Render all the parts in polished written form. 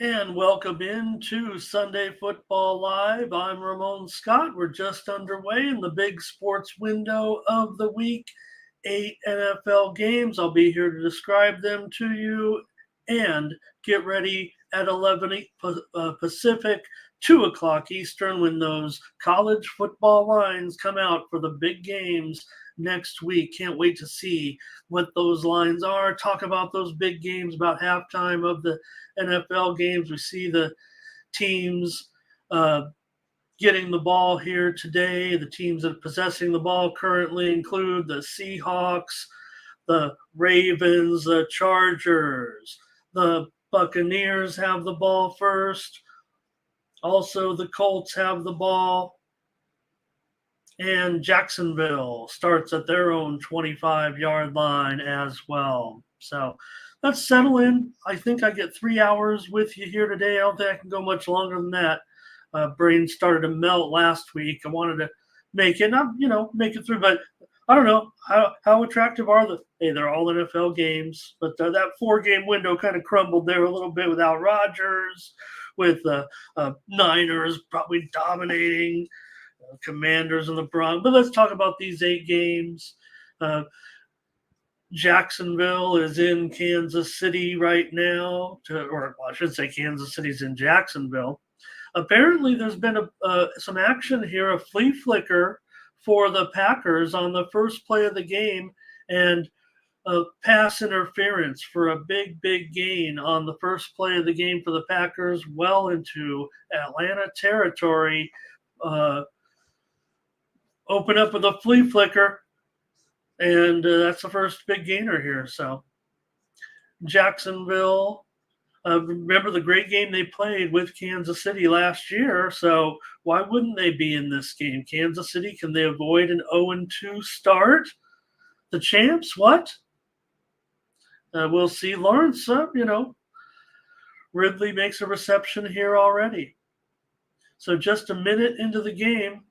And welcome into Sunday Football Live. I'm Ramon Scott. We're just underway in the big sports window of the week. 8 NFL games. I'll be here to describe them to you and get ready at 11 Pacific, 2 o'clock Eastern when those college football lines come out for the big games next week. Can't wait to see what those lines are. Talk about those big games about halftime of the NFL games. We see the teams getting the ball here today. The teams that are possessing the ball currently include the Seahawks, the Ravens, the Chargers, the Buccaneers have the ball first. Also, the Colts have the ball. And Jacksonville starts at their own 25-yard line as well. So let's settle in. I think I get 3 hours with you here today. I don't think I can go much longer than that. Brain started to melt last week. I wanted to make it, make it through. But I don't know how attractive are the. Hey, they're all NFL games, but that 4-game window kind of crumbled there a little bit without Rodgers, with Niners probably dominating. Commanders and the Broncos. But let's talk about these 8 games. Jacksonville is in Kansas City right now, or I should say Kansas City's in Jacksonville. Apparently, there's been some action here, a flea flicker for the Packers on the first play of the game, and a pass interference for a big gain on the first play of the game for the Packers, well into Atlanta territory. Open up with a flea flicker, and that's the first big gainer here. So Jacksonville, remember the great game they played with Kansas City last year, so why wouldn't they be in this game? Kansas City, can they avoid an 0-2 start? The champs, what? We'll see. Lawrence, Ridley makes a reception here already. So just a minute into the game,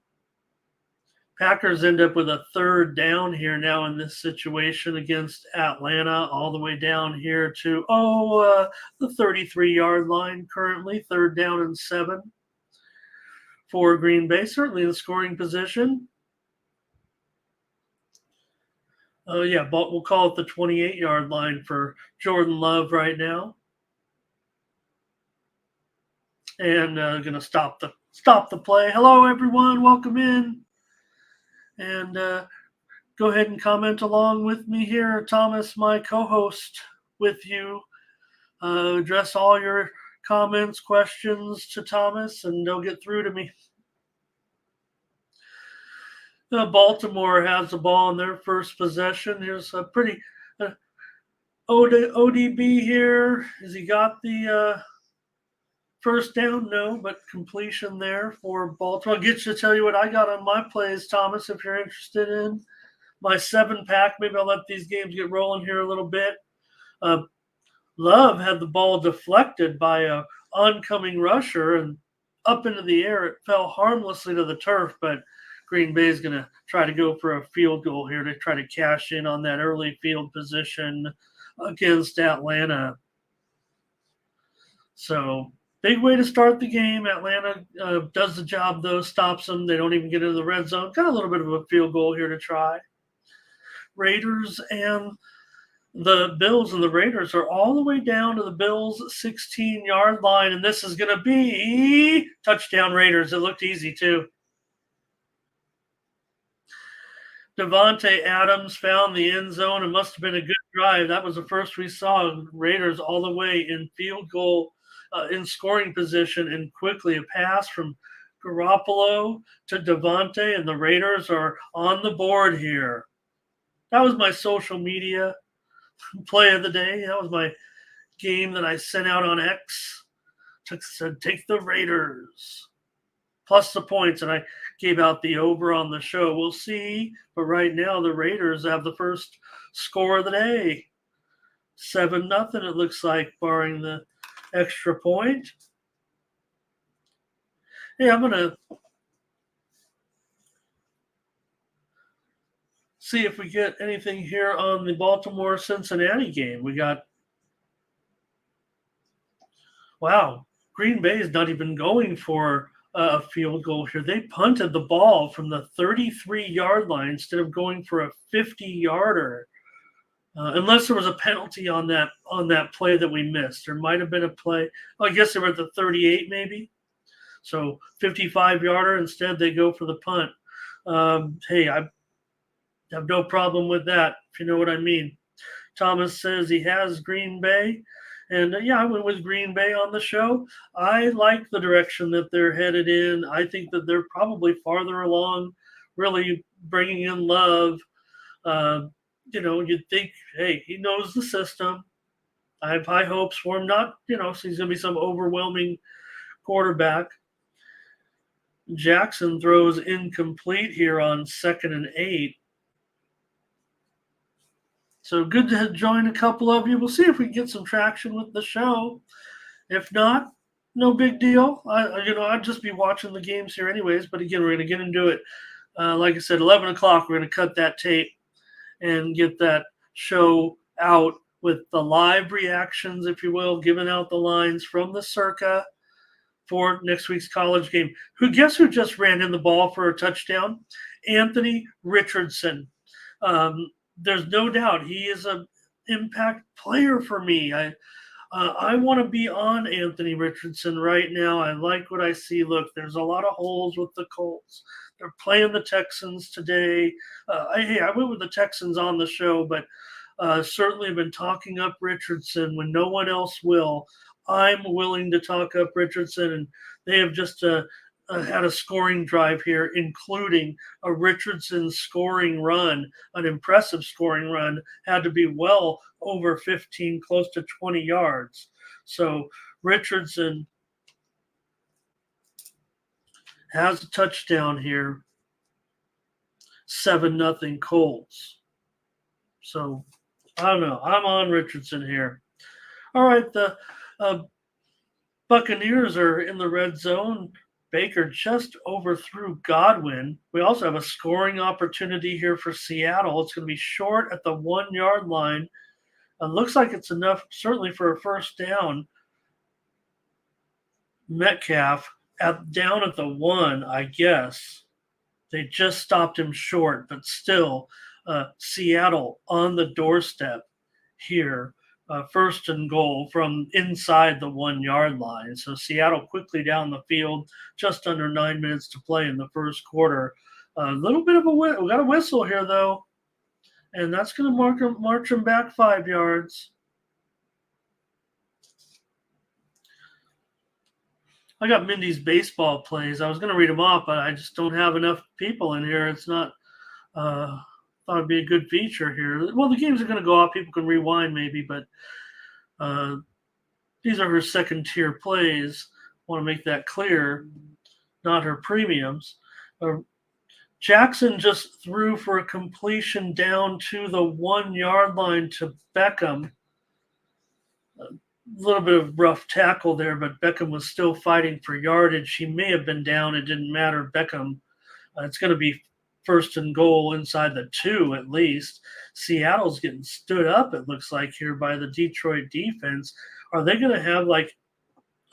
Packers end up with a third down here now in this situation against Atlanta, all the way down here to, the 33-yard line currently, 3rd down and 7 for Green Bay, certainly in scoring position. We'll call it the 28-yard line for Jordan Love right now. And going to stop the play. Hello, everyone. Welcome in. And go ahead and comment along with me here. Thomas, my co-host, with you. Address all your comments, questions to Thomas, and they'll get through to me. Baltimore has the ball in their first possession. Here's a pretty ODB here. Has he got the first down? No, but completion there for Baltimore. I'll get you to tell you what I got on my plays, Thomas, if you're interested in my 7-pack. Maybe I'll let these games get rolling here a little bit. Love had the ball deflected by a oncoming rusher, and up into the air. It fell harmlessly to the turf, but Green Bay is going to try to go for a field goal here to try to cash in on that early field position against Atlanta. So big way to start the game. Atlanta does the job, though, stops them. They don't even get into the red zone. Got a little bit of a field goal here to try. Raiders and the Bills and the Raiders are all the way down to the Bills' 16-yard line, and this is going to be touchdown Raiders. It looked easy, too. Devontae Adams found the end zone. It must have been a good drive. That was the first we saw. Raiders all the way in field goal, in scoring position, and quickly a pass from Garoppolo to Devontae, and the Raiders are on the board here. That was my social media play of the day. That was my game that I sent out on X. Said, take the Raiders plus the points, and I gave out the over on the show. We'll see. But right now, the Raiders have the first score of the day. 7-0, it looks like, barring the extra point. Hey, I'm going to see if we get anything here on the Baltimore-Cincinnati game. We got Wow, Green Bay is not even going for a field goal here. They punted the ball from the 33-yard line instead of going for a 50-yarder. Unless there was a penalty on that play that we missed. There might have been a play. Oh, I guess they were at the 38 maybe. So 55-yarder. Instead, they go for the punt. Hey, I have no problem with that, if you know what I mean. Thomas says he has Green Bay. And yeah, I went with Green Bay on the show. I like the direction that they're headed in. I think that they're probably farther along, really bringing in Love. Uh, you'd think, hey, he knows the system. I have high hopes for him. Not, so he's going to be some overwhelming quarterback. Jackson throws incomplete here on 2nd and 8. So good to join a couple of you. We'll see if we can get some traction with the show. If not, no big deal. I'd just be watching the games here anyways. But again, we're going to get into it. Like I said, 11 o'clock, we're going to cut that tape and get that show out with the live reactions, if you will, giving out the lines from the Circa for next week's college game. Guess who just ran in the ball for a touchdown? Anthony Richardson. There's no doubt he is an impact player for me. I want to be on Anthony Richardson right now. I like what I see. Look, there's a lot of holes with the Colts. They're playing the Texans today. I went with the Texans on the show, but certainly have been talking up Richardson when no one else will. I'm willing to talk up Richardson, and they have just had a scoring drive here, including a Richardson scoring run, an impressive scoring run, had to be well over 15, close to 20 yards. So Richardson has a touchdown here, 7-0 Colts. So I don't know. I'm on Richardson here. All right, the Buccaneers are in the red zone. Baker just overthrew Godwin. We also have a scoring opportunity here for Seattle. It's going to be short at the 1-yard line. It looks like it's enough, certainly, for a first down. Metcalf down at the 1, I guess. They just stopped him short, but still, Seattle on the doorstep here. First and goal from inside the 1-yard line. So Seattle quickly down the field, just under 9 minutes to play in the first quarter. A little bit of we got a whistle here, though, and that's going to march them back 5 yards. I got Mindy's baseball plays. I was going to read them off, but I just don't have enough people in here. It's not thought it'd be a good feature here. Well, the games are going to go off. People can rewind maybe, but these are her second-tier plays. Want to make that clear, not her premiums. Jackson just threw for a completion down to the 1-yard line to Beckham. A little bit of rough tackle there, but Beckham was still fighting for yardage. She may have been down. It didn't matter. Beckham, it's going to be first and goal inside the 2 at least. Seattle's getting stood up, it looks like, here by the Detroit defense. Are they going to have like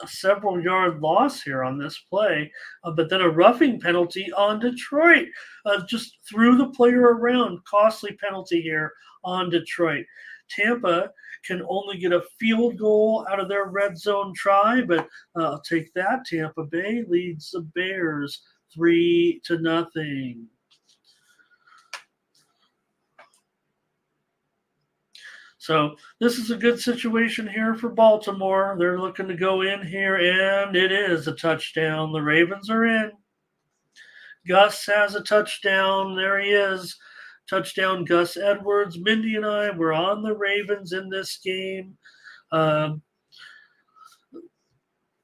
a several-yard loss here on this play? But then a roughing penalty on Detroit. Just threw the player around. Costly penalty here on Detroit. Tampa can only get a field goal out of their red zone try, but I'll take that. Tampa Bay leads the Bears 3-0. So this is a good situation here for Baltimore. They're looking to go in here, and it is a touchdown. The Ravens are in. Gus has a touchdown. There he is. Touchdown, Gus Edwards. Mindy and I were on the Ravens in this game.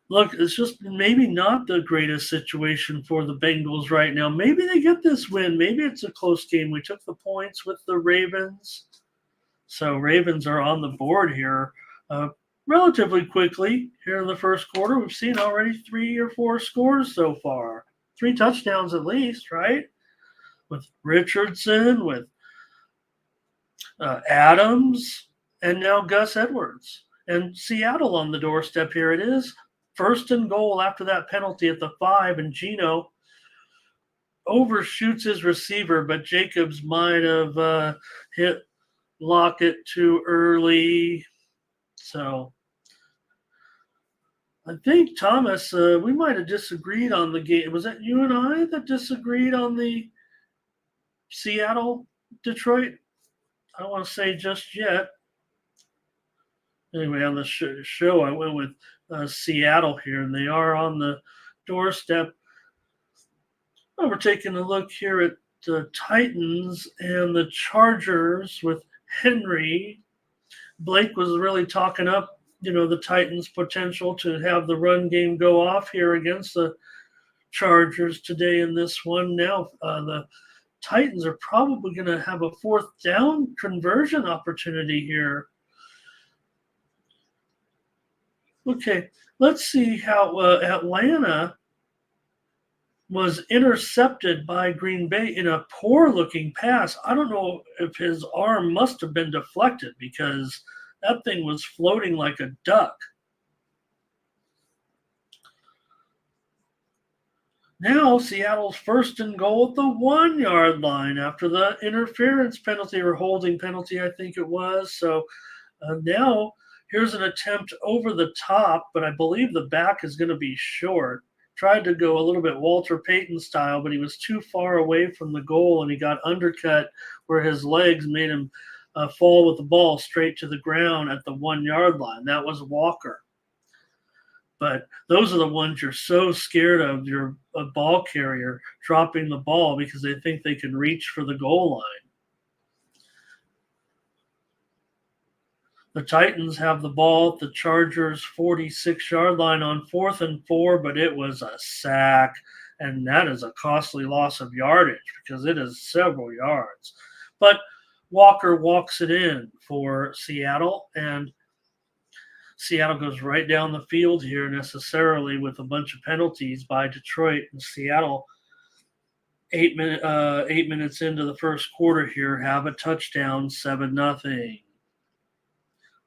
Look, it's just maybe not the greatest situation for the Bengals right now. Maybe they get this win. Maybe it's a close game. We took the points with the Ravens. So Ravens are on the board here relatively quickly here in the first quarter. We've seen already 3 or 4 scores so far. 3 touchdowns at least, right? With Richardson, with Adams, and now Gus Edwards. And Seattle on the doorstep here. It is 1st and goal after that penalty at the 5, and Gino overshoots his receiver, but Jacobs might have hit Lockett too early. So I think, Thomas, we might have disagreed on the game. Was that you and I that disagreed on the Seattle Detroit? I don't want to say just yet. Anyway, on the show, I went with Seattle here, and they are on the doorstep. Oh, we're taking a look here at the Titans and the Chargers with Henry. Blake was really talking up, the Titans' potential to have the run game go off here against the Chargers today in this one. Now, the Titans are probably going to have a 4th down conversion opportunity here. Okay, let's see how Atlanta was intercepted by Green Bay in a poor-looking pass. I don't know if his arm must have been deflected because that thing was floating like a duck. Now Seattle's 1st and goal at the 1-yard line after the interference penalty or holding penalty, I think it was. So now here's an attempt over the top, but I believe the back is going to be short. Tried to go a little bit Walter Payton style, but he was too far away from the goal, and he got undercut where his legs made him fall with the ball straight to the ground at the 1-yard line. That was Walker. But those are the ones you're so scared of, your ball carrier dropping the ball because they think they can reach for the goal line. The Titans have the ball at the Chargers' 46-yard line on 4th and 4, but it was a sack, and that is a costly loss of yardage because it is several yards. But Walker walks it in for Seattle, and Seattle goes right down the field here necessarily with a bunch of penalties by Detroit. And Seattle, 8 minutes into the first quarter here, have a touchdown, 7-0.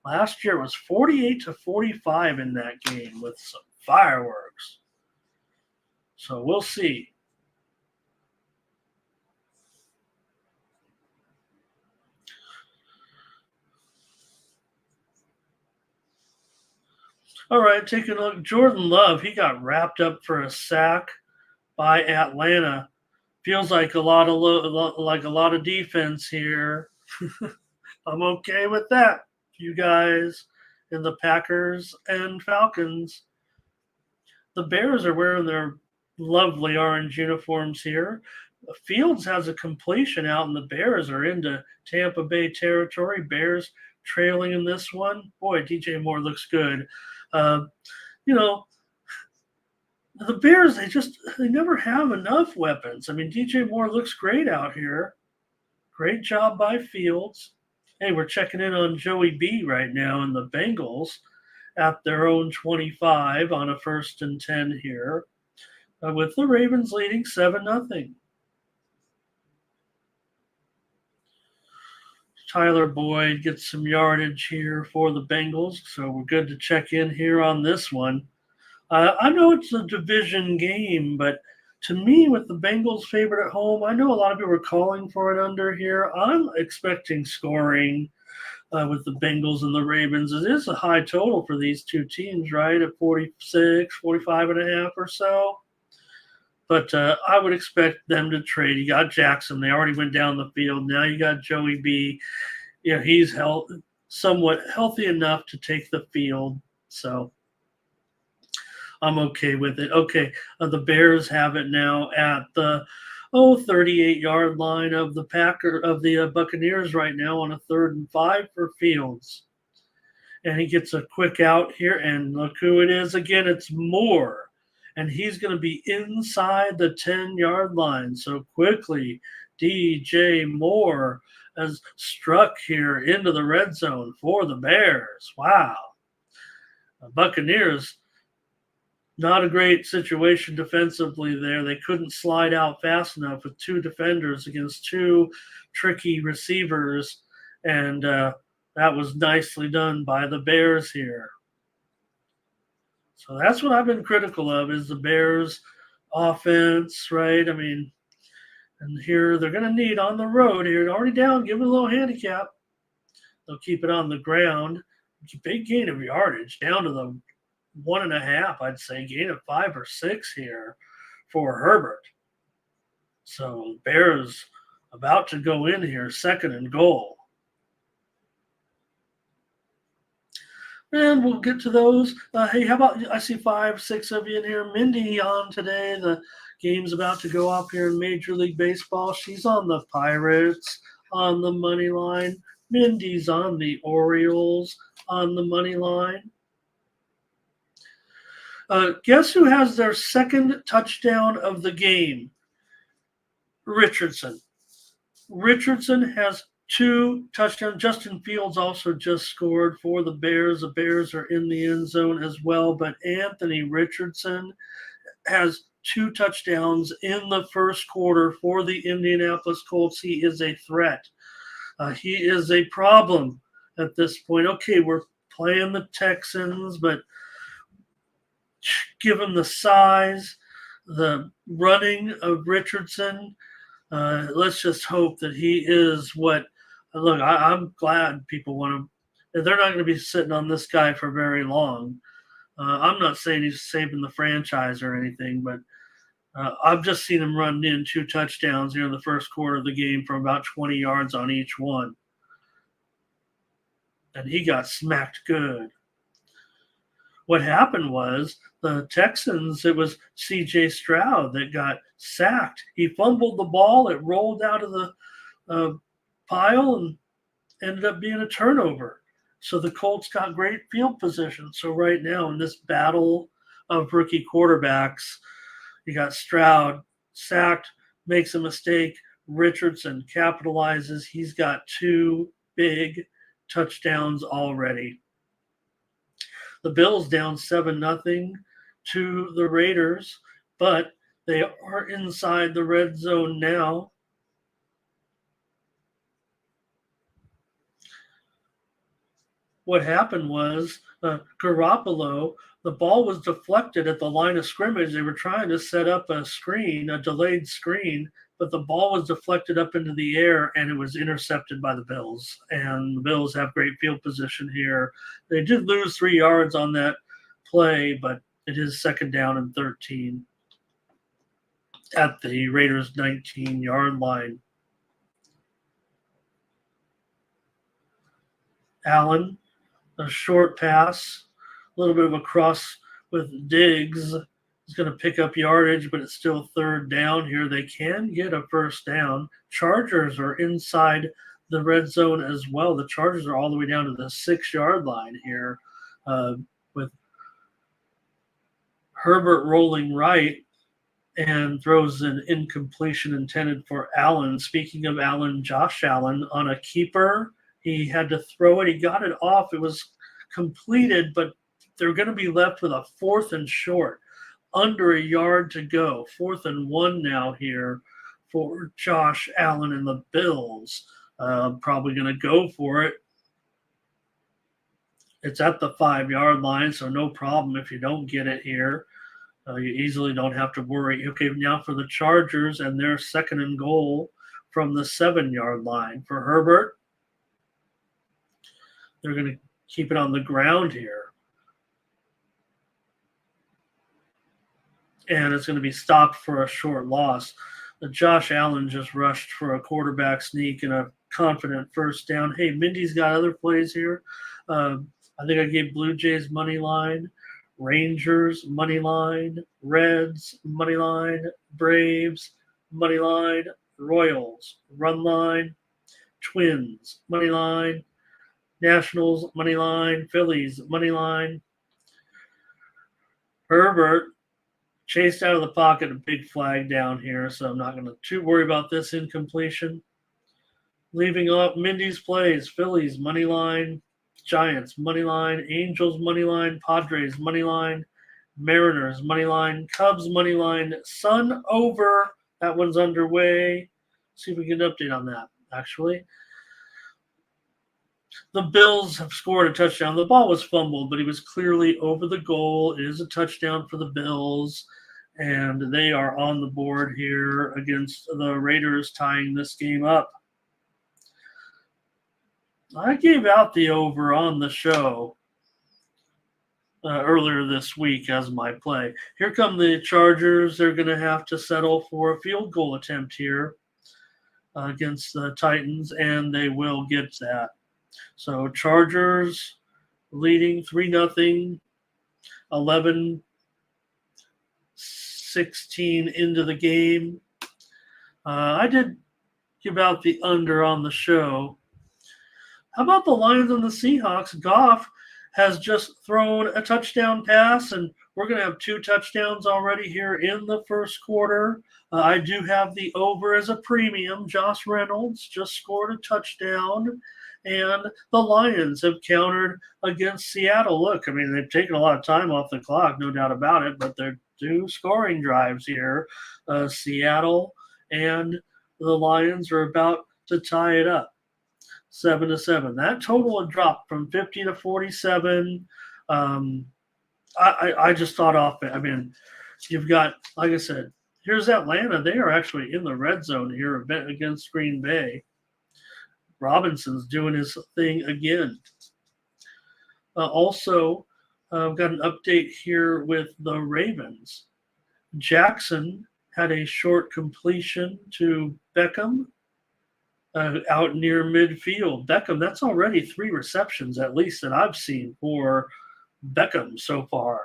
Last year it was 48-45 in that game with some fireworks. So we'll see. All right, taking a look. Jordan Love, he got wrapped up for a sack by Atlanta. Feels like a lot of defense here. I'm okay with that, you guys in the Packers and Falcons. The Bears are wearing their lovely orange uniforms here. Fields has a completion out, and the Bears are into Tampa Bay territory. Bears trailing in this one. Boy, DJ Moore looks good. The Bears, they never have enough weapons. I mean, DJ Moore looks great out here. Great job by Fields. Hey, we're checking in on Joey B right now in the Bengals at their own 25 on a 1st and 10 here, with the Ravens leading 7-0. Tyler Boyd gets some yardage here for the Bengals, so we're good to check in here on this one. I know it's a division game, but to me, with the Bengals favored at home, I know a lot of people are calling for an under here. I'm expecting scoring with the Bengals and the Ravens. It is a high total for these two teams, right, at 46, 45.5 or so. But I would expect them to trade. You got Jackson. They already went down the field. Now you got Joey B. He's somewhat healthy enough to take the field. So I'm okay with it. Okay, the Bears have it now at the 38-yard line of the Buccaneers right now on a 3rd and 5 for Fields. And he gets a quick out here, and look who it is again. It's Moore. And he's going to be inside the 10-yard line. So quickly, DJ Moore has struck here into the red zone for the Bears. Wow. Buccaneers, not a great situation defensively there. They couldn't slide out fast enough with 2 defenders against 2 tricky receivers. And That was nicely done by the Bears here. So that's what I've been critical of is the Bears offense, right? I mean, and here they're going to need on the road here. Already down, give it a little handicap. They'll keep it on the ground. Big gain of yardage down to the 1.5, I'd say. Gain of 5 or 6 here for Herbert. So Bears about to go in here, 2nd and goal. And we'll get to those. Hey, how about, I see 5, 6 of you in here. Mindy on today. The game's about to go off here in Major League Baseball. She's on the Pirates on the money line. Mindy's on the Orioles on the money line. Guess who has their 2nd touchdown of the game? Richardson. Richardson has 2 touchdowns. Justin Fields also just scored for the Bears. The Bears are in the end zone as well, but Anthony Richardson has 2 touchdowns in the first quarter for the Indianapolis Colts. He is a threat. He is a problem at this point. Okay, we're playing the Texans, but given the size, the running of Richardson, let's just hope that he is what. Look, I'm glad people want him. They're not going to be sitting on this guy for very long. I'm not saying he's saving the franchise or anything, but I've just seen him run in 2 touchdowns here in the first quarter of the game from about 20 yards on each one. And he got smacked good. What happened was the Texans, it was C.J. Stroud that got sacked. He fumbled the ball. It rolled out of the pile and ended up being a turnover. So the Colts got great field position. So right now in this battle of rookie quarterbacks, you got Stroud sacked, makes a mistake. Richardson capitalizes. He's got 2 big touchdowns already. The Bills down 7-0 to the Raiders, but they are inside the red zone now. What happened was Garoppolo, the ball was deflected at the line of scrimmage. They were trying to set up a screen, a delayed screen, but the ball was deflected up into the air and it was intercepted by the Bills. And the Bills have great field position here. They did lose 3 yards on that play, but it is 2nd down and 13 at the Raiders' 19-yard line. Allen, a short pass, a little bit of a cross with Diggs. He's going to pick up yardage, but it's still 3rd down here. They can get a 1st down. Chargers are inside the red zone as well. The Chargers are all the way down to the 6-yard line here with Herbert rolling right and throws an incompletion intended for Allen. Speaking of Allen, Josh Allen on a keeper. He had to throw it. He got it off. It was completed, but they're going to be left with a 4th and short. Under a yard to go. 4th and 1 now here for Josh Allen and the Bills. Probably going to go for it. It's at the 5-yard line, so no problem if you don't get it here. You easily don't have to worry. Okay, now for the Chargers and their 2nd and goal from the 7-yard line. For Herbert, they're going to keep it on the ground here. And it's going to be stopped for a short loss. Josh Allen just rushed for a quarterback sneak and a confident 1st down. Hey, Mindy's got other plays here. I think I gave Blue Jays money line, Rangers money line, Reds money line, Braves money line, Royals run line, Twins money line, Nationals money line, Phillies money line. Herbert chased out of the pocket, a big flag down here, so I'm not going to too worry about this incompletion. Leaving off Mindy's plays, Phillies money line, Giants money line, Angels money line, Padres money line, Mariners money line, Cubs money line, Sun over. That one's underway. See if we can get an update on that, actually. The Bills have scored a touchdown. The ball was fumbled, but he was clearly over the goal. It is a touchdown for the Bills, and they are on the board here against the Raiders, tying this game up. I gave out the over on the show earlier this week as my play. Here come the Chargers. They're going to have to settle for a field goal attempt here against the Titans, and they will get that. So Chargers leading 3-0, 11-16 into the game. I did give out the under on the show. How about the Lions and the Seahawks? Goff has just thrown a touchdown pass, and we're going to have 2 touchdowns already here in the first quarter. I do have the over as a premium. Josh Reynolds just scored a touchdown, and the Lions have countered against Seattle. Look, I mean, they've taken a lot of time off the clock, no doubt about it, but they're 2 scoring drives here. Seattle and the Lions are about to tie it up. 7-7. That total had dropped from 50 to 47. I just thought off it. I mean, you've got, like I said, here's Atlanta. They are actually in the red zone here against Green Bay. Robinson's doing his thing again. Also, I've got an update here with the Ravens. Jackson had a short completion to Beckham. Out near midfield. Beckham, that's already 3 receptions at least that I've seen for Beckham so far.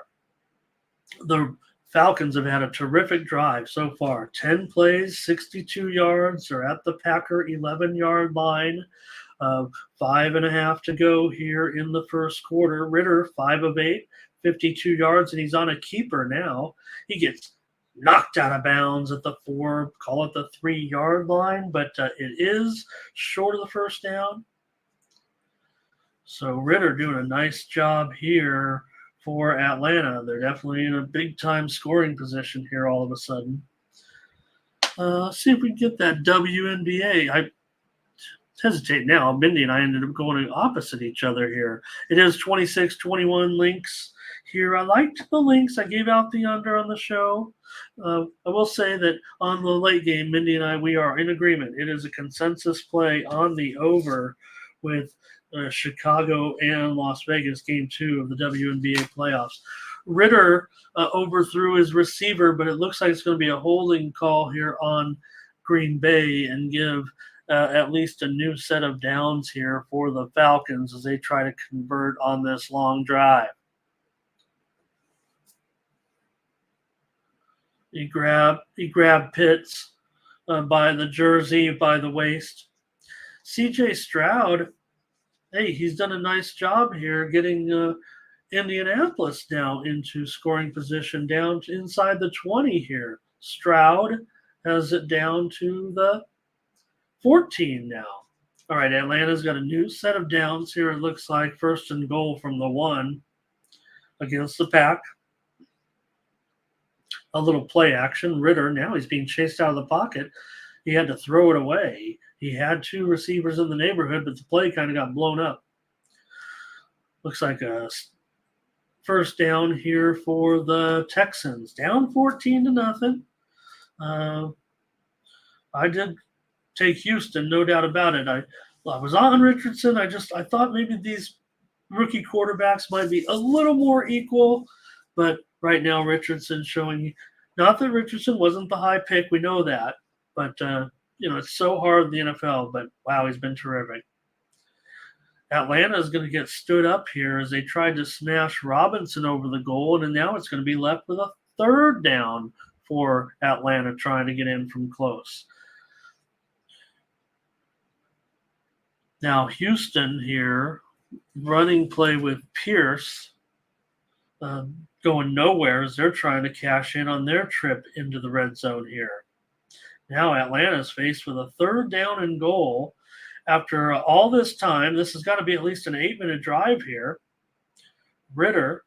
The Falcons have had a terrific drive so far. 10 plays, 62 yards. They're at the Packer 11-yard line. 5.5 to go here in the first quarter. Ritter, 5 of 8, 52 yards, and he's on a keeper now. He gets knocked out of bounds at the 4, call it the 3-yard line, but it is short of the first down. So Ritter doing a nice job here for Atlanta. They're definitely in a big-time scoring position here all of a sudden. Let's see if we can get that WNBA. I hesitate now. Mindy and I ended up going opposite each other here. It is 26-21 Lynx here. I liked the Lynx. I gave out the under on the show. I will say that on the late game, Mindy and I, we are in agreement. It is a consensus play on the over with Chicago and Las Vegas, game 2 of the WNBA playoffs. Ritter overthrew his receiver, but it looks like it's going to be a holding call here on Green Bay and give at least a new set of downs here for the Falcons as they try to convert on this long drive. He grabbed Pitts by the jersey, by the waist. C.J. Stroud, hey, he's done a nice job here getting Indianapolis now into scoring position down to inside the 20 here. Stroud has it down to the 14 now. All right, Atlanta's got a new set of downs here. It looks like 1st and goal from the 1 against the Pack. A little play action. Ritter, now he's being chased out of the pocket. He had to throw it away. He had 2 receivers in the neighborhood, but the play kind of got blown up. Looks like a first down here for the Texans. Down 14-0. I did take Houston, no doubt about it. I was on Richardson. I thought maybe these rookie quarterbacks might be a little more equal, but right now Richardson showing, not that Richardson wasn't the high pick, we know that, but it's so hard in the NFL, but wow, he's been terrific. Atlanta is going to get stood up here as they tried to smash Robinson over the goal, and now it's going to be left with a 3rd down for Atlanta trying to get in from close. Now Houston here, running play with Pierce, going nowhere as they're trying to cash in on their trip into the red zone here. Now Atlanta's faced with a 3rd down and goal. After all this time, this has got to be at least an 8-minute drive here. Ritter,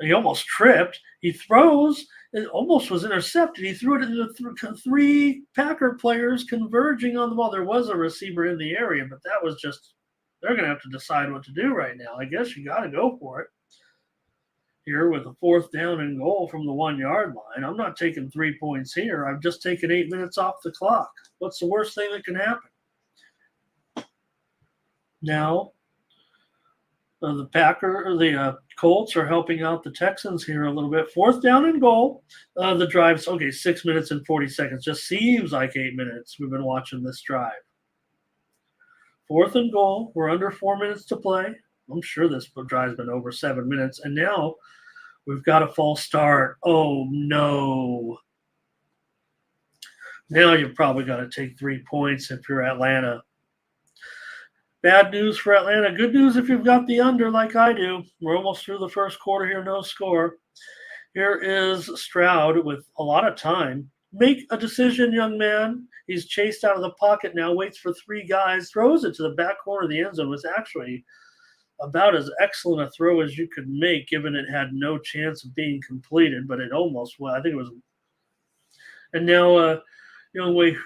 he almost tripped. He throws. It almost was intercepted. He threw it into 3 Packer players converging on the ball. There was a receiver in the area, but that was just they're going to have to decide what to do right now. I guess you got to go for it here with a 4th down and goal from the 1-yard line. I'm not taking 3 points here. I've just taken 8 minutes off the clock. What's the worst thing that can happen? Now, the Colts are helping out the Texans here a little bit. 4th down and goal. The drive's 6 minutes and 40 seconds. Just seems like 8 minutes. We've been watching this drive. 4th and goal. We're under 4 minutes to play. I'm sure this drive's been over 7 minutes. And now we've got a false start. Oh, no. Now you've probably got to take 3 points if you're Atlanta. Bad news for Atlanta. Good news if you've got the under like I do. We're almost through the first quarter here, no score. Here is Stroud with a lot of time. Make a decision, young man. He's chased out of the pocket now, waits for 3 guys, throws it to the back corner of the end zone. It was actually about as excellent a throw as you could make, given it had no chance of being completed, but it almost was. I think it was. And now Younghoe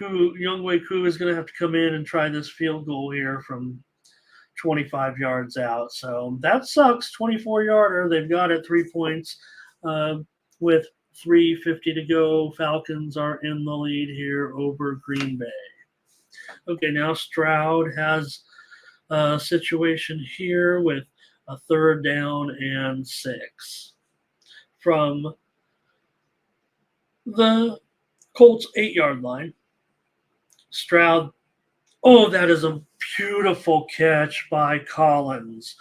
Koo is going to have to come in and try this field goal here from 25 yards out. So that sucks. 24-yarder. They've got it 3 points with 3:50 to go. Falcons are in the lead here over Green Bay. Okay, now Stroud has a situation here with a 3rd down and 6 from the Colts 8-yard line. Stroud. Oh, that is a beautiful catch by Collins.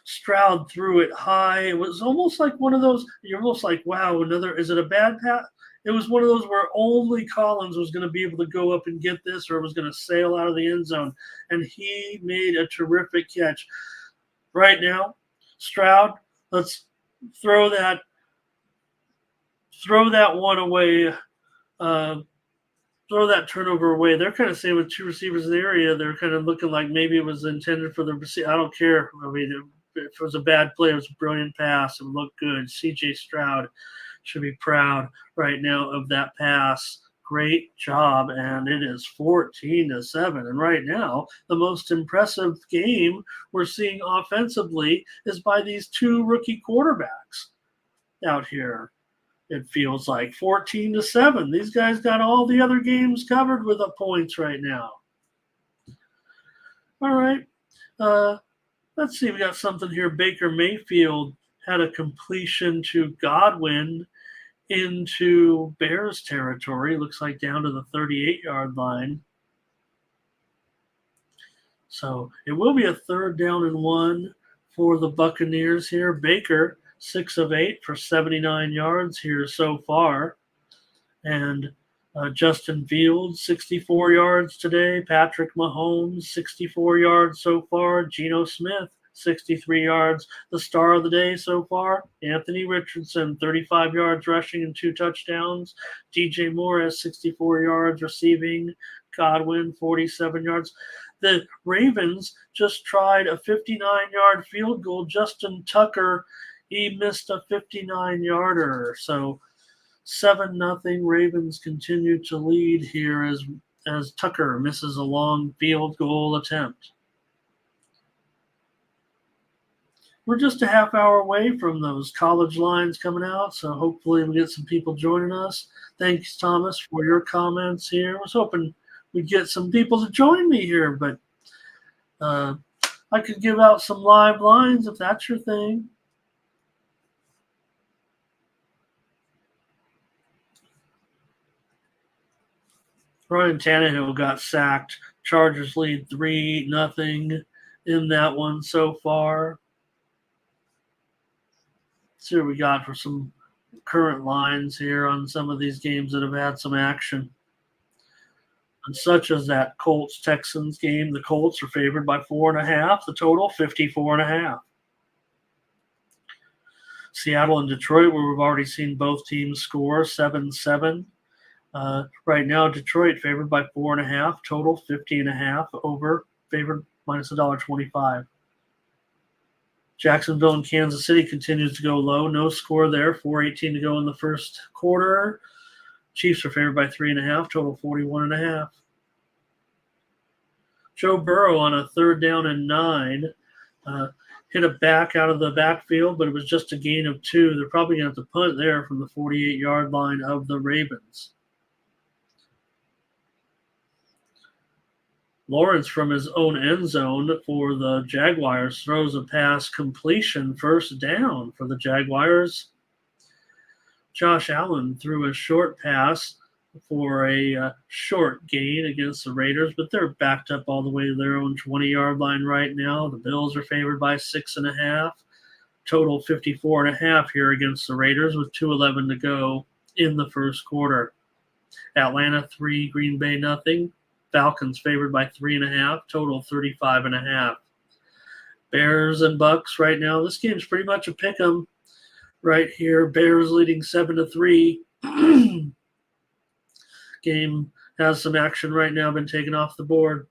Stroud threw it high. It was almost like one of those, you're almost like, wow, is it a bad pass? It was one of those where only Collins was going to be able to go up and get this, or was going to sail out of the end zone. And he made a terrific catch. Right now, Stroud, let's throw that one away. Throw that turnover away. They're kind of saying with 2 receivers in the area, they're kind of looking like maybe it was intended for the receiver. I don't care. I mean, if it was a bad play, it was a brilliant pass. It looked good. C.J. Stroud should be proud right now of that pass. Great job, and it is 14-7. And right now, the most impressive game we're seeing offensively is by these 2 rookie quarterbacks out here. It feels like 14-7. These guys got all the other games covered with the points right now. All right. Let's see. We got something here. Baker Mayfield had a completion to Godwin into Bears territory. Looks like down to the 38-yard line. So it will be a 3rd down and 1 for the Buccaneers here. Baker, 6 of 8 for 79 yards here so far. And Justin Fields, 64 yards today. Patrick Mahomes, 64 yards so far. Geno Smith, 63 yards. The star of the day so far, Anthony Richardson, 35 yards rushing and 2 touchdowns. DJ Morris, 64 yards receiving. Godwin, 47 yards. The Ravens just tried a 59-yard field goal. Justin Tucker, he missed a 59-yarder. So 7-0. Ravens continue to lead here as Tucker misses a long field goal attempt. We're just a half hour away from those college lines coming out, so hopefully we get some people joining us. Thanks, Thomas, for your comments here. I was hoping we'd get some people to join me here, but I could give out some live lines if that's your thing. Ryan Tannehill got sacked. Chargers lead 3-0 in that one so far. Let's see what we got for some current lines here on some of these games that have had some action. And such as that Colts-Texans game. The Colts are favored by 4.5. The total, 54.5. Seattle and Detroit, where we've already seen both teams score, 7-7. Right now, Detroit favored by 4.5, total 50.5, over favored minus $1.25. Jacksonville and Kansas City continues to go low, no score there. 4:18 to go in the first quarter. Chiefs are favored by 3.5, total 41.5. Joe Burrow on a 3rd down and 9. Hit a back out of the backfield, but it was just a gain of 2. They're probably going to have to punt there from the 48-yard line of the Ravens. Lawrence from his own end zone for the Jaguars throws a pass completion, 1st down for the Jaguars. Josh Allen threw a short pass for a short gain against the Raiders, but they're backed up all the way to their own 20-yard line right now. The Bills are favored by 6.5. Total 54.5 here against the Raiders with 2:11 to go in the first quarter. Atlanta 3, Green Bay nothing. Falcons favored by 3.5. Total 35.5. Bears and Bucks right now. This game's pretty much a pick 'em right here. Bears leading 7-3. Game has some action right now, been taken off the board.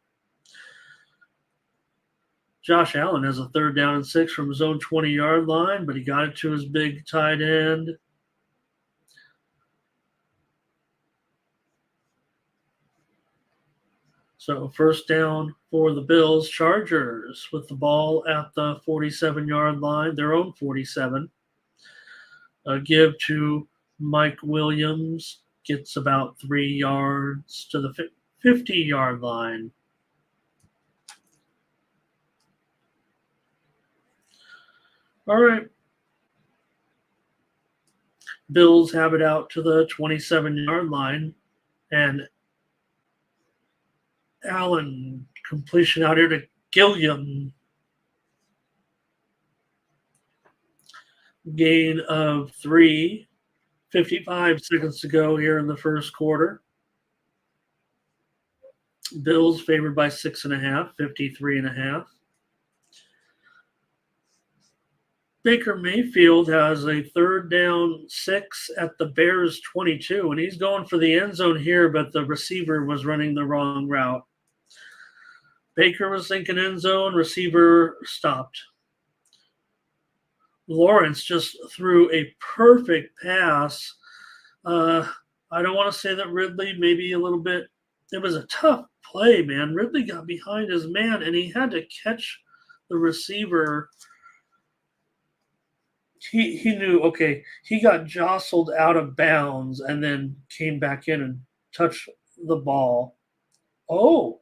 Josh Allen has a 3rd down and 6 from his own 20-yard line, but he got it to his big tight end. So 1st down for the Bills. Chargers with the ball at the 47-yard line, their own 47. A give to Mike Williams. Gets about 3 yards to the 50-yard line. All right. Bills have it out to the 27-yard line. And Allen completion out here to Gilliam. Gain of 3. 55 seconds to go here in the first quarter. Bills favored by 6.5, 53.5. Baker Mayfield has a 3rd down 6 at the Bears 22, and he's going for the end zone here, but the receiver was running the wrong route. Baker was thinking end zone, receiver stopped. Lawrence just threw a perfect pass. I don't want to say that Ridley maybe a little bit. It was a tough play, man. Ridley got behind his man, and he had to catch the receiver. He knew, okay, he got jostled out of bounds and then came back in and touched the ball. Oh.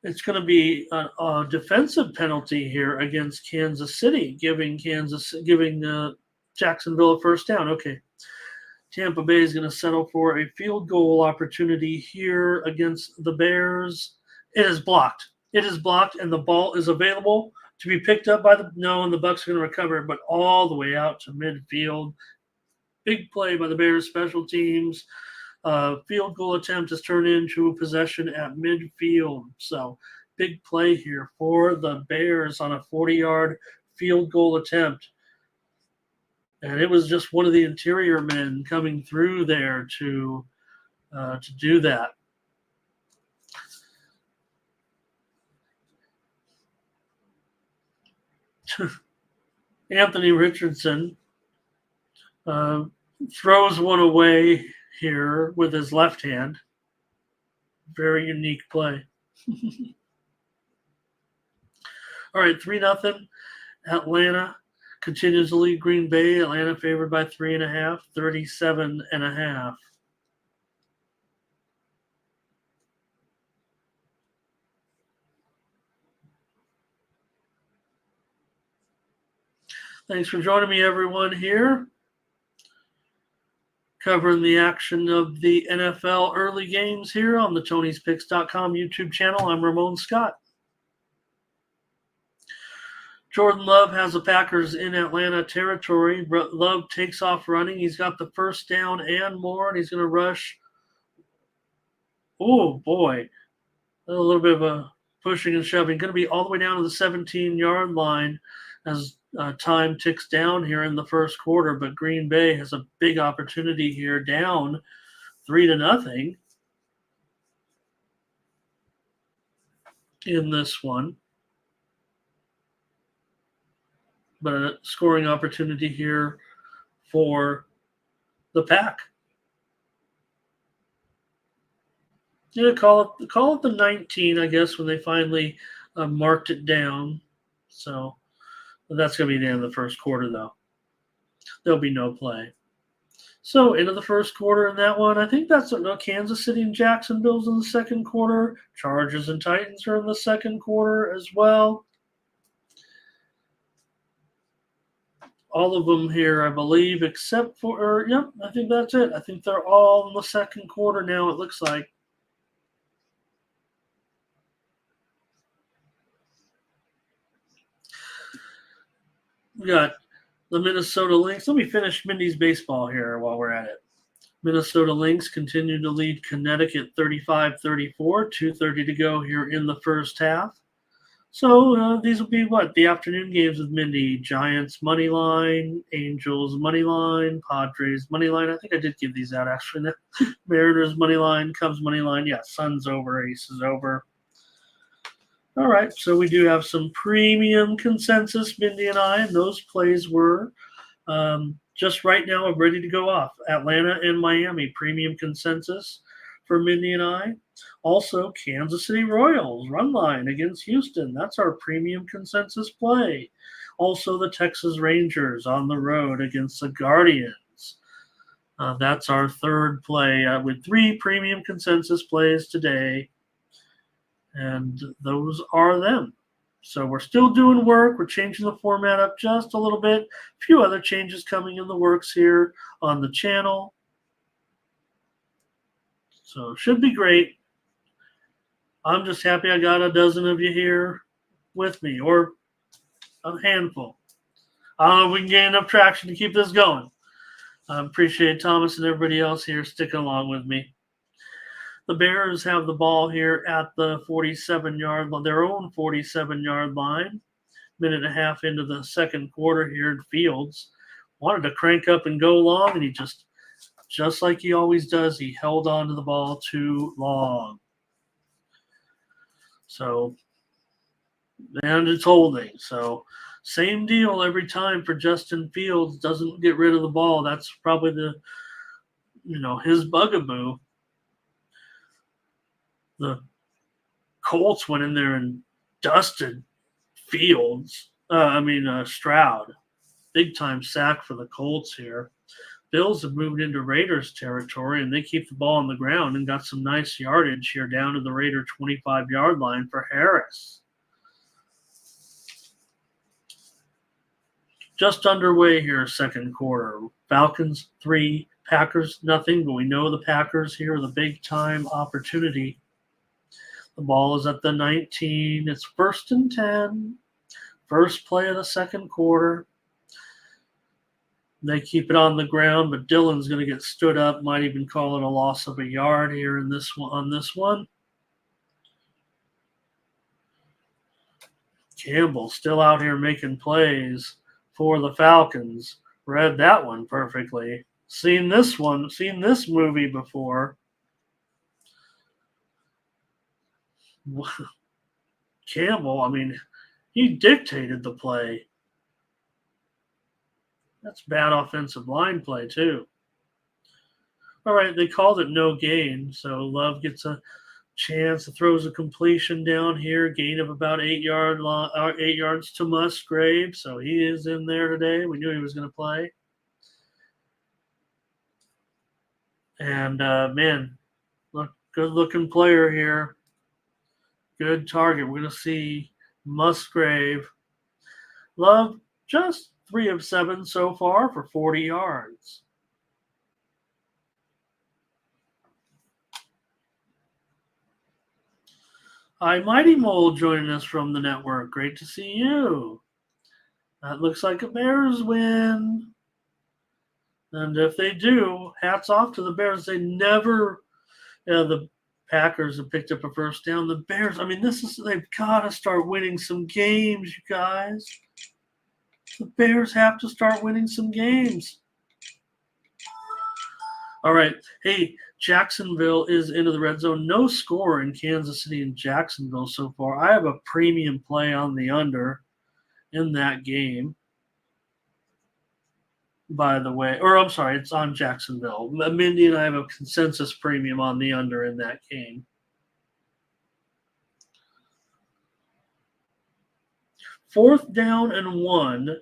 It's going to be a defensive penalty here against Kansas City, giving Jacksonville a 1st down. Okay. Tampa Bay is going to settle for a field goal opportunity here against the Bears. It is blocked. It is blocked, and the ball is available to be picked up by and the Bucks are going to recover it, but all the way out to midfield. Big play by the Bears special teams. Field goal attempt has turned into a possession at midfield. So big play here for the Bears on a 40-yard field goal attempt. And it was just one of the interior men coming through there to do that. Anthony Richardson throws one away here with his left hand. Very unique play. All right, 3-0. Atlanta continues to lead Green Bay. Atlanta favored by 3.5, 37.5. Thanks for joining me, everyone, here. Covering the action of the NFL early games here on the Tony'sPicks.com YouTube channel. I'm Ramon Scott. Jordan Love has the Packers in Atlanta territory. Love takes off running. He's got the 1st down and more, and he's going to rush. Oh, boy. A little bit of a pushing and shoving. Going to be all the way down to the 17-yard line as time ticks down here in the first quarter, but Green Bay has a big opportunity here, down 3-0 in this one. But a scoring opportunity here for the Pack. Yeah, call it the 19, I guess, when they finally marked it down. So that's going to be the end of the first quarter, though. There'll be no play. So into the first quarter in that one, I think that's Kansas City and Jacksonville's in the second quarter. Chargers and Titans are in the second quarter as well. All of them here, I believe, except for, yep, I think that's it. I think they're all in the second quarter now, it looks like. We got the Minnesota Lynx. Let me finish Mindy's baseball here while we're at it. Minnesota Lynx continue to lead Connecticut 35-34, 2:30 to go here in the first half. So these will be what? The afternoon games with Mindy. Giants money line, Angels money line, Padres money line. I think I did give these out actually. Mariners money line, Cubs money line. Yeah, Suns over, Aces over. All right, so we do have some premium consensus, Mindy and I, and those plays were just right now ready to go off. Atlanta and Miami, premium consensus for Mindy and I. Also, Kansas City Royals, run line against Houston. That's our premium consensus play. Also, the Texas Rangers on the road against the Guardians. That's our third play with 3 premium consensus plays today. And those are them. So we're still doing work. We're changing the format up just a little bit. A few other changes coming in the works here on the channel. So it should be great. I'm just happy I got a dozen of you here with me, or a handful. I don't know if we can gain enough traction to keep this going. I appreciate Thomas and everybody else here sticking along with me. The Bears have the ball here at the 47-yard line, their own 47-yard line. Minute and a half into the second quarter here. Fields wanted to crank up and go long, and he just like he always does, he held on to the ball too long. So, and it's holding. So, same deal every time for Justin Fields. Doesn't get rid of the ball. That's probably his bugaboo. The Colts went in there and dusted Fields. Stroud. Big time sack for the Colts here. Bills have moved into Raiders territory, and they keep the ball on the ground and got some nice yardage here down to the Raider 25-yard line for Harris. Just underway here, second quarter. Falcons 3, Packers nothing, but we know the Packers here are the big-time opportunity. The ball is at the 19. It's 1st and 10. First play of the second quarter. They keep it on the ground, but Dillon's going to get stood up. Might even call it a loss of a yard here in this one. On this one, Campbell still out here making plays for the Falcons. Read that one perfectly. Seen this movie before. Campbell, he dictated the play. That's bad offensive line play, too. All right, they called it no gain, so Love gets a chance, throws a completion down here, gain of about 8 yards to Musgrave, so he is in there today. We knew he was going to play. And, good-looking player here. Good target. We're going to see Musgrave. Love just 3 of 7 so far for 40 yards. Hi, Mighty Mole joining us from the network. Great to see you. That looks like a Bears win. And if they do, hats off to the Bears. They never, the Packers have picked up a first down. The Bears, they've got to start winning some games, you guys. The Bears have to start winning some games. All right. Hey, Jacksonville is into the red zone. No score in Kansas City and Jacksonville so far. I have a premium play on the under in that game, by the way. Or I'm sorry, it's on Jacksonville. Mindy and I have a consensus premium on the under in that game. 4th down and 1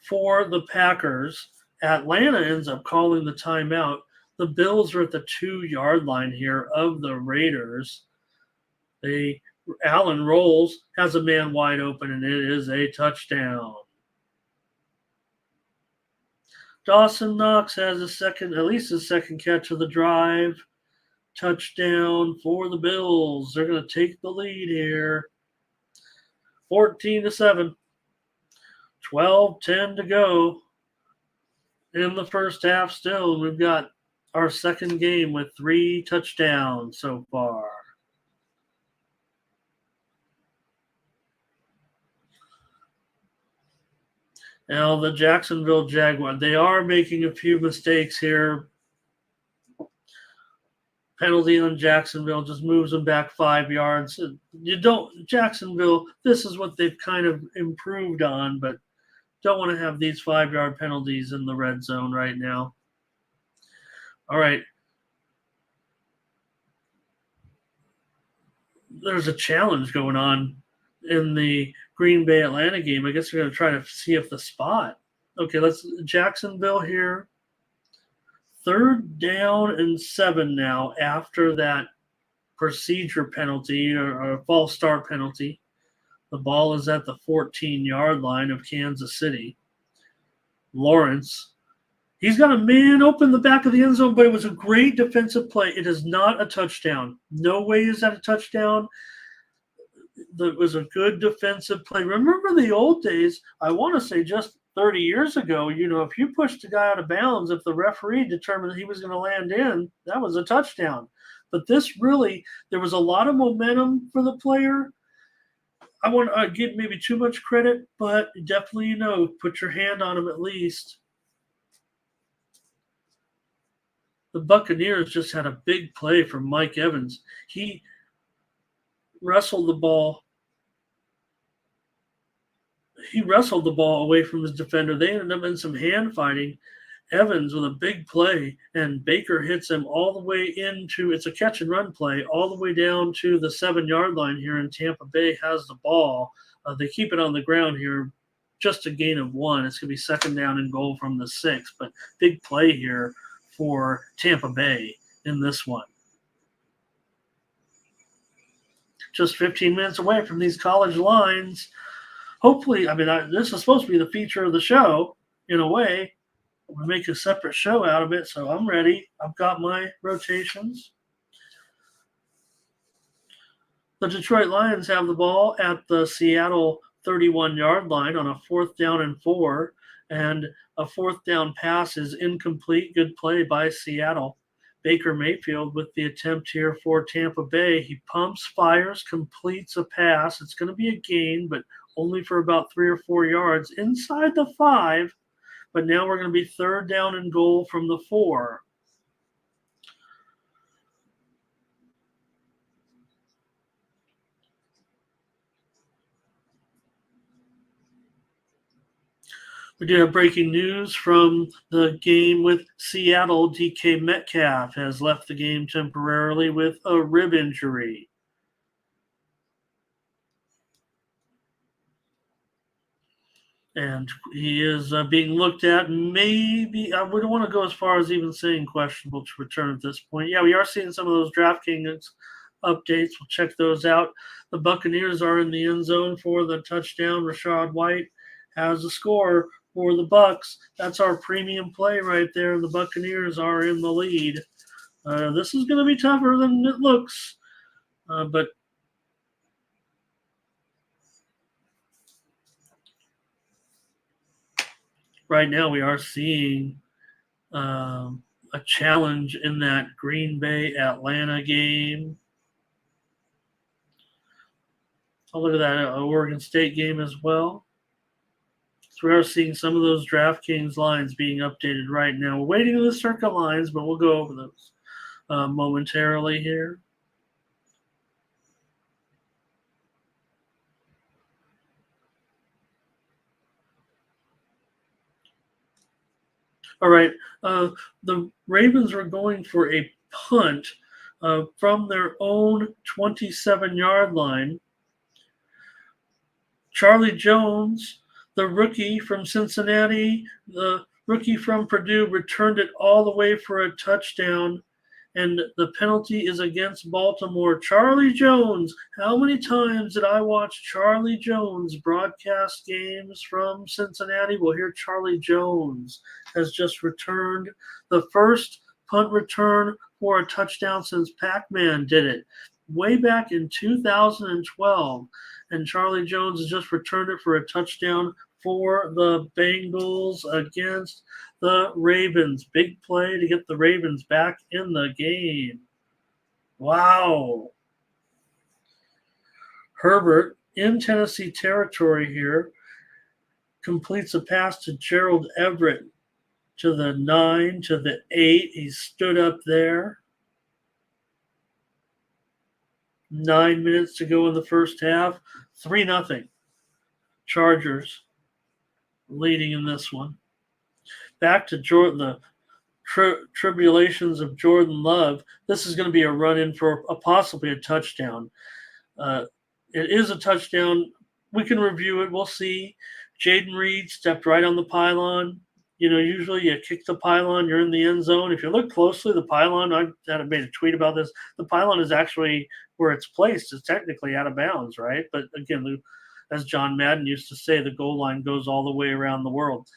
for the Packers. Atlanta ends up calling the timeout. The Bills are at the 2-yard line here of the Raiders. Allen rolls, has a man wide open, and it is a touchdown. Dawson Knox has at least his second catch of the drive. Touchdown for the Bills. They're going to take the lead here. 14-7. 12-10 to go in the first half still. We've got our second game with 3 touchdowns so far. Now the Jacksonville Jaguars, they are making a few mistakes here. Penalty on Jacksonville just moves them back 5 yards. Jacksonville, this is what they've kind of improved on, but don't want to have these 5-yard penalties in the red zone right now. All right. There's a challenge going on in the Green Bay Atlanta game. I guess we're going to try to see if the spot. Okay, Jacksonville here. 3rd down and 7 now after that procedure penalty or a false start penalty. The ball is at the 14-yard line of Kansas City. Lawrence, he's got a man open the back of the end zone, but it was a great defensive play. It is not a touchdown. No way is that a touchdown. That was a good defensive play. Remember the old days, I want to say just 30 years ago, if you pushed a guy out of bounds, if the referee determined that he was going to land in, that was a touchdown. But there was a lot of momentum for the player. I want to give maybe too much credit, but definitely, put your hand on him at least. The Buccaneers just had a big play from Mike Evans. He wrestled the ball. He wrestled the ball away from his defender. They ended up in some hand fighting. Evans with a big play, and Baker hits him all the way it's a catch and run play, all the way down to the 7-yard line here, and Tampa Bay has the ball. They keep it on the ground here, just a gain of 1. It's going to be 2nd down and goal from the 6, but big play here for Tampa Bay in this one. Just 15 minutes away from these college lines. Hopefully, this is supposed to be the feature of the show in a way. We'll make a separate show out of it, so I'm ready. I've got my rotations. The Detroit Lions have the ball at the Seattle 31-yard line on a 4th down and 4, and a 4th down pass is incomplete. Good play by Seattle. Baker Mayfield with the attempt here for Tampa Bay. He pumps, fires, completes a pass. It's going to be a gain, but only for about 3 or 4 yards inside the 5. But now we're going to be 3rd down and goal from the 4. We do have breaking news from the game with Seattle. DK Metcalf has left the game temporarily with a rib injury. And he is being looked at. Maybe I wouldn't want to go as far as even saying questionable to return at this point. Yeah, we are seeing some of those DraftKings updates. We'll check those out. The Buccaneers are in the end zone for the touchdown. Rachaad White has a score for the Bucs. That's our premium play right there. The Buccaneers are in the lead. This is going to be tougher than it looks, but right now we are seeing a challenge in that Green Bay Atlanta game. I'll look at that Oregon State game as well. So we are seeing some of those DraftKings lines being updated right now. We're waiting on the circa lines, but we'll go over those momentarily here. All right. The Ravens are going for a punt from their own 27-yard line. Charlie Jones, the rookie from Cincinnati, the rookie from Purdue, returned it all the way for a touchdown, and the penalty is against Baltimore. Charlie Jones. How many times did I watch Charlie Jones broadcast games from Cincinnati? Well, here Charlie Jones has just returned the first punt return for a touchdown since Pac-Man did it way back in 2012. And Charlie Jones has just returned it for a touchdown for the Bengals against the Ravens. Big play to get the Ravens back in the game. Wow. Herbert in Tennessee territory here completes a pass to Gerald Everett to the 9, to the 8. He stood up there. 9 minutes to go in the first half. 3-0. Chargers leading in this one. Back to Jordan, the tribulations of Jordan Love. This is going to be a run-in for possibly a touchdown. It is a touchdown. We can review it. We'll see. Jaden Reed stepped right on the pylon. You know, usually you kick the pylon, you're in the end zone. If you look closely, the pylon, I made a tweet about this, the pylon is actually where it's placed. It's technically out of bounds, right? But again, as John Madden used to say, the goal line goes all the way around the world.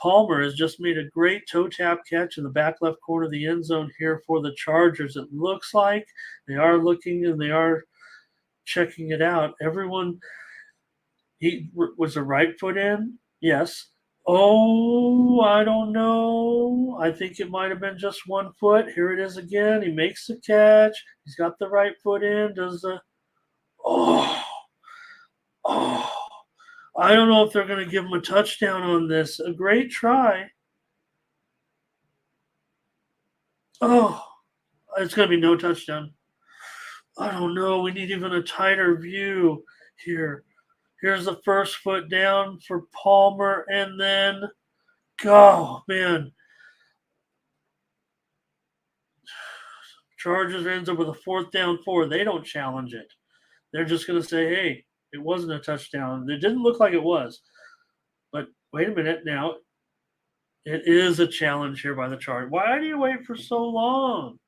Palmer has just made a great toe tap catch in the back left corner of the end zone here for the Chargers. It looks like they are looking and they are checking it out. Everyone, was the right foot in? Yes. Oh, I don't know. I think it might have been just 1 foot. Here it is again. He makes the catch. He's got the right foot in. Oh. I don't know if they're going to give him a touchdown on this. A great try. Oh, it's going to be no touchdown. I don't know. We need even a tighter view here. Here's the first foot down for Palmer, and then, oh, man. Chargers ends up with a 4th down 4. They don't challenge it. They're just going to say, hey, it wasn't a touchdown. It didn't look like it was. But wait a minute now. It is a challenge here by the Chargers. Why do you wait for so long?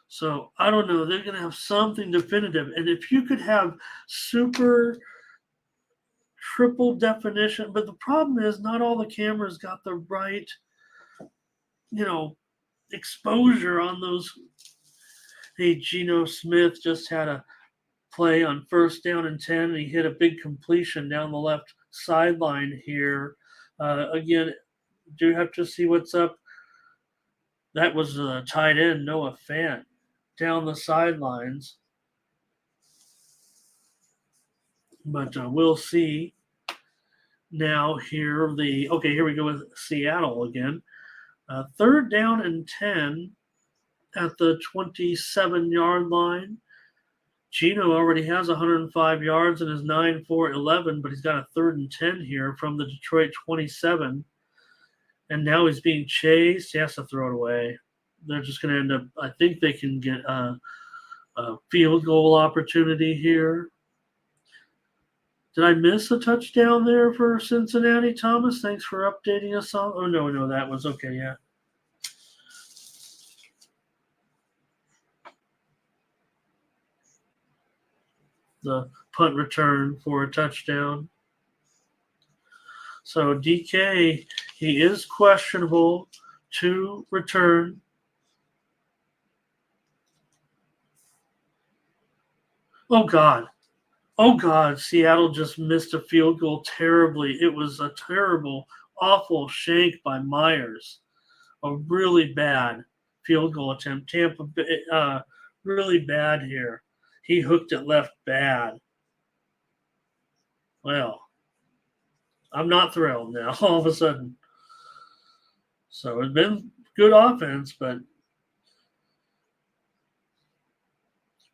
So I don't know. They're going to have something definitive. And if you could have super triple definition, but the problem is not all the cameras got the right, exposure on those. Hey, Geno Smith just had a play on 1st down and 10, and he hit a big completion down the left sideline here. Again, do have to see what's up. That was a tight end, Noah Fant, down the sidelines. But we'll see. Now here we go with Seattle again. 3rd down and 10 at the 27-yard line. Geno already has 105 yards and is 9-for-11, but he's got a 3rd and 10 here from the Detroit 27. And now he's being chased. He has to throw it away. They're just going to end up, I think they can get a field goal opportunity here. Did I miss a touchdown there for Cincinnati, Thomas? Thanks for updating us on. Oh, no, that was okay, yeah. The punt return for a touchdown. So DK, he is questionable to return. Oh, God, Seattle just missed a field goal terribly. It was a terrible, awful shank by Myers. A really bad field goal attempt. Tampa really bad here. He hooked it left bad. Well, I'm not thrilled now all of a sudden. So it's been good offense, but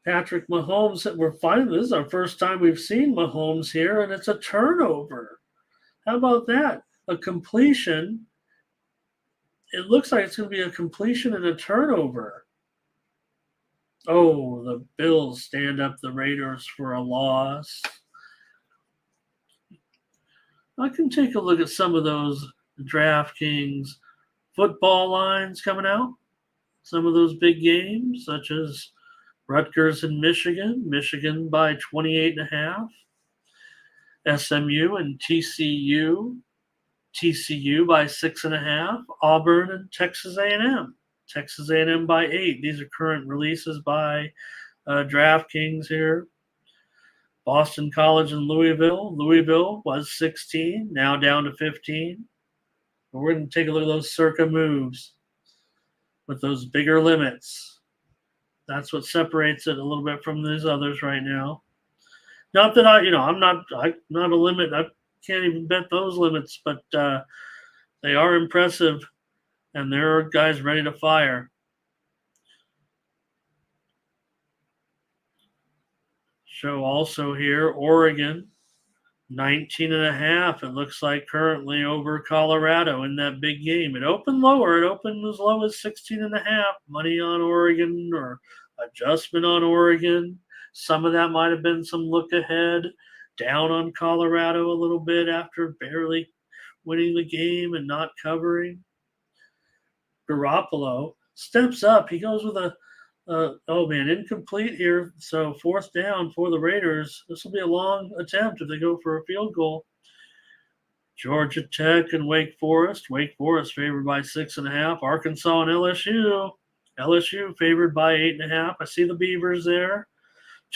Patrick Mahomes, this is our first time we've seen Mahomes here, and it's a turnover. How about that? A completion. It looks like it's going to be a completion and a turnover. Oh, the Bills stand up the Raiders for a loss. I can take a look at some of those DraftKings football lines coming out. Some of those big games, such as Rutgers and Michigan by 28.5. SMU and TCU by 6.5. Auburn and Texas A&M by 8. These are current releases by DraftKings here. Boston College and Louisville was 16, now down to 15. But we're going to take a look at those circa moves with those bigger limits. That's what separates it a little bit from these others right now. Not that I'm not a limit. I can't even bet those limits, but they are impressive, and there are guys ready to fire. Show also here, Oregon, 19.5. It looks like currently over Colorado in that big game. It opened lower. It opened as low as 16.5. Money on Oregon or adjustment on Oregon. Some of that might have been some look ahead, down on Colorado a little bit after barely winning the game and not covering. Garoppolo steps up. He goes with incomplete here. So 4th down for the Raiders. This will be a long attempt if they go for a field goal. Georgia Tech and Wake Forest. Wake Forest favored by 6.5. Arkansas and LSU. LSU favored by 8.5. I see the Beavers there.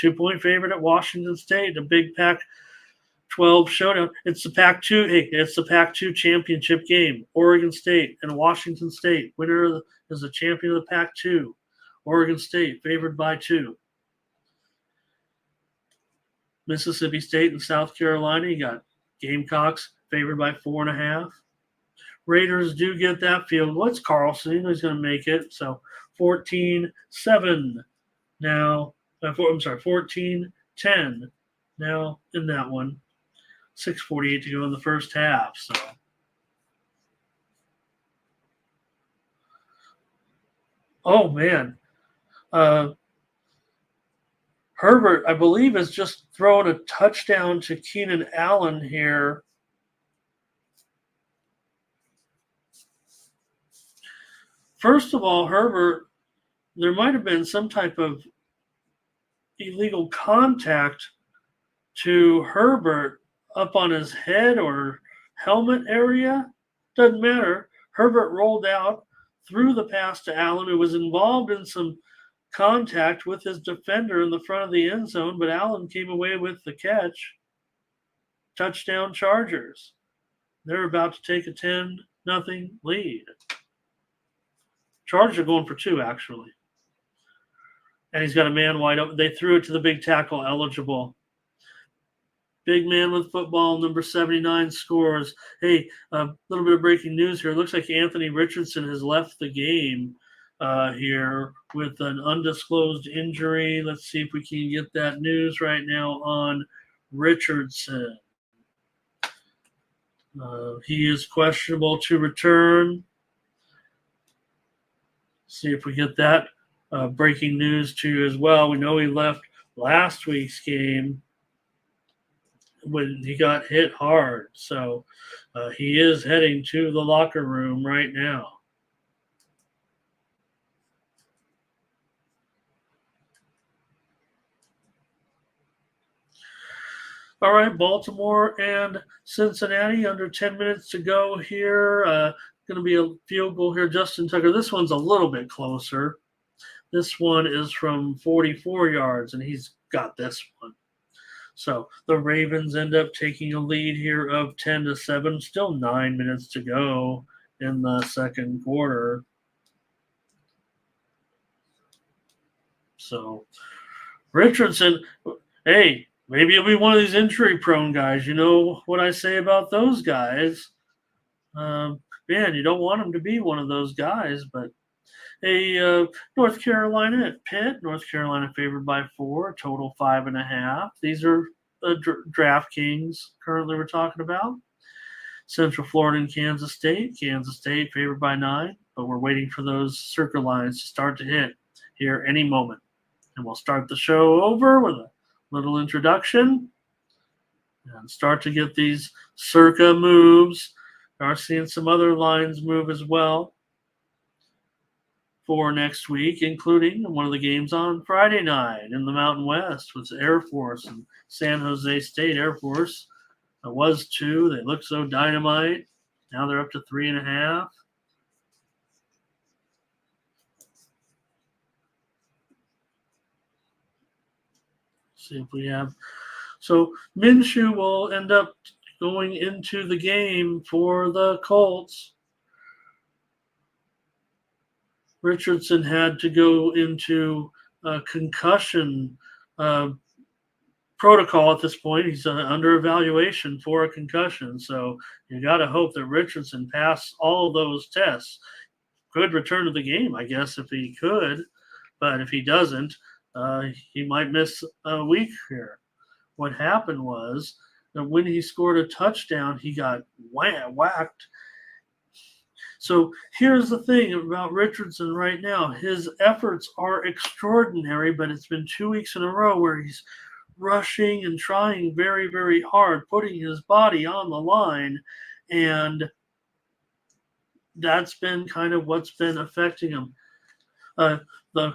2-point favorite at Washington State. A big Pac-12 showdown. It's the Pac-2. Hey, it's the Pac-2 championship game. Oregon State and Washington State. Winner is the champion of the Pac-2. Oregon State favored by 2. Mississippi State and South Carolina. You got Gamecocks favored by 4.5. Raiders do get that field. What's Carlson? He's going to make it. So 14-7 now. 14-10 now in that one. 6:48 to go in the first half. So oh man. Herbert, I believe, has just thrown a touchdown to Keenan Allen here. First of all, Herbert, there might have been some type of illegal contact to Herbert up on his head or helmet area. Doesn't matter. Herbert rolled out, threw the pass to Allen, who was involved in some contact with his defender in the front of the end zone, but Allen came away with the catch. Touchdown Chargers. They're about to take a 10-0 lead. Chargers are going for 2, actually. And he's got a man wide open. They threw it to the big tackle, eligible. Big man with football, number 79 scores. Hey, a little bit of breaking news here. It looks like Anthony Richardson has left the game here with an undisclosed injury. Let's see if we can get that news right now on Richardson. He is questionable to return. See if we get that breaking news to you as well. We know he left last week's game when he got hit hard. So he is heading to the locker room right now. All right, Baltimore and Cincinnati, under 10 minutes to go here. Going to be a field goal here. Justin Tucker, this one's a little bit closer. This one is from 44 yards, and he's got this one. So the Ravens end up taking a lead here of 10-7. Still 9 minutes to go in the second quarter. So Richardson, hey, maybe he'll be one of these injury-prone guys. You know what I say about those guys. Man, you don't want him to be one of those guys. But North Carolina at Pitt. North Carolina favored by 4, total 5.5. These are the DraftKings currently we're talking about. Central Florida and Kansas State. Kansas State favored by 9, but we're waiting for those circle lines to start to hit here any moment. And we'll start the show over with a little introduction and start to get these circa moves. We are seeing some other lines move as well for next week, including one of the games on Friday night in the Mountain West with Air Force and San Jose State. Air Force was 2. They look so dynamite. Now they're up to 3.5. See if we have. So Minshew will end up going into the game for the Colts. Richardson had to go into a concussion protocol at this point. He's under evaluation for a concussion. So you got to hope that Richardson passed all those tests. Could return to the game, I guess, if he could. But if he doesn't, he might miss a week here. What happened was that when he scored a touchdown, he got whacked. So here's the thing about Richardson right now. His efforts are extraordinary, but it's been 2 weeks in a row where he's rushing and trying very, very hard, putting his body on the line. And that's been kind of what's been affecting him. The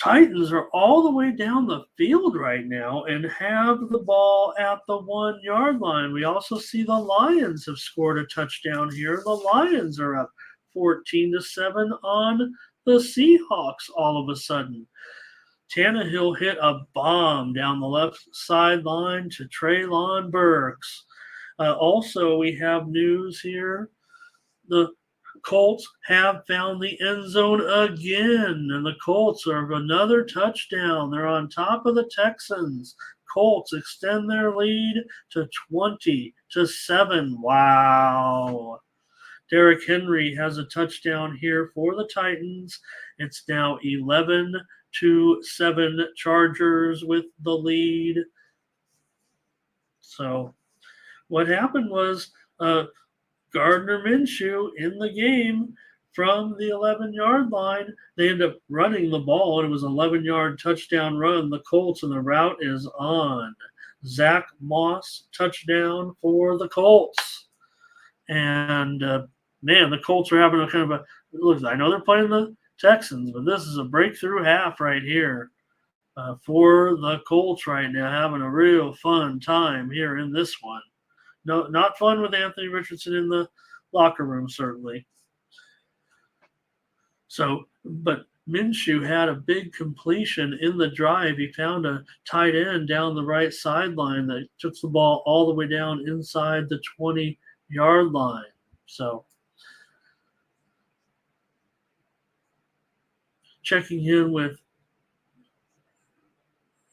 Titans are all the way down the field right now and have the ball at the 1 yard line. We also see the Lions have scored a touchdown here. The Lions are up 14-7 on the Seahawks all of a sudden. Tannehill hit a bomb down the left sideline to Treylon Burks. Also, we have news here. The Colts have found the end zone again, and the Colts are another touchdown. They're on top of the Texans. Colts extend their lead to 20-7. Wow. Derrick Henry has a touchdown here for the Titans. It's now 11-7 Chargers with the lead. So what happened was Gardner Minshew in the game from the 11-yard line. They end up running the ball, and it was an 11-yard touchdown run. The Colts, and the route is on. Zach Moss, touchdown for the Colts. And, man, the Colts are having a kind of a – look, I know they're playing the Texans, but this is a breakthrough half right here for the Colts right now, having a real fun time here in this one. No, not fun with Anthony Richardson in the locker room, certainly. So, but Minshew had a big completion in the drive. He found a tight end down the right sideline that took the ball all the way down inside the 20-yard line. So, checking in with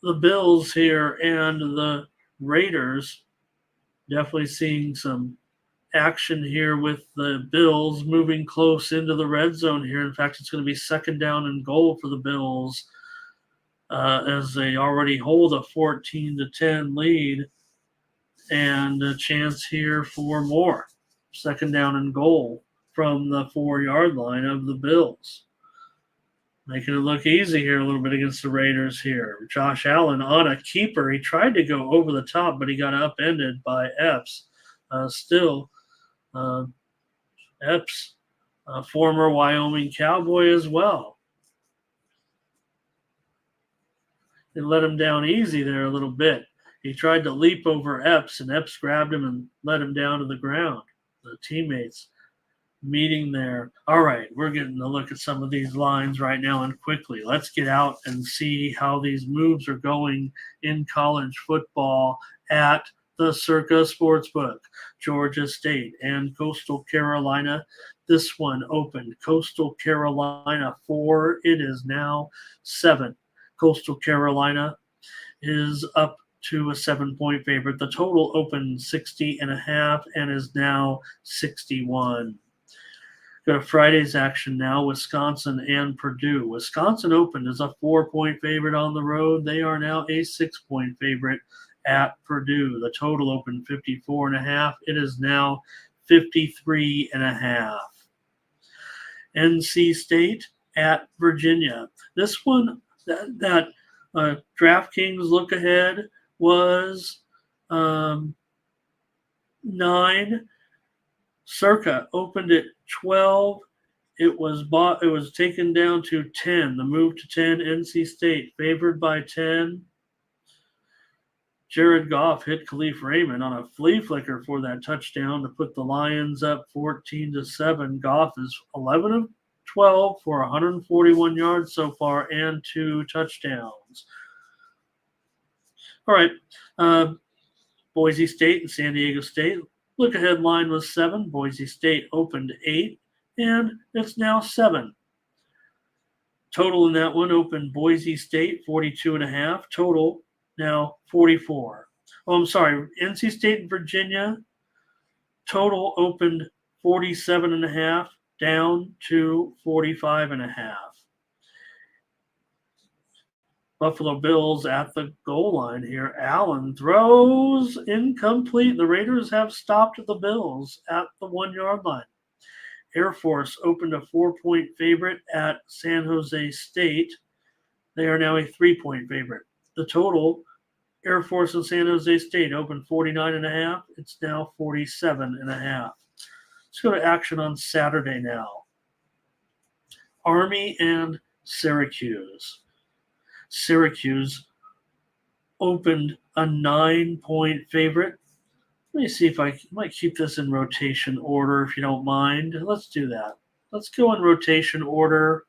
the Bills here and the Raiders. Definitely seeing some action here with the Bills moving close into the red zone here. In fact, it's going to be 2nd down and goal for the Bills as they already hold a 14-10 lead, and a chance here for more. 2nd down and goal from the 4-yard line of the Bills. Making it look easy here a little bit against the Raiders here. Josh Allen on a keeper. He tried to go over the top, but he got upended by Epps. Epps, a former Wyoming Cowboy as well. They let him down easy there a little bit. He tried to leap over Epps, and Epps grabbed him and let him down to the ground. The teammates meeting there. All right, we're getting a look at some of these lines right now, and quickly. Let's get out and see how these moves are going in college football at the Circa Sportsbook. Georgia State and Coastal Carolina. This one opened Coastal Carolina 4. It is now 7. Coastal Carolina is up to a 7-point favorite. The total opened 60.5 and is now 61. Go to Friday's action now, Wisconsin and Purdue. Wisconsin opened as a 4-point favorite on the road. They are now a 6-point favorite at Purdue. The total opened 54.5. It is now 53.5. NC State at Virginia. This one, that DraftKings look ahead was 9. Circa opened at 12. It was taken down to 10. The move to 10. NC State favored by 10. Jared Goff hit Khalif Raymond on a flea flicker for that touchdown to put the Lions up 14-7. Goff is 11 of 12 for 141 yards so far and 2 touchdowns. All right. Boise State and San Diego State. Look ahead line was 7. Boise State opened 8, and it's now 7. Total in that one opened Boise State 42.5. Total now 44. Oh, I'm sorry. NC State and Virginia. Total opened 47.5, down to 45.5. Buffalo Bills at the goal line here. Allen throws incomplete. The Raiders have stopped the Bills at the 1-yard line. Air Force opened a 4-point favorite at San Jose State. They are now a 3-point favorite. The total, Air Force and San Jose State opened 49.5. It's now 47.5. Let's go to action on Saturday now. Army and Syracuse. Syracuse opened a 9-point favorite. Let me see if I might keep this in rotation order, if you don't mind. Let's do that. Let's go in rotation order,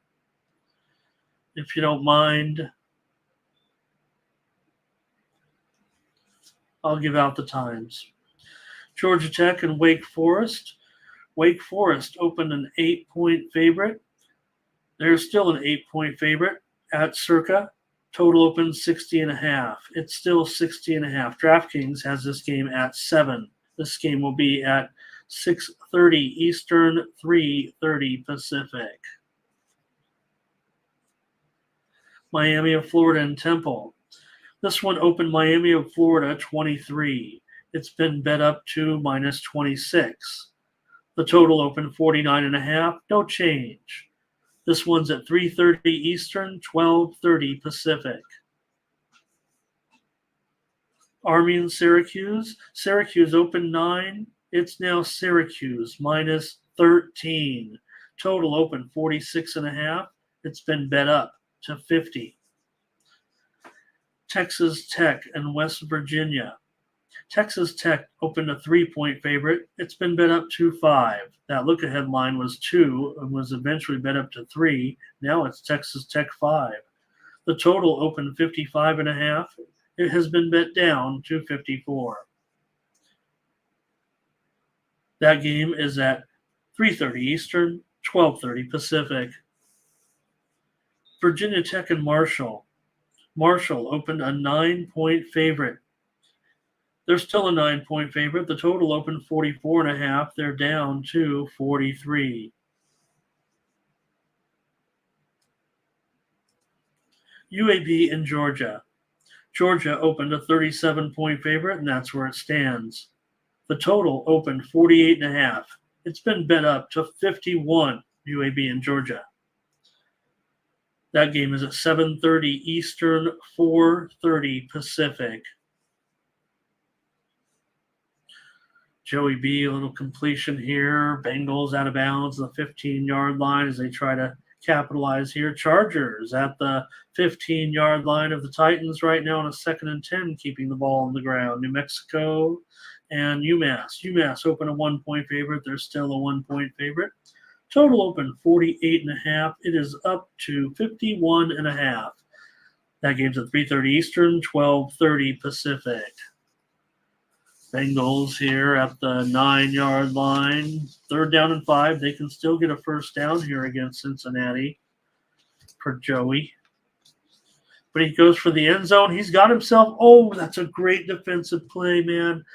if you don't mind. I'll give out the times. Georgia Tech and Wake Forest. Wake Forest opened an 8-point favorite. They're still an 8-point favorite at Circa. Total open 60.5. It's still 60.5. DraftKings has this game at 7. This game will be at 6:30 Eastern, 3:30 Pacific. Miami of Florida and Temple. This one opened Miami of Florida 23. It's been bet up to minus 26. The total opened 49.5. No change. This one's at 3:30 Eastern, 12:30 Pacific. Army and Syracuse. Syracuse opened 9. It's now Syracuse minus 13. Total open 46.5. It's been bet up to 50. Texas Tech and West Virginia. Texas Tech opened a 3-point favorite. It's been bet up to 5. That look-ahead line was 2 and was eventually bet up to 3. Now it's Texas Tech 5. The total opened 55.5. It has been bet down to 54. That game is at 3:30 Eastern, 12:30 Pacific. Virginia Tech and Marshall. Marshall opened a 9-point favorite. They're still a 9-point favorite. The total opened 44.5. They're down to 43. UAB in Georgia. Georgia opened a 37-point favorite, and that's where it stands. The total opened 48.5. It's been bet up to 51, UAB in Georgia. That game is at 7:30 Eastern, 4:30 Pacific. Joey B, a little completion here. Bengals out of bounds, the 15-yard line as they try to capitalize here. Chargers at the 15-yard line of the Titans right now on a 2nd and 10, keeping the ball on the ground. New Mexico and UMass. UMass open a 1-point favorite. They're still a 1-point favorite. Total open 48.5. It is up to 51.5. That game's at 3:30 Eastern, 12:30 Pacific. Bengals here at the 9-yard line. 3rd down and 5. They can still get a first down here against Cincinnati for Joey. But he goes for the end zone. He's got himself. Oh, that's a great defensive play, man.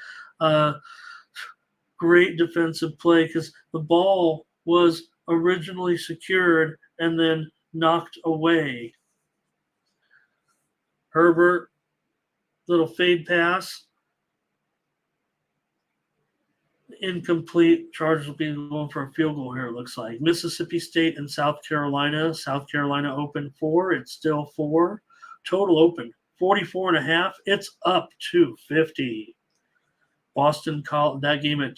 Great defensive play because the ball was originally secured and then knocked away. Herbert, little fade pass. Incomplete. Chargers will be going for a field goal here, it looks like. Mississippi State and South Carolina. South Carolina open 4. It's still 4. Total open 44.5. It's up to 50. Boston College, that game at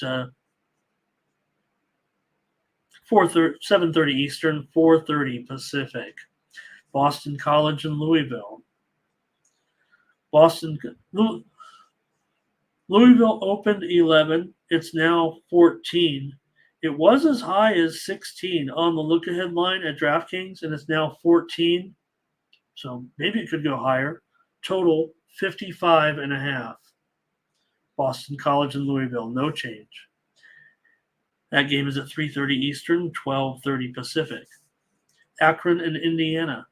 7:30 Eastern, 4:30 Pacific. Boston College and Louisville. Louisville opened 11. It's now 14. It was as high as 16 on the look-ahead line at DraftKings, and it's now 14. So maybe it could go higher. Total 55.5. Boston College and Louisville, no change. That game is at 3:30 Eastern, 12:30 Pacific. Akron and Indiana.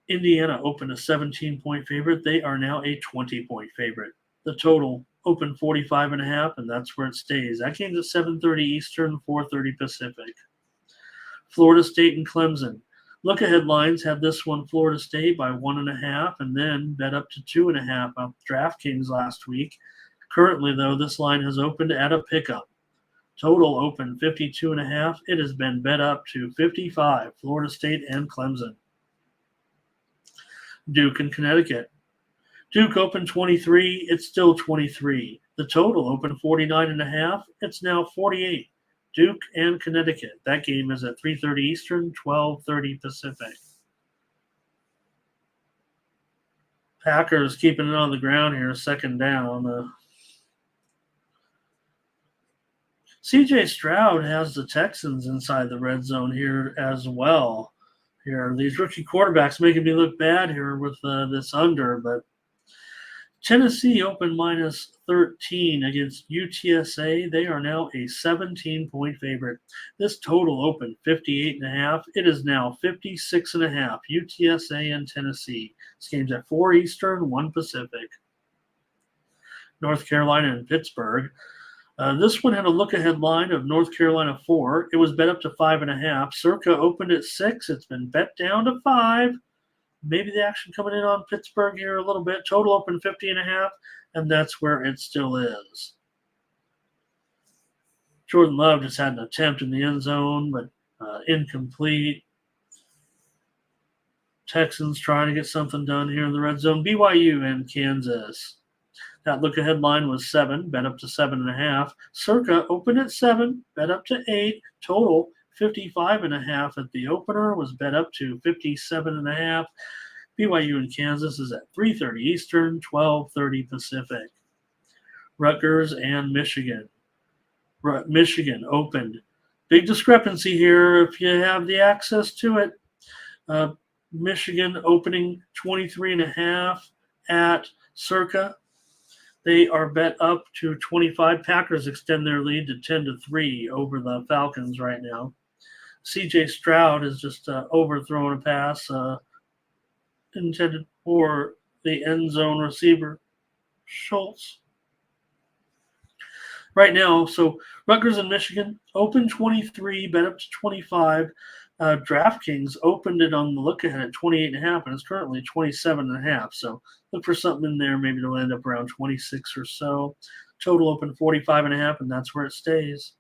Indiana opened a 17-point favorite. They are now a 20-point favorite. The total opened 45.5, and that's where it stays. That game's at 7:30 Eastern, 4:30 Pacific. Florida State and Clemson. Look-ahead lines had this one Florida State by 1.5, and then bet up to 2.5 on DraftKings last week. Currently, though, this line has opened at a pickup. Total open 52.5. It has been bet up to 55. Florida State and Clemson. Duke and Connecticut. Duke opened 23. It's still 23. The total opened 49.5. It's now 48. Duke and Connecticut. That game is at 3:30 Eastern, 12:30 Pacific. Packers keeping it on the ground here, second down. C.J. Stroud has the Texans inside the red zone here as well. Here, these rookie quarterbacks making me look bad here with this under, but Tennessee opened minus 13 against UTSA. They are now a 17-point favorite. This total opened 58.5. It is now 56.5. UTSA and Tennessee. This game's at 4 Eastern, 1 Pacific. North Carolina and Pittsburgh. This one had a look-ahead line of North Carolina 4. It was bet up to 5.5. Circa opened at 6. It's been bet down to 5. Maybe the action coming in on Pittsburgh here a little bit. Total open 50.5, and that's where it still is. Jordan Love just had an attempt in the end zone, but incomplete. Texans trying to get something done here in the red zone. BYU and Kansas. That look-ahead line was 7, bet up to 7.5. Circa opened at 7, bet up to 8. Total 55.5 at the opener, was bet up to 57.5. BYU and Kansas is at 3:30 Eastern, 12:30 Pacific. Rutgers and Michigan. Michigan opened. Big discrepancy here if you have the access to it. Michigan opening 23.5 at Circa. They are bet up to 25. Packers extend their lead to 10-3 over the Falcons right now. C.J. Stroud is just overthrown a pass intended for the end zone receiver, Schultz. Right now, so Rutgers and Michigan open 23, bet up to 25. DraftKings opened it on the look-ahead at 28.5, and it's currently 27.5. So look for something in there. Maybe it'll end up around 26 or so. Total open 45.5, and that's where it stays.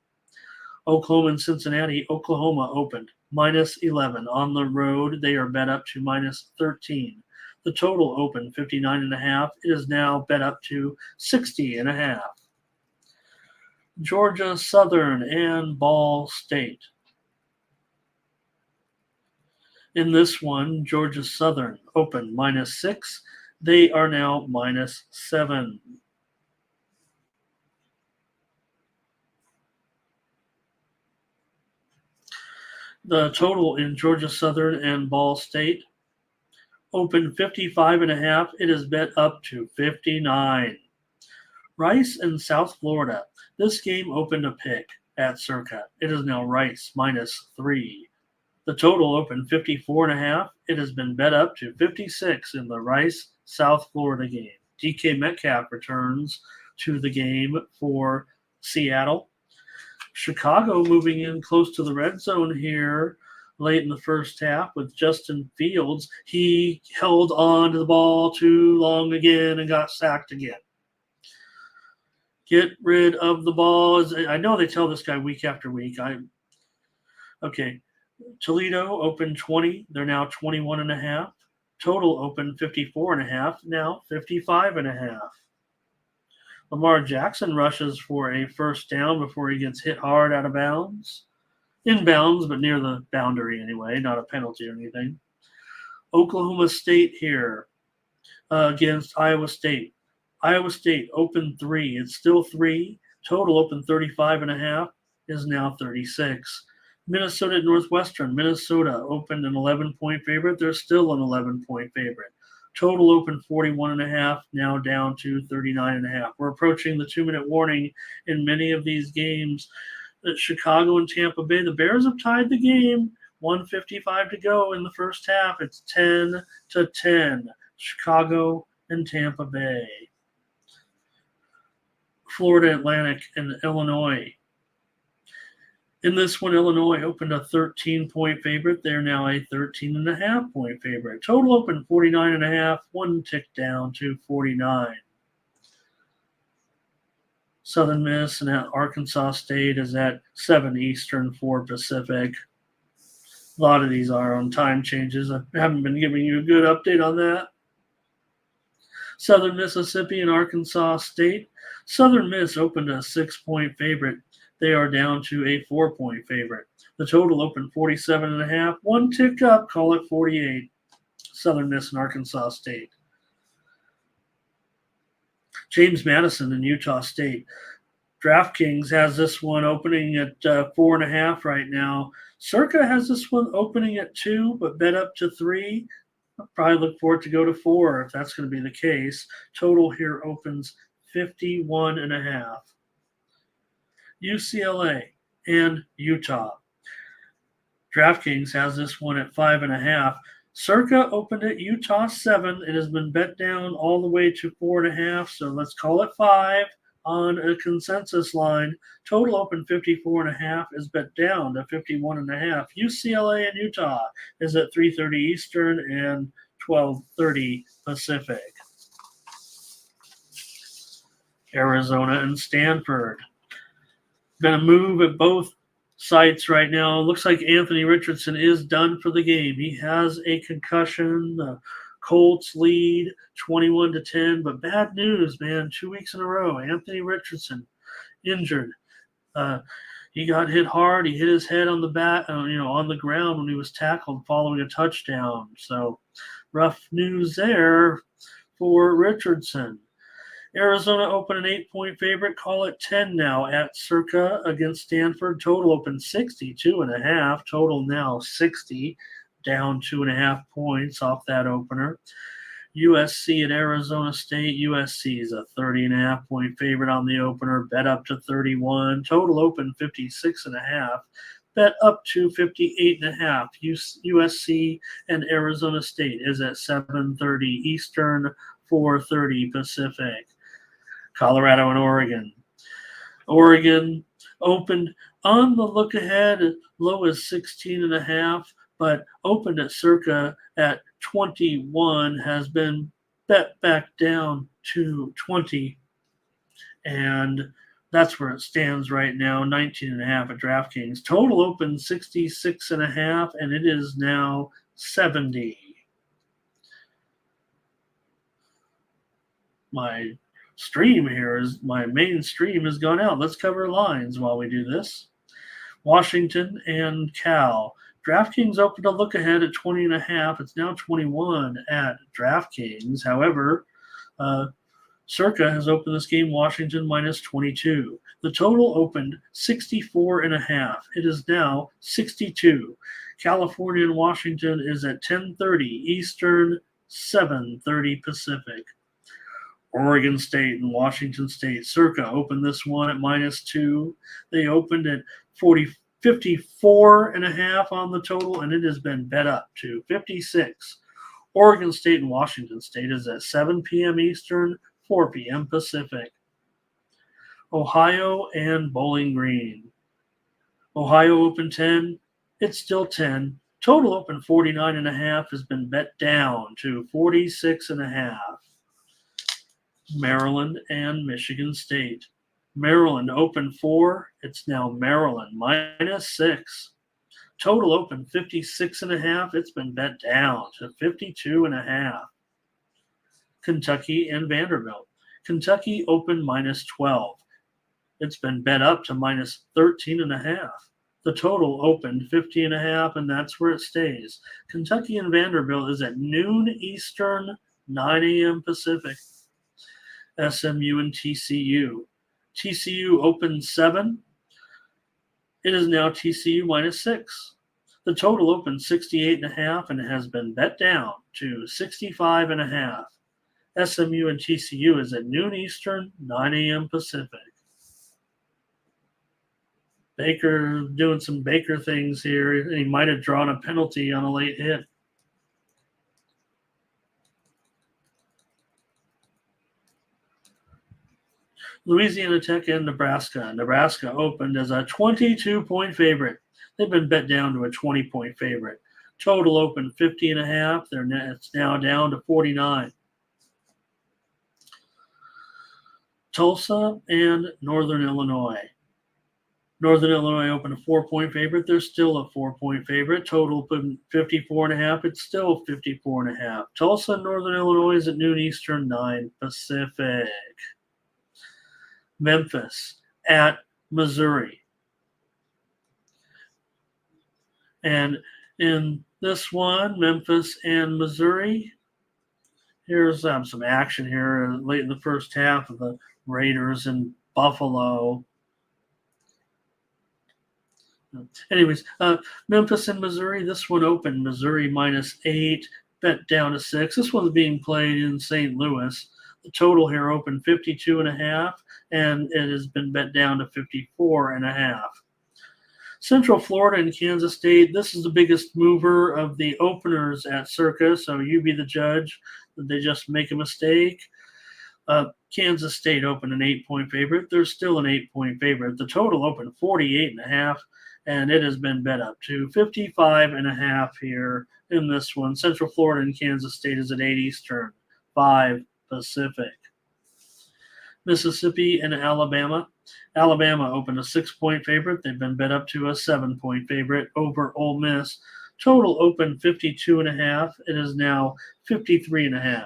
Oklahoma and Cincinnati. Oklahoma opened minus 11 on the road. They are bet up to minus 13. The total opened 59.5. It is now bet up to 60.5. Georgia Southern and Ball State. In this one, Georgia Southern opened minus 6. They are now minus 7. The total in Georgia Southern and Ball State opened 55.5. It is bet up to 59. Rice and South Florida. This game opened a pick at Circa. It is now Rice minus 3. The total opened 54.5. It has been bet up to 56 in the Rice South Florida game. DK Metcalf returns to the game for Seattle. Chicago moving in close to the red zone here late in the first half with Justin Fields. He held on to the ball too long again and got sacked again. Get rid of the ball. I know they tell this guy week after week. Okay. Toledo opened 20. They're now 21.5. Total opened 54.5, now 55.5. Lamar Jackson rushes for a first down before he gets hit hard out of bounds. In bounds, but near the boundary anyway, not a penalty or anything. Oklahoma State here against Iowa State. Iowa State opened 3. It's still 3. Total opened 35.5, is now 36. Minnesota at Northwestern. Minnesota opened an 11-point favorite. They're still an 11-point favorite. Total opened 41.5, now down to 39.5. We're approaching the 2-minute warning in many of these games. Chicago and Tampa Bay. The Bears have tied the game. 1:55 to go in the first half. It's 10-10. Chicago and Tampa Bay. Florida Atlantic and Illinois. In this one, Illinois opened a 13-point favorite. They're now a 13.5-point favorite. Total opened 49.5, one tick down to 49. Southern Miss and Arkansas State is at 7 Eastern, 4 Pacific. A lot of these are on time changes. I haven't been giving you a good update on that. Southern Mississippi and Arkansas State. Southern Miss opened a 6-point favorite. They are down to a 4-point favorite. The total opened 47.5. One tick up, call it 48. Southern Miss and Arkansas State. James Madison and Utah State. DraftKings has this one opening at 4.5 right now. Circa has this one opening at 2, but bet up to 3. I'll probably look for it to go to 4 if that's going to be the case. Total here opens 51.5. UCLA and Utah. DraftKings has this one at 5.5. Circa opened at Utah 7. It has been bet down all the way to 4.5, so let's call it 5 on a consensus line. Total open 54.5 is bet down to 51.5. UCLA and Utah is at 3:30 Eastern and 12:30 Pacific. Arizona and Stanford. Been a move at both sites right now. Looks like Anthony Richardson is done for the game. He has a concussion. The Colts lead 21-10, but bad news, man. 2 weeks in a row. Anthony Richardson injured. He got hit hard. He hit his head on the back, on the ground when he was tackled following a touchdown. So rough news there for Richardson. Arizona open an 8-point favorite. Call it 10 now at Circa against Stanford. Total open 62.5. Total now 60, down 2.5 points off that opener. USC at Arizona State. USC is a 30.5-point favorite on the opener. Bet up to 31. Total open 56.5. Bet up to 58.5. USC and Arizona State is at 7:30 Eastern, 4:30 Pacific. Colorado and Oregon. Oregon opened on the look ahead as low as 16.5, but opened at Circa at 21, has been bet back down to 20, and that's where it stands right now, 19.5 at DraftKings. Total open 66.5, and it is now 70. My main stream has gone out. Let's cover lines while we do this. Washington and Cal. DraftKings opened a look ahead at 20.5. It's now 21 at DraftKings. However, Circa has opened this game Washington minus 22. The total opened 64.5. It is now 62. California and Washington is at 10:30 Eastern, 7:30 Pacific. Oregon State and Washington State. Circa opened this one at minus 2. They opened at 54.5 on the total, and it has been bet up to 56. Oregon State and Washington State is at 7 p.m. Eastern, 4 p.m. Pacific. Ohio and Bowling Green. Ohio opened 10. It's still 10. Total open 49.5 has been bet down to 46.5. Maryland and Michigan State. Maryland opened 4. It's now Maryland minus 6. Total open 56.5. It's been bet down to 52.5. Kentucky and Vanderbilt. Kentucky open minus 12. It's been bet up to minus 13.5. The total opened 50.5, and that's where it stays. Kentucky and Vanderbilt is at noon Eastern, 9 a.m. Pacific. SMU and TCU. TCU opened 7. It is now TCU minus 6. The total opened 68.5 and has been bet down to 65.5. SMU and TCU is at noon Eastern, 9 a.m. Pacific. Baker doing some Baker things here. He might have drawn a penalty on a late hit. Louisiana Tech and Nebraska. Nebraska opened as a 22-point favorite. They've been bet down to a 20-point favorite. Total opened 50.5. It's now down to 49. Tulsa and Northern Illinois. Northern Illinois opened a 4-point favorite. They're still a 4-point favorite. Total opened 54.5. It's still 54.5. Tulsa and Northern Illinois is at noon Eastern, 9 Pacific. Memphis at Missouri. And in this one, Memphis and Missouri, here's some action here late in the first half of the Raiders and Buffalo. Anyways, Memphis and Missouri, this one opened Missouri minus 8, bet down to 6. This one's being played in St. Louis. The total here opened 52.5, and it has been bet down to 54.5. Central Florida and Kansas State, this is the biggest mover of the openers at Circa, so you be the judge. Did they just make a mistake? Kansas State opened an 8-point favorite. They're still an 8-point favorite. The total opened 48.5, and it has been bet up to 55.5 here in this one. Central Florida and Kansas State is at 8 Eastern, 5 Pacific. Mississippi and Alabama. Alabama opened a 6-point favorite. They've been bet up to a 7-point favorite over Ole Miss. Total opened 52.5. It is now 53.5.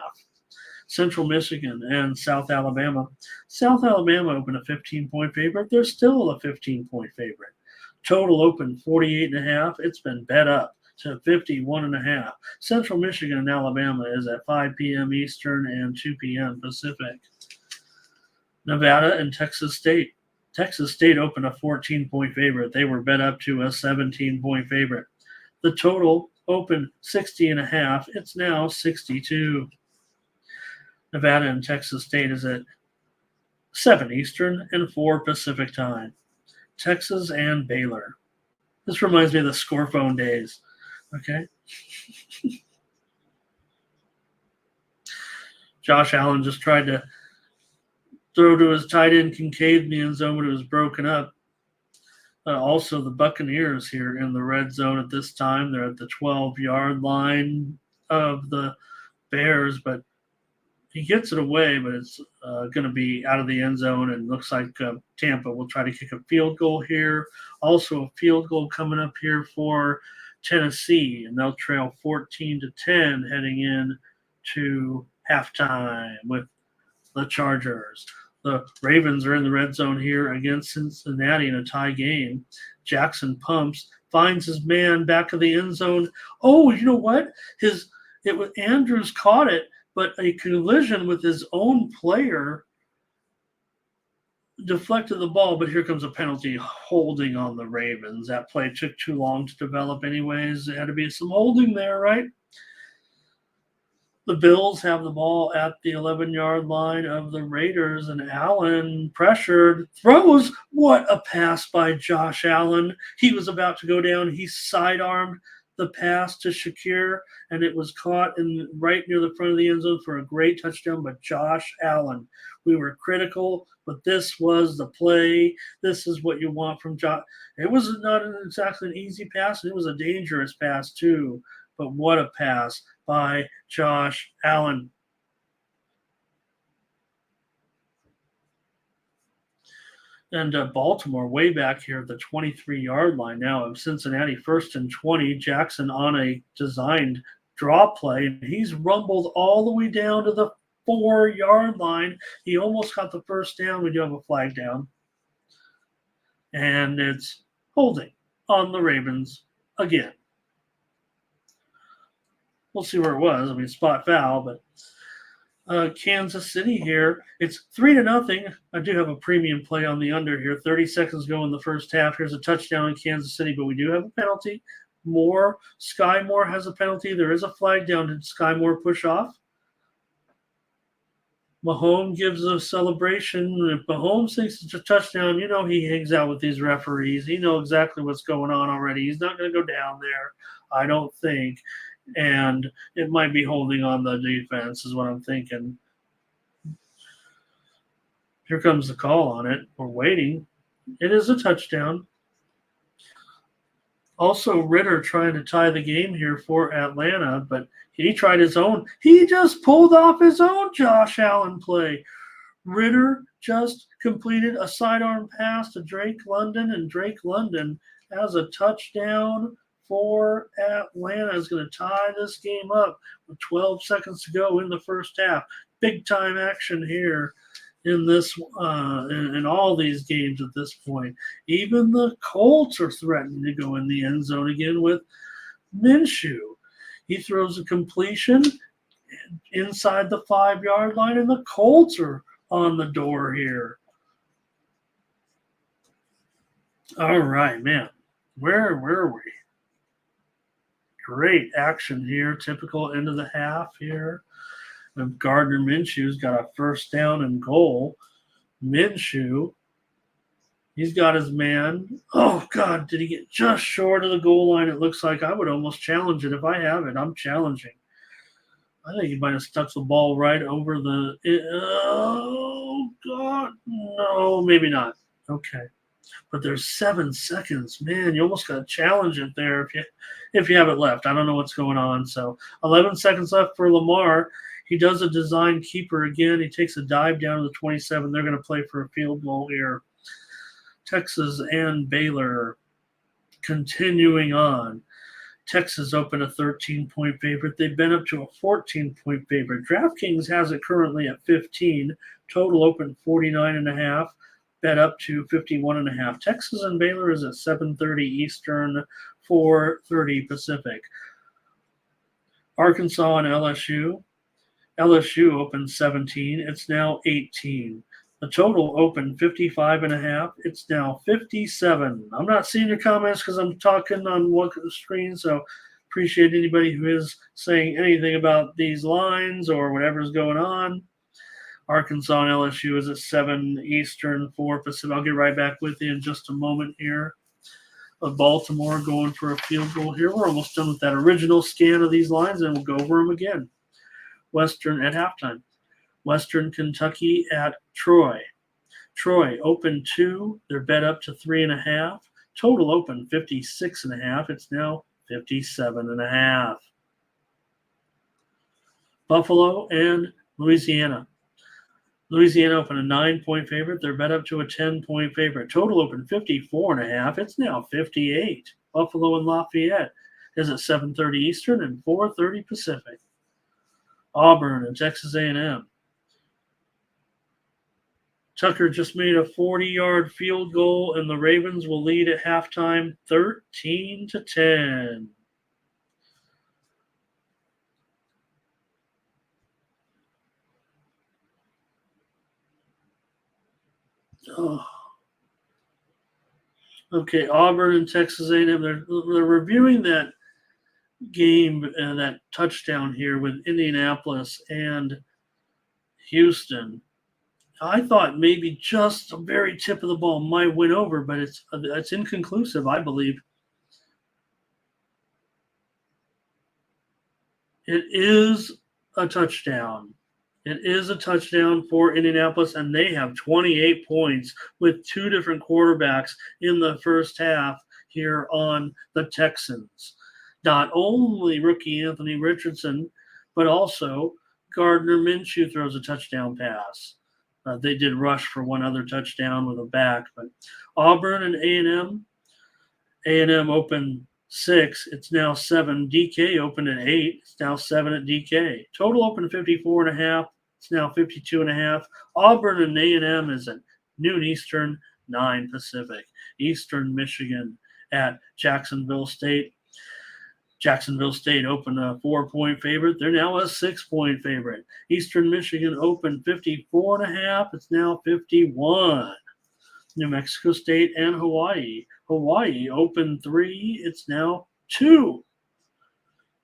Central Michigan and South Alabama. South Alabama opened a 15-point favorite. They're still a 15-point favorite. Total opened 48.5. It's been bet up to 51.5. Central Michigan and Alabama is at 5 p.m. Eastern and 2 p.m. Pacific. Nevada and Texas State. Texas State opened a 14-point favorite. They were bet up to a 17-point favorite. The total opened 60.5. It's now 62. Nevada and Texas State is at 7 Eastern and 4 Pacific time. Texas and Baylor. This reminds me of the score phone days. Okay. Josh Allen just tried to throw to his tight end Kincaid in the end zone, but it was broken up. Also, the Buccaneers here in the red zone at this time. They're at the 12-yard line of the Bears, but he gets it away, but it's going to be out of the end zone, and looks like Tampa will try to kick a field goal here. Also, a field goal coming up here for Tennessee, and they'll trail 14-10 heading in to halftime with the Chargers. The Ravens are in the red zone here against Cincinnati in a tie game. Jackson pumps, finds his man back of the end zone. Oh, you know what? Andrews caught it, but a collision with his own player deflected the ball, but here comes a penalty holding on the Ravens. That play took too long to develop anyways. There had to be some holding there, right? The Bills have the ball at the 11-yard line of the Raiders, and Allen pressured, throws. What a pass by Josh Allen. He was about to go down. He sidearmed the pass to Shakir, and it was caught right near the front of the end zone for a great touchdown by Josh Allen. We were critical, but this was the play. This is what you want from Josh. It was not exactly an easy pass. It was a dangerous pass too, but what a pass by Josh Allen. And Baltimore way back here at the 23-yard line now. Cincinnati 1st and 20. Jackson on a designed draw play. And he's rumbled all the way down to the 4-yard line. He almost got the first down. We do have a flag down. And it's holding on the Ravens again. We'll see where it was. I mean, spot foul, but Kansas City here. It's 3-0. I do have a premium play on the under here. 30 seconds go in the first half. Here's a touchdown in Kansas City, but we do have a penalty. Sky Moore has a penalty. There is a flag down. Did Sky Moore push off? Mahomes gives a celebration. If Mahomes thinks it's a touchdown, he hangs out with these referees. He knows exactly what's going on already. He's not going to go down there, I don't think. And it might be holding on the defense is what I'm thinking. Here comes the call on it. We're waiting. It is a touchdown. Also, Ritter trying to tie the game here for Atlanta, but he tried his own. He just pulled off his own Josh Allen play. Ritter just completed a sidearm pass to Drake London, and Drake London has a touchdown for Atlanta. Is going to tie this game up with 12 seconds to go in the first half. Big time action here in this in all these games at this point. Even the Colts are threatening to go in the end zone again with Minshew. He throws a completion inside the 5-yard line, and the Colts are on the door here. All right, man. Where were we? Great action here. Typical end of the half here. And Gardner Minshew's got a first down and goal. Minshew, he's got his man. Oh, God, did he get just short of the goal line? It looks like I would almost challenge it. If I have it, I'm challenging. I think he might have stuck the ball right over the – oh, God, no, maybe not. Okay. But there's 7 seconds. Man, you almost got to challenge it there if you have it left. I don't know what's going on. So 11 seconds left for Lamar. He does a design keeper again. He takes a dive down to the 27. They're going to play for a field goal here. Texas and Baylor continuing on. Texas opened a 13-point favorite. They've been up to a 14-point favorite. DraftKings has it currently at 15. Total open 49.5. Bet up to 51.5. Texas and Baylor is at 7:30 Eastern, 4:30 Pacific. Arkansas and LSU. LSU opened 17. It's now 18. The total opened 55.5. It's now 57. I'm not seeing your comments because I'm talking on one screen, so appreciate anybody who is saying anything about these lines or whatever's going on. Arkansas and LSU is at 7 Eastern, 4 Pacific. I'll get right back with you in just a moment here. Baltimore going for a field goal here. We're almost done with that original scan of these lines, and we'll go over them again. Western at halftime. Western Kentucky at Troy. Troy open 2. They're bet up to 3.5. Total open 56.5. It's now 57.5. Buffalo and Louisiana. Louisiana opened a 9-point favorite. They're bet up to a 10-point favorite. Total open 54.5. It's now 58. Buffalo and Lafayette is at 7:30 Eastern and 4:30 Pacific. Auburn and Texas A&M. Tucker just made a 40-yard field goal, and the Ravens will lead at halftime 13-10. Oh. Okay, Auburn and Texas A&M. They're reviewing that game and that touchdown here with Indianapolis and Houston. I thought maybe just a very tip of the ball might win over, but it's inconclusive, I believe. It is a touchdown. It is a touchdown for Indianapolis, and they have 28 points with 2 different quarterbacks in the first half here on the Texans. Not only rookie Anthony Richardson, but also Gardner Minshew throws a touchdown pass. They did rush for one other touchdown with a back. But Auburn and A&M. A&M opened 6. It's now 7. DK opened at 8. It's now 7 at DK. Total opened 54.5. It's now 52.5. Auburn and A&M is at noon Eastern, 9 Pacific. Eastern Michigan at Jacksonville State. Jacksonville State opened a 4-point favorite. They're now a 6-point favorite. Eastern Michigan opened 54.5. It's now 51. New Mexico State and Hawaii. Hawaii opened 3. It's now 2.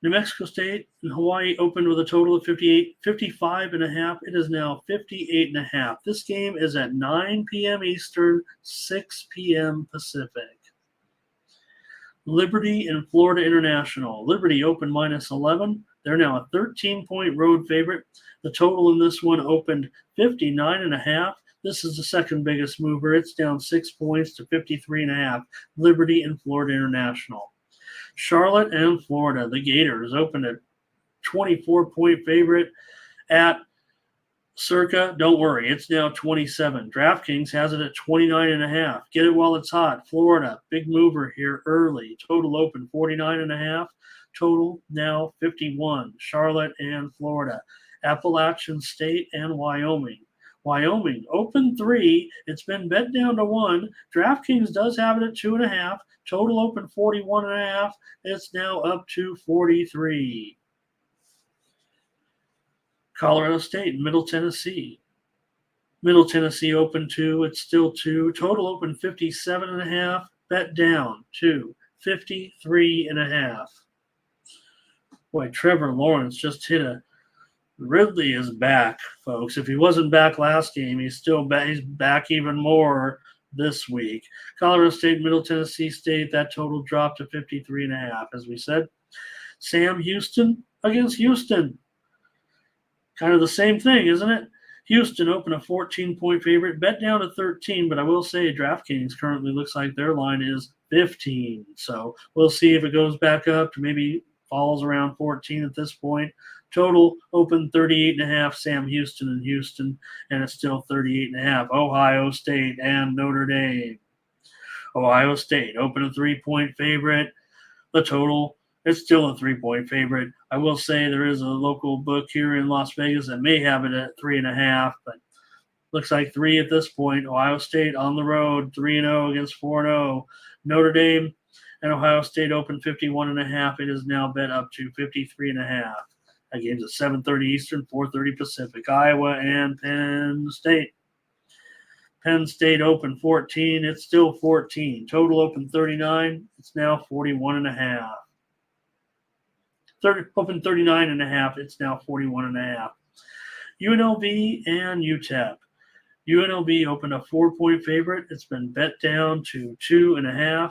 New Mexico State and Hawaii opened with a total of 55.5. It is now 58.5. This game is at 9 p.m. Eastern, 6 p.m. Pacific. Liberty and Florida International. Liberty opened minus 11. They're now a 13-point road favorite. The total in this one opened 59.5. This is the second biggest mover. It's down 6 points to 53.5. Liberty and Florida International. Charlotte and Florida. The Gators opened a 24-point favorite at Circa. Don't worry, it's now 27. DraftKings has it at 29.5. Get it while it's hot. Florida, big mover here early. Total open 49.5. Total now 51. Charlotte and Florida. Appalachian State and Wyoming. Wyoming open 3. It's been bet down to 1. DraftKings does have it at 2.5. Total open 41.5. It's now up to 43. Colorado State, Middle Tennessee. Middle Tennessee open 2. It's still 2. Total open 57.5. Bet down to 53.5. Boy, Trevor Lawrence just hit a. Ridley is back, folks. If he wasn't back last game, he's still back. He's back even more this week. Colorado State, Middle Tennessee State, that total dropped to 53.5, as we said. Sam Houston against Houston. Kind of the same thing, isn't it? Houston opened a 14-point favorite, bet down to 13, but I will say DraftKings currently looks like their line is 15. So we'll see if it goes back up to maybe falls around 14 at this point. Total open 38.5, Sam Houston and Houston, and it's still 38.5. Ohio State and Notre Dame. Ohio State open a 3-point favorite. The total, it's still a 3-point favorite. I will say there is a local book here in Las Vegas that may have it at 3.5, but looks like 3 at this point. Ohio State on the road, 3-0 against 4-0. Notre Dame and Ohio State open 51.5. It is now bet up to 53.5. That game's at 7:30 Eastern, 4:30 Pacific. Iowa and Penn State. Penn State open 14. It's still 14. Total open 39. It's now 41.5. Open 39.5. It's now 41.5. UNLV and UTEP. UNLV opened a 4-point favorite. It's been bet down to 2.5.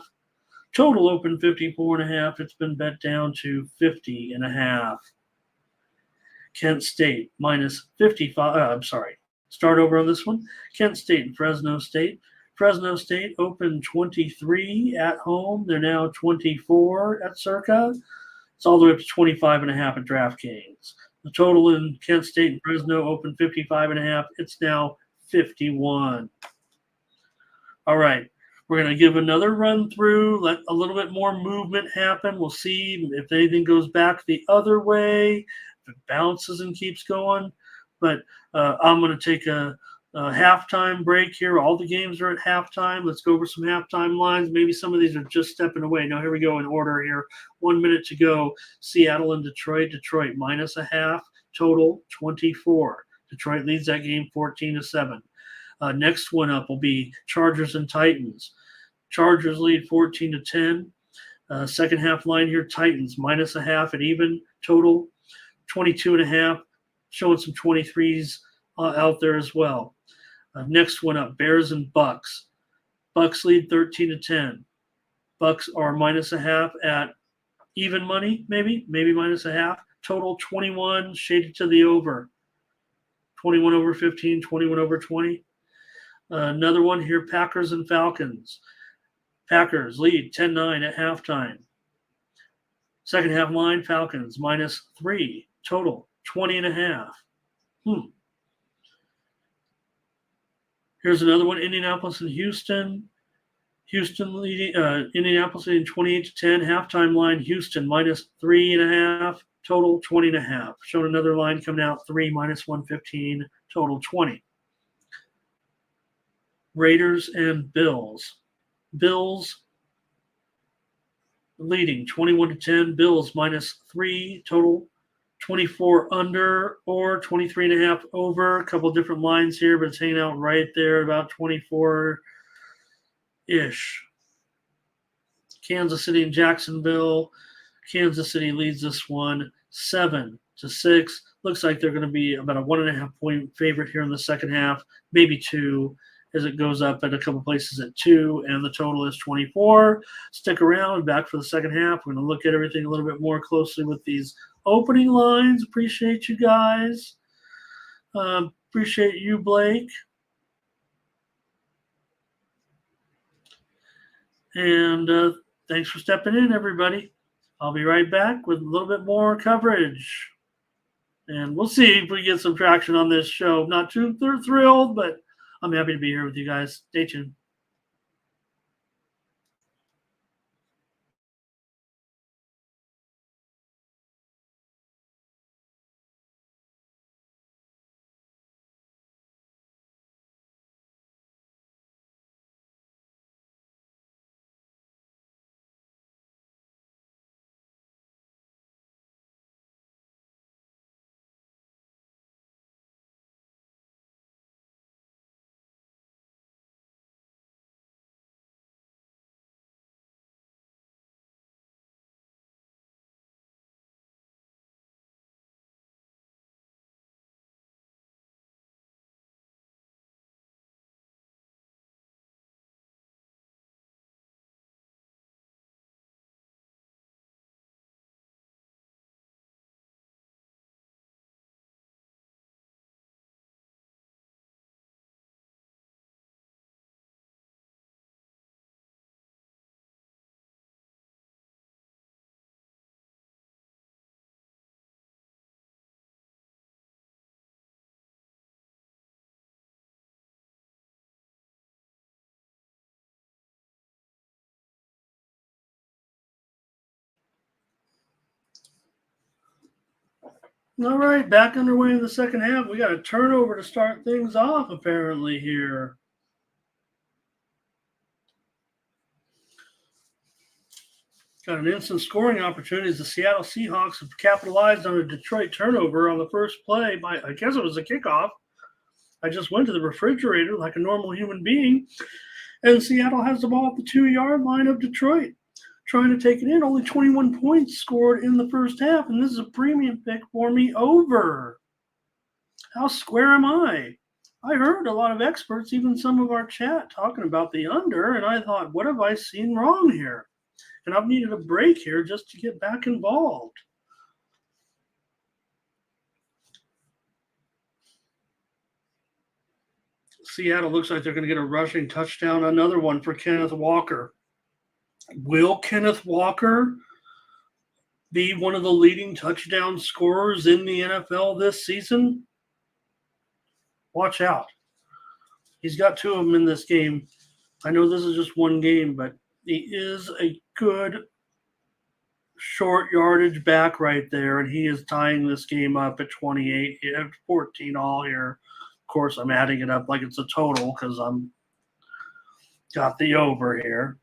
Total open 54.5. It's been bet down to 50.5. Kent State minus 55. Start over on this one. Kent State and Fresno State. Fresno State opened 23 at home. They're now 24 at Circa. It's all the way up to 25.5 at DraftKings. The total in Kent State and Fresno opened 55.5. It's now 51. All right. We're going to give another run through, let a little bit more movement happen. We'll see if anything goes back the other way, if it bounces and keeps going. But I'm going to take a halftime break here. All the games are at halftime. Let's go over some halftime lines. Maybe some of these are just stepping away. Now, here we go in order here. 1 minute to go. Seattle and Detroit. Detroit minus a half. Total 24. Detroit leads that game 14-7. Next one up will be Chargers and Titans. Chargers lead 14-10. Second half line here, Titans minus a half at even. Total 22.5. Showing some 23s out there as well. Next one up, Bears and Bucks. Bucks lead 13-10. Bucks are minus a half at even money, maybe minus a half. Total 21, shaded to the over. 21 over 15, 21 over 20. Another one here, Packers and Falcons. Packers lead 10-9 at halftime. Second half line, Falcons minus 3. Total 20.5. Here's another one, Indianapolis and Houston. Houston leading, Indianapolis leading 28-10. Halftime line, Houston minus 3.5. Total 20.5. Showing another line coming out 3 minus 115. Total 20. Raiders and Bills. Bills leading 21-10. Bills minus 3. Total 24 under or 23.5 over. A couple different lines here, but it's hanging out right there about 24 ish. Kansas City and Jacksonville. Kansas City leads this one 7-6. Looks like they're going to be about a 1.5 point favorite here in the second half, maybe 2, as it goes up at a couple places at 2, and the total is 24. Stick around, back for the second half. We're going to look at everything a little bit more closely with these opening lines. Appreciate you guys. Appreciate you, Blake. And thanks for stepping in, everybody. I'll be right back with a little bit more coverage. And we'll see if we get some traction on this show. Not too thrilled, but I'm happy to be here with you guys. Stay tuned. All right, back underway in the second half. We got a turnover to start things off, apparently, here. Got an instant scoring opportunity as the Seattle Seahawks have capitalized on a Detroit turnover on the first play. I guess it was a kickoff. I just went to the refrigerator like a normal human being, and Seattle has the ball at the 2-yard line of Detroit, trying to take it in. Only 21 points scored in the first half, and this is a premium pick for me over. How square am I? I heard a lot of experts, even some of our chat, talking about the under, and I thought, what have I seen wrong here? And I've needed a break here just to get back involved. Seattle looks like they're going to get a rushing touchdown, another one for Kenneth Walker. Will Kenneth Walker be one of the leading touchdown scorers in the NFL this season? Watch out. He's got 2 of them in this game. I know this is just one game, but he is a good short yardage back right there, and he is tying this game up at 28. He had 14 all here. Of course, I'm adding it up like it's a total because I'm got the over here.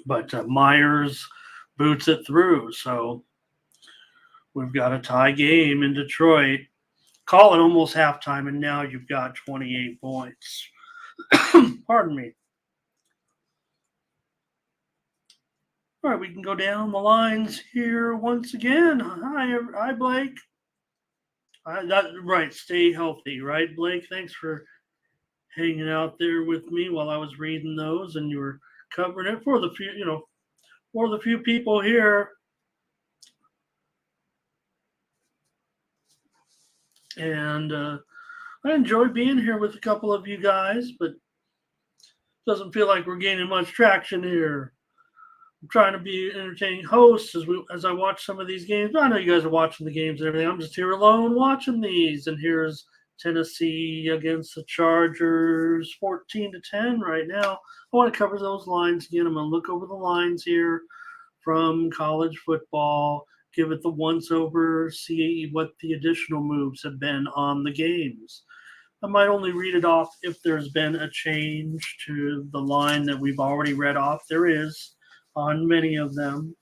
But Myers boots it through, so we've got a tie game in Detroit. Call it almost halftime, and now you've got 28 points. Pardon me. All right, we can go down the lines here once again. Hi, Blake. Right, stay healthy, right, Blake? Thanks for hanging out there with me while I was reading those, and you were covering it for the few people here. And I enjoy being here with a couple of you guys, but it doesn't feel like we're gaining much traction here. I'm trying to be an entertaining host as I watch some of these games. I know you guys are watching the games and everything. I'm just here alone watching these, and here's Tennessee against the Chargers, 14-10 right now. I want to cover those lines again. I'm going to look over the lines here from college football, give it the once over, see what the additional moves have been on the games. I might only read it off if there's been a change to the line that we've already read off. There is on many of them.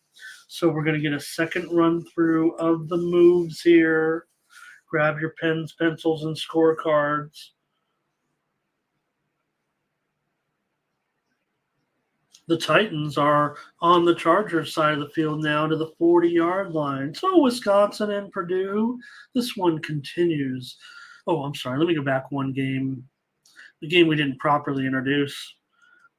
So we're going to get a second run through of the moves here. Grab your pens, pencils, and scorecards. The Titans are on the Chargers side of the field now to the 40-yard line. So Wisconsin and Purdue, this one continues. Oh, I'm sorry. Let me go back one game. The game we didn't properly introduce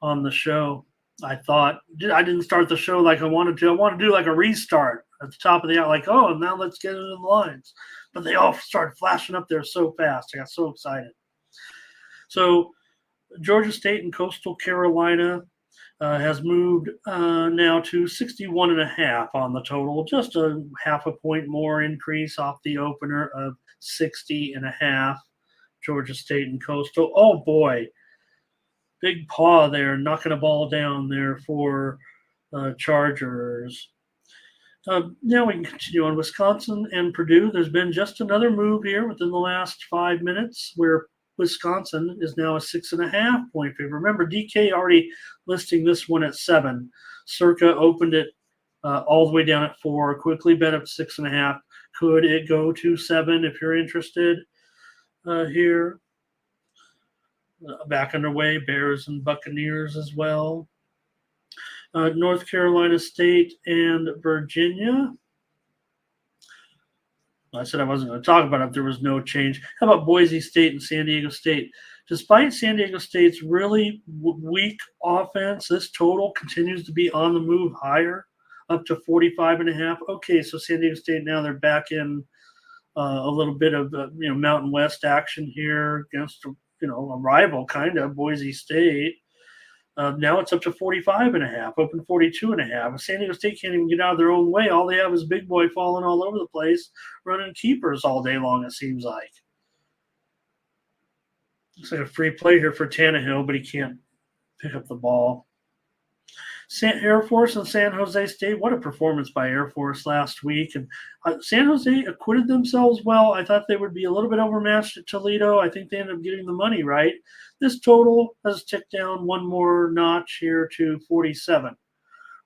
on the show. I thought I didn't start the show like I wanted to. I want to do like a restart at the top of the hour, like, oh, now let's get into the lines. But they all started flashing up there so fast. I got so excited. So Georgia State and Coastal Carolina has moved now to 61.5 on the total, just a half a point more increase off the opener of 60.5. Georgia State and Coastal. Oh boy, big paw there, knocking a ball down there for Chargers. Now we can continue on. Wisconsin and Purdue. There's been just another move here within the last 5 minutes where Wisconsin is now a 6.5 point favorite. Remember, DK already listing this one at 7. Circa opened it all the way down at 4. Quickly bet up 6.5. Could it go to 7 if you're interested here? Back underway, Bears and Buccaneers as well. North Carolina State and Virginia. I said I wasn't going to talk about it if there was no change. How about Boise State and San Diego State? Despite San Diego State's really weak offense, this total continues to be on the move higher, up to 45.5. Okay, so San Diego State now they're back in a little bit of Mountain West action here against a rival kind of Boise State. Now it's up to 45.5, open 42.5. San Diego State can't even get out of their own way. All they have is big boy falling all over the place, running keepers all day long, it seems like. Looks like a free play here for Tannehill, but he can't pick up the ball. Air Force and San Jose State, what a performance by Air Force last week. And San Jose acquitted themselves well. I thought they would be a little bit overmatched at Toledo. I think they ended up getting the money right. This total has ticked down one more notch here to 47.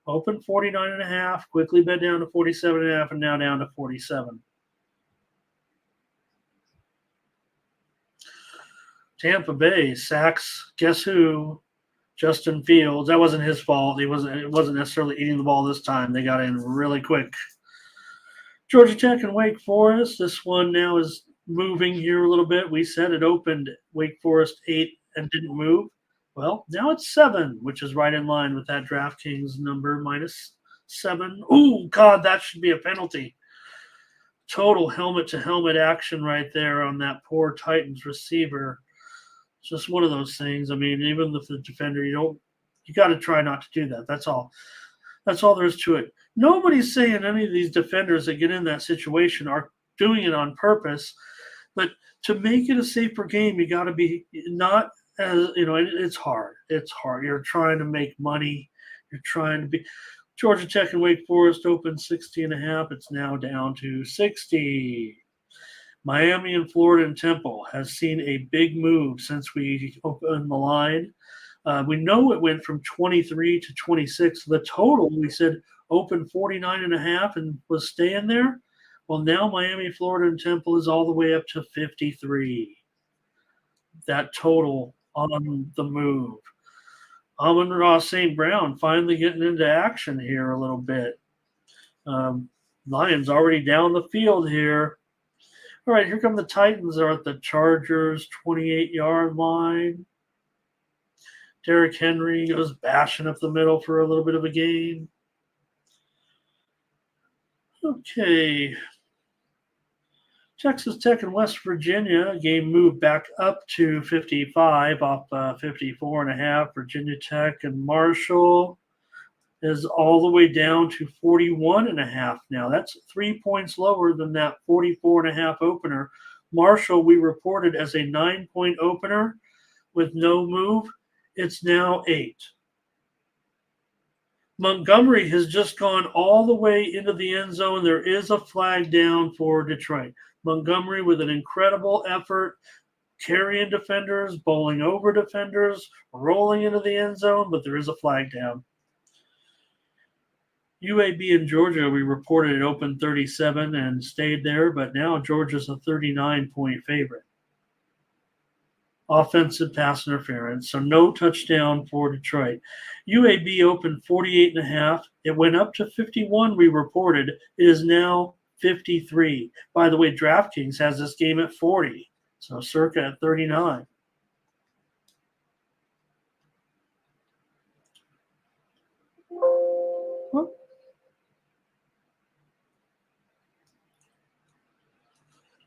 Open 49.5, quickly bet down to 47.5, and now down to 47. Tampa Bay sacks, guess who? Justin Fields. That wasn't his fault. It wasn't necessarily eating the ball this time. They got in really quick. Georgia Tech and Wake Forest. This one now is moving here a little bit. We said it opened Wake Forest 8 and didn't move. Well, now it's 7, which is right in line with that DraftKings number, -7. Oh, God, that should be a penalty. Total helmet-to-helmet action right there on that poor Titans receiver. It's just one of those things. I mean, even if the defender, you got to try not to do that. That's all. That's all there is to it. Nobody's saying any of these defenders that get in that situation are doing it on purpose, but to make it a safer game, you got to be not as it's hard. It's hard. You're trying to make money. You're trying to be. Georgia Tech and Wake Forest open 60.5. It's now down to 60. Miami and Florida and Temple has seen a big move since we opened the line. We know it went from 23 to 26. The total, we said, open 49.5 and was staying there. Well, now Miami, Florida, and Temple is all the way up to 53. That total on the move. Amon-Ra St. Brown finally getting into action here a little bit. Lions already down the field here. All right, here come the Titans. Are at the Chargers' 28-yard line. Derrick Henry goes bashing up the middle for a little bit of a gain. Okay. Texas Tech and West Virginia. Game moved back up to 55 off 54.5. Virginia Tech and Marshall is all the way down to 41.5 now. That's 3 points lower than that 44.5 opener. Marshall, we reported as a 9-point opener with no move. It's now 8. Montgomery has just gone all the way into the end zone. There is a flag down for Detroit. Montgomery with an incredible effort, carrying defenders, bowling over defenders, rolling into the end zone, but there is a flag down. UAB in Georgia, we reported it opened 37 and stayed there, but now Georgia's a 39-point favorite. Offensive pass interference, so no touchdown for Detroit. UAB opened 48.5. It went up to 51, we reported. It is now 53. By the way, DraftKings has this game at 40, so circa at 39.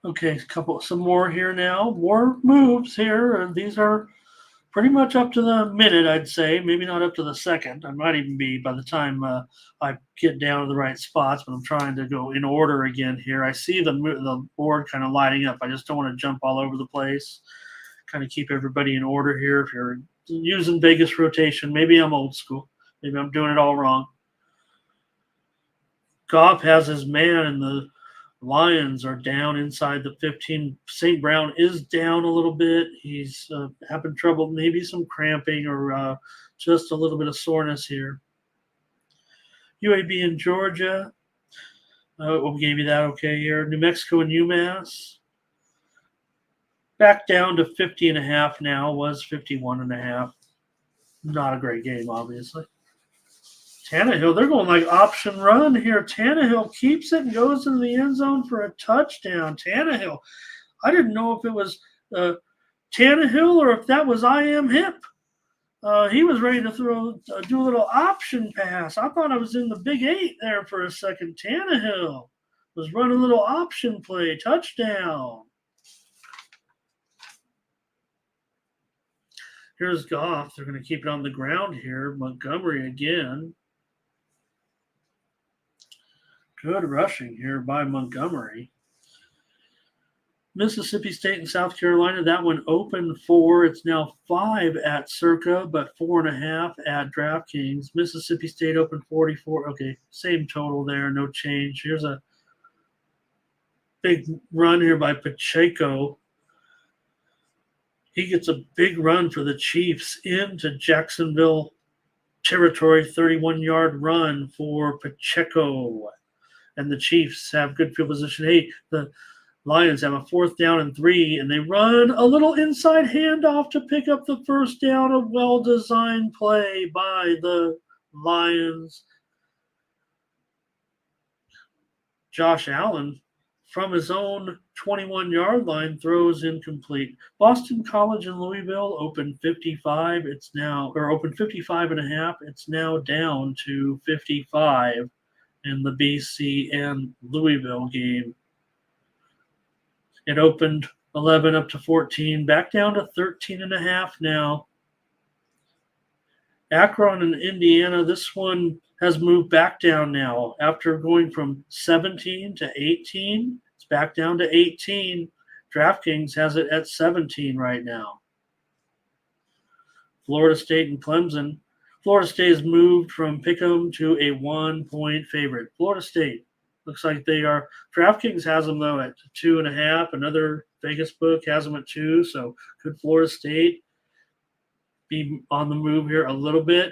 Okay, some more here now. More moves here. These are pretty much up to the minute, I'd say. Maybe not up to the second. I might even be by the time I get down to the right spots, but I'm trying to go in order again here. I see the board kind of lighting up. I just don't want to jump all over the place. Kind of keep everybody in order here. If you're using Vegas rotation, maybe I'm old school. Maybe I'm doing it all wrong. Goff has his man, and the Lions are down inside the 15. St. Brown is down a little bit. He's having trouble, maybe some cramping or just a little bit of soreness here. UAB in Georgia. We gave you that okay here. New Mexico and UMass. Back down to 50.5 now. Was 51.5. Not a great game, obviously. Tannehill, they're going like option run here. Tannehill keeps it and goes into the end zone for a touchdown. Tannehill. I didn't know if it was Tannehill or if that was I am hip. He was ready to do a little option pass. I thought I was in the Big 8 there for a second. Tannehill was running a little option play. Touchdown. Here's Goff. They're going to keep it on the ground here. Montgomery again. Good rushing here by Montgomery. Mississippi State and South Carolina, that one opened 4. It's now 5 at Circa, but 4.5 at DraftKings. Mississippi State opened 44. Okay, same total there, no change. Here's a big run here by Pacheco. He gets a big run for the Chiefs into Jacksonville territory, 31-yard run for Pacheco. And the Chiefs have good field position. Hey, the Lions have a 4th down and 3, and they run a little inside handoff to pick up the first down. A well-designed play by the Lions. Josh Allen, from his own 21-yard line, throws incomplete. Boston College in Louisville opened 55. It's now, or opened 55.5. It's now down to 55 in the BC and Louisville game. It opened 11 up to 14, back down to 13.5 now. Akron and Indiana, this one has moved back down now. After going from 17 to 18, it's back down to 18. DraftKings has it at 17 right now. Florida State and Clemson. Florida State has moved from Pick'em to a 1-point favorite. Florida State looks like they are. DraftKings has them, though, at 2.5. Another Vegas book has them at 2. So could Florida State be on the move here a little bit?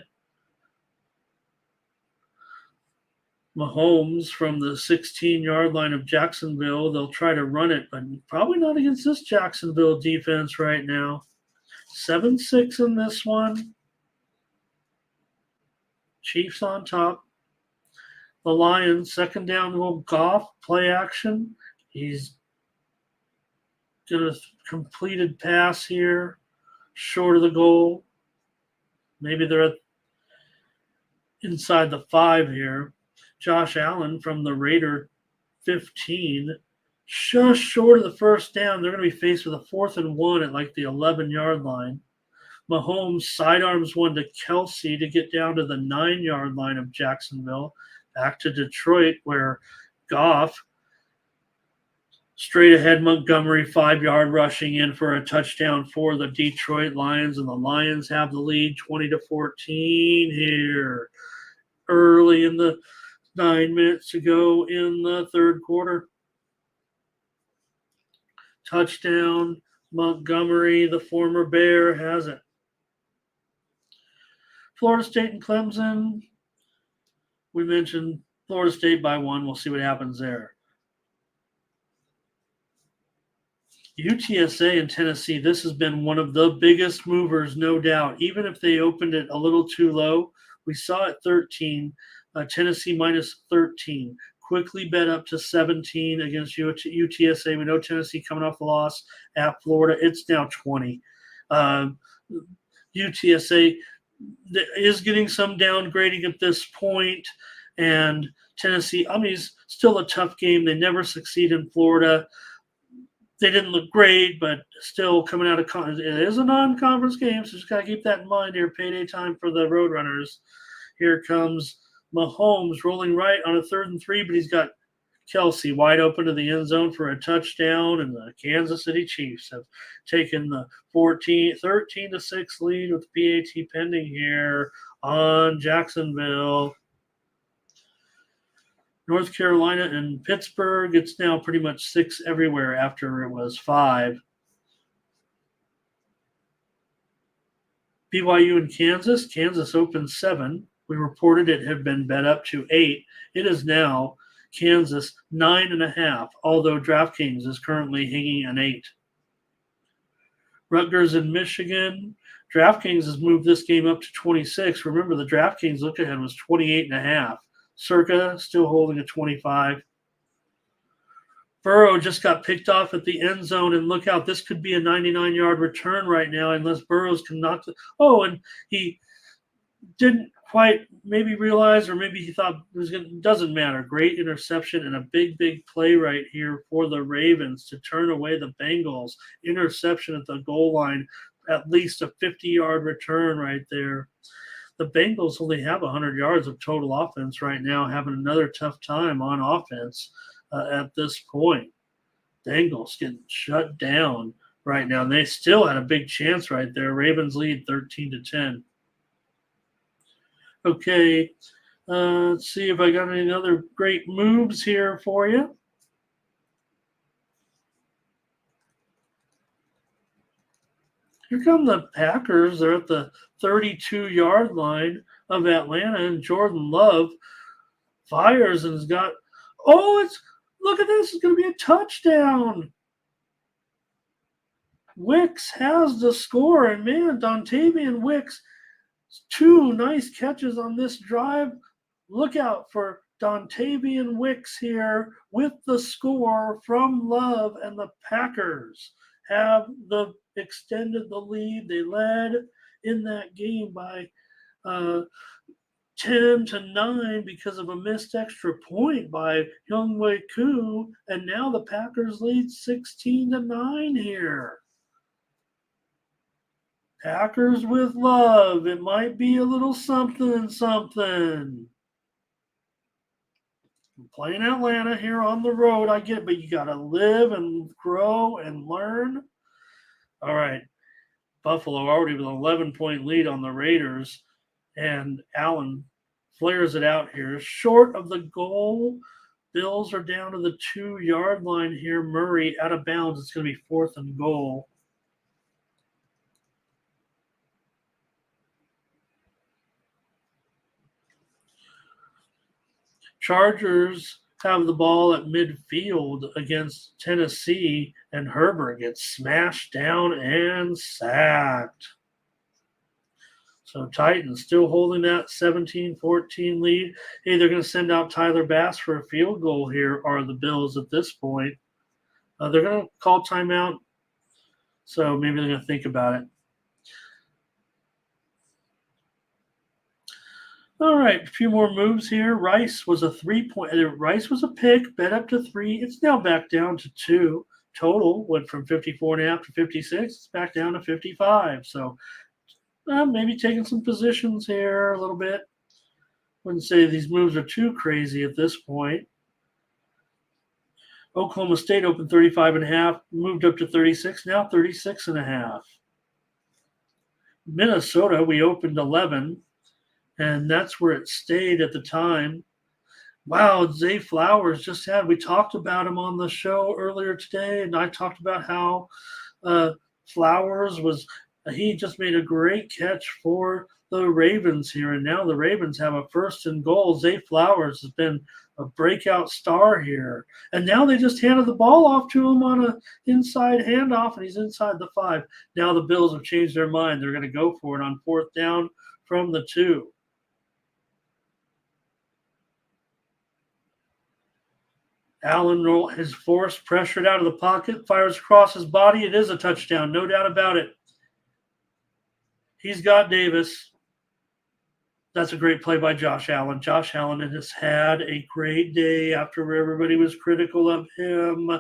Mahomes from the 16-yard line of Jacksonville. They'll try to run it, but probably not against this Jacksonville defense right now. 7-6 in this one. Chiefs on top. The Lions, 2nd down, little Goff, play action. He's got a completed pass here, short of the goal. Maybe they're inside the 5 here. Josh Allen from the Raider 15, just short of the first down. They're going to be faced with a 4th and 1 at like the 11-yard line. Mahomes sidearms one to Kelsey to get down to the 9-yard line of Jacksonville. Back to Detroit, where Goff Straight ahead, Montgomery, 5-yard rushing in for a touchdown for the Detroit Lions, and the Lions have the lead 20-14 here. Early in the 9 minutes to go in the third quarter. Touchdown, Montgomery, the former Bear, has it. Florida State and Clemson. We mentioned Florida State by 1. We'll see what happens there. UTSA and Tennessee, this has been one of the biggest movers, no doubt. Even if they opened it a little too low, we saw it 13, Tennessee minus 13. Quickly bet up to 17 against UTSA. We know Tennessee coming off the loss at Florida. It's now 20. UTSA is getting some downgrading at this point, and Tennessee, I mean, it's still a tough game. They never succeed in Florida. They didn't look great, but still coming out of it is a non-conference game, so just got to keep that in mind here. Payday time for the Roadrunners. Here comes Mahomes rolling right on a 3rd and 3, but he's got Kelsey wide open to the end zone for a touchdown, and the Kansas City Chiefs have taken the 13-6 lead with PAT pending here on Jacksonville. North Carolina and Pittsburgh, it's now pretty much 6 everywhere after it was 5. BYU and Kansas. Kansas opened 7. We reported it had been bet up to 8. It is now Kansas 9.5, although DraftKings is currently hanging an 8. Rutgers and Michigan. DraftKings has moved this game up to 26. Remember, the DraftKings look ahead was 28.5. Circa still holding a 25. Burrow just got picked off at the end zone, and look out, this could be a 99-yard return right now unless Burrows can knock the – oh, and he didn't quite maybe realize, or maybe he thought it was going to – doesn't matter. Great interception and a big, big play right here for the Ravens to turn away the Bengals. Interception at the goal line, at least a 50-yard return right there. The Bengals only have 100 yards of total offense right now, having another tough time on offense at this point. Bengals getting shut down right now. And they still had a big chance right there. Ravens lead 13-10. Okay, let's see if I got any other great moves here for you. Here come the Packers. They're at the 32-yard line of Atlanta, and Jordan Love fires and has got – look at this. It's going to be a touchdown. Wicks has the score, and man, Dontavian Wicks, 2 nice catches on this drive. Look out for Dontavian Wicks here with the score from Love, and the Packers have extended the lead. They led in that game by 10-9 because of a missed extra point by Younghoe Koo, and now the Packers lead 16-9 here. Packers with Love. It might be a little something. I'm playing Atlanta here on the road. I get it, but you got to live and grow and learn. All right. Buffalo already with an 11-point lead on the Raiders, and Allen flares it out here. Short of the goal. Bills are down to the 2-yard line here. Murray out of bounds. It's going to be 4th and goal. Chargers have the ball at midfield against Tennessee, and Herbert gets smashed down and sacked. So Titans still holding that 17-14 lead. Hey, they're going to send out Tyler Bass for a field goal here, are the Bills at this point. They're going to call timeout, so maybe they're going to think about it. All right, a few more moves here. Rice was a 3-point. Rice was a pick, bet up to 3. It's now back down to 2. Total went from 54.5 to 56. It's back down to 55. So maybe taking some positions here a little bit. Wouldn't say these moves are too crazy at this point. Oklahoma State opened 35.5, moved up to 36, now 36.5. Minnesota, we opened 11, and that's where it stayed at the time. Wow, Zay Flowers we talked about him on the show earlier today, and I talked about how Flowers he just made a great catch for the Ravens here, and now the Ravens have a first and goal. Zay Flowers has been a breakout star here, and now they just handed the ball off to him on an inside handoff, and he's inside the 5. Now the Bills have changed their mind. They're going to go for it on 4th down from the 2. Allen is forced, pressured out of the pocket, fires across his body. It is a touchdown, no doubt about it. He's got Davis. That's a great play by Josh Allen. Josh Allen has had a great day after everybody was critical of him.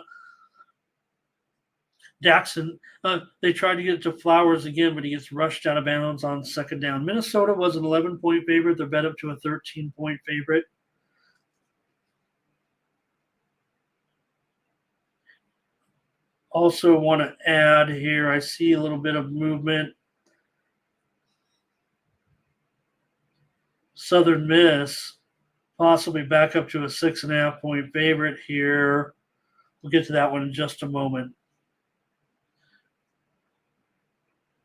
Jackson, they tried to get it to Flowers again, but he gets rushed out of bounds on 2nd down. Minnesota was an 11-point favorite. They're bet up to a 13-point favorite. Also want to add here, I see a little bit of movement. Southern Miss possibly back up to a 6.5-point favorite here. We'll get to that one in just a moment.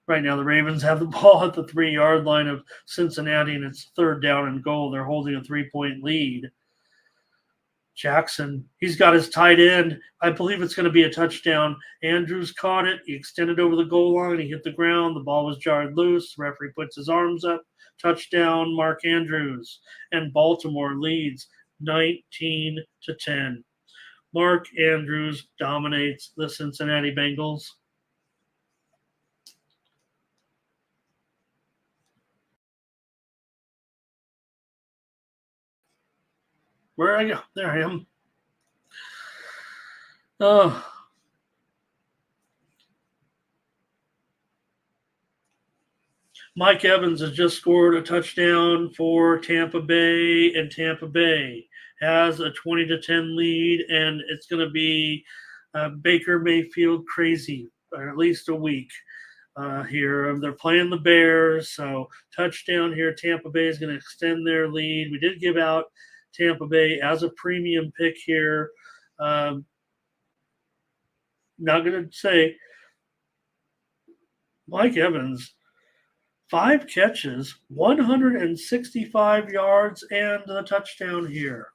Right now, the Ravens have the ball at the 3-yard line of Cincinnati, and it's 3rd down and goal. They're holding a 3-point lead. Jackson, he's got his tight end. I believe it's going to be a touchdown. Andrews caught it. He extended over the goal line. He hit the ground. The ball was jarred loose. The referee puts his arms up. Touchdown, Mark Andrews. And Baltimore leads 19-10. Mark Andrews dominates the Cincinnati Bengals. Where I go? There I am. Mike Evans has just scored a touchdown for Tampa Bay, and Tampa Bay has a 20-10 lead, and it's going to be Baker Mayfield crazy for at least a week here. They're playing the Bears, so touchdown here. Tampa Bay is going to extend their lead. We did give out Tampa Bay as a premium pick here. Not going to say Mike Evans, 5 catches, 165 yards, and the touchdown here.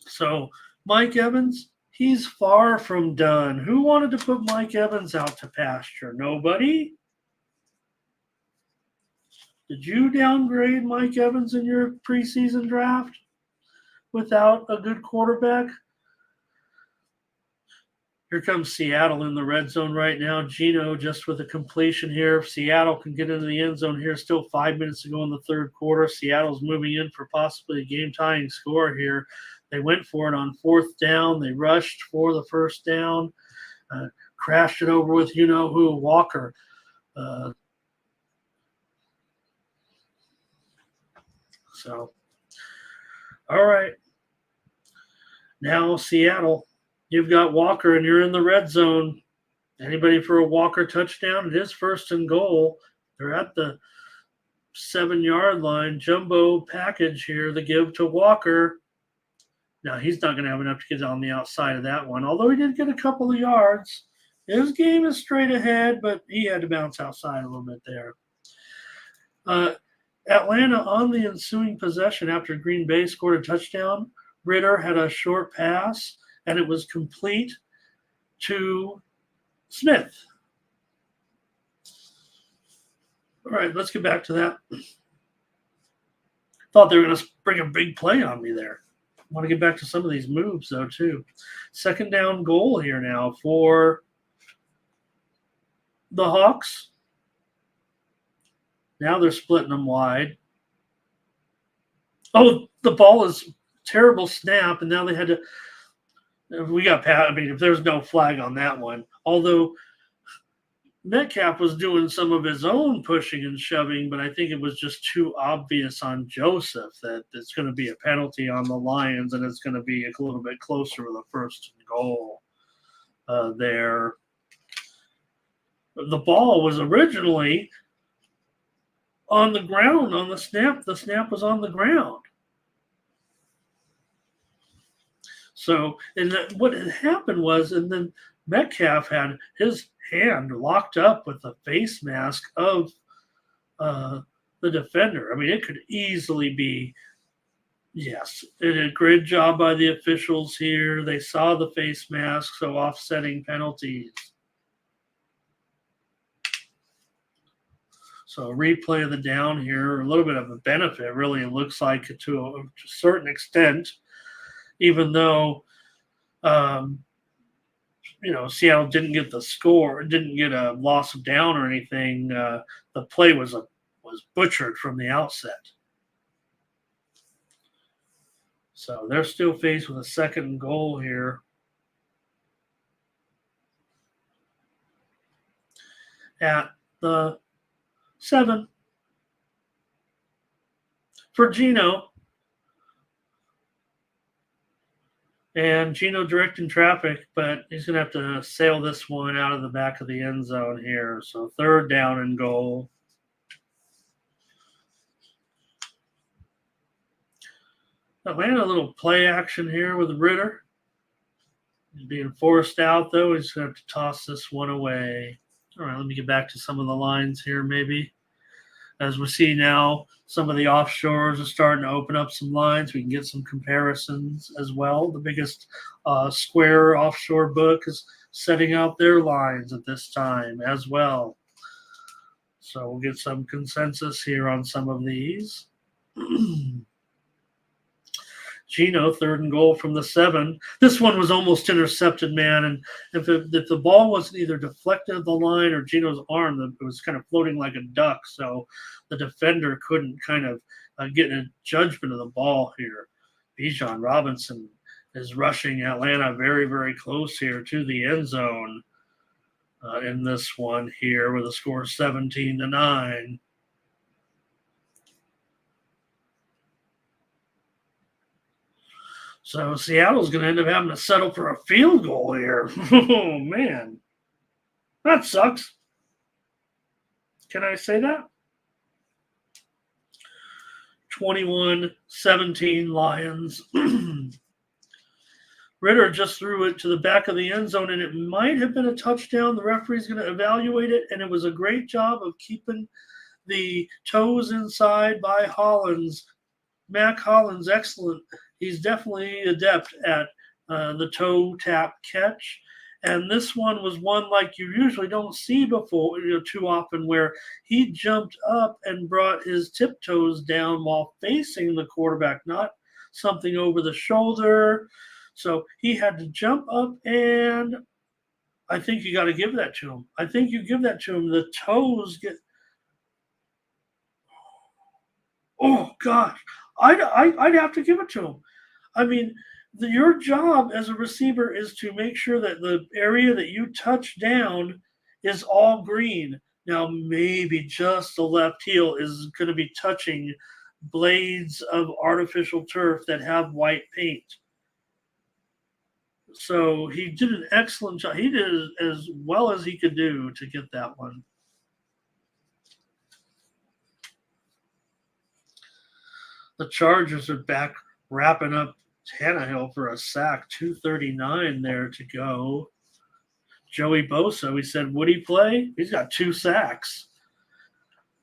So Mike Evans, he's far from done. Who wanted to put Mike Evans out to pasture? Nobody? Did you downgrade Mike Evans in your preseason draft without a good quarterback? Here comes Seattle in the red zone right now. Geno just with a completion here. If Seattle can get into the end zone here, still 5 minutes to go in the 3rd quarter. Seattle's moving in for possibly a game-tying score here. They went for it on 4th down. They rushed for the 1st down. Crashed it over with you-know-who, Walker. All right. Now Seattle, you've got Walker and you're in the red zone. Anybody for a Walker touchdown? It is 1st and goal. They're at the 7-yard line. Jumbo package here, the give to Walker. Now he's not going to have enough to get on the outside of that one, although he did get a couple of yards. His game is straight ahead, but he had to bounce outside a little bit there. Atlanta on the ensuing possession after Green Bay scored a touchdown. Ritter had a short pass, and it was complete to Smith. All right, let's get back to that. Thought they were going to bring a big play on me there. I want to get back to some of these moves, though, too. 2nd down goal here now for the Hawks. Now they're splitting them wide. Oh, the ball is terrible snap, and now they had to – we got – I mean, if there's no flag on that one. Although Metcalf was doing some of his own pushing and shoving, but I think it was just too obvious on Joseph that it's going to be a penalty on the Lions, and it's going to be a little bit closer with a first and goal there. The ball was originally on the ground on the snap. The snap was on the ground. So, and what had happened was, and then Metcalf had his hand locked up with the face mask of the defender. I mean, it could easily be, yes, it did a great job by the officials here. They saw the face mask, so offsetting penalties. So a replay of the down here, a little bit of a benefit, really, it looks like to a certain extent, even though Seattle didn't get the score, didn't get a loss of down or anything. The play was butchered from the outset. So they're still faced with a second goal here. At the 7 for Gino. And Gino directing traffic, but he's going to have to sail this one out of the back of the end zone here. So 3rd down and goal. Atlanta, a little play action here with Ritter. He's being forced out, though. He's going to have to toss this one away. All right, let me get back to some of the lines here, maybe. As we see now, some of the offshores are starting to open up some lines. We can get some comparisons as well. The biggest Square offshore book is setting out their lines at this time as well. So we'll get some consensus here on some of these. Gino, 3rd and goal from the 7. This one was almost intercepted, man. And if the ball wasn't either deflected at the line or Gino's arm, it was kind of floating like a duck. So the defender couldn't kind of get a judgment of the ball here. Bijan Robinson is rushing Atlanta very, very close here to the end zone in this one here with a score 17-9. So Seattle's going to end up having to settle for a field goal here. Oh, man. That sucks. Can I say that? 21-17 Lions. Ritter just threw it to the back of the end zone, and it might have been a touchdown. The referee's going to evaluate it, and it was a great job of keeping the toes inside by Hollins. Mac Hollins, excellent. He's definitely adept at the toe tap catch. And this one was one like you usually don't see before, too often, where he jumped up and brought his tiptoes down while facing the quarterback, not something over the shoulder. So he had to jump up, and I think you got to give that to him. I think you give that to him. The toes get. Oh gosh, I'd have to give it to him. I mean, your job as a receiver is to make sure that the area that you touch down is all green. Now, maybe just the left heel is going to be touching blades of artificial turf that have white paint. So he did an excellent job. He did as well as he could do to get that one. The Chargers are back wrapping up Tannehill for a sack. 2:39 there to go. Joey Bosa, we said, would he play? He's got 2 sacks.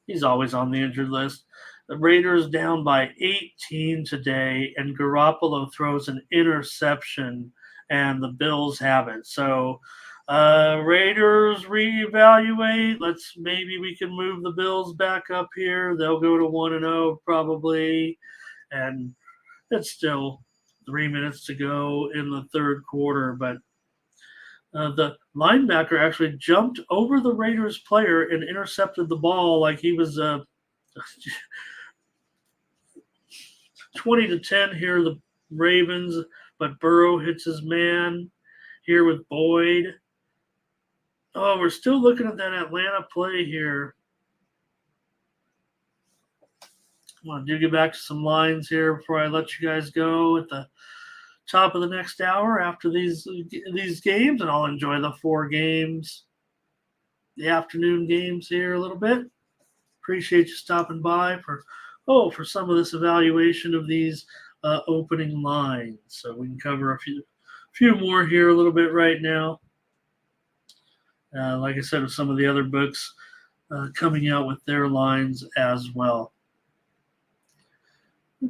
He's always on the injured list. The Raiders down by 18 today, and Garoppolo throws an interception, and the Bills have it. So Raiders reevaluate. Maybe we can move the Bills back up here. They'll go to 1-0 probably, and it's still 3 minutes to go in the third quarter. But the linebacker actually jumped over the Raiders player and intercepted the ball like he was 20-10 here, the Ravens, but Burrow hits his man here with Boyd. Oh, we're still looking at that Atlanta play here. I want to get back to some lines here before I let you guys go at the top of the next hour after these games, and I'll enjoy the 4 games, the afternoon games here a little bit. Appreciate you stopping by for some of this evaluation of these opening lines. So we can cover a few more here a little bit right now. Like I said, with some of the other books coming out with their lines as well.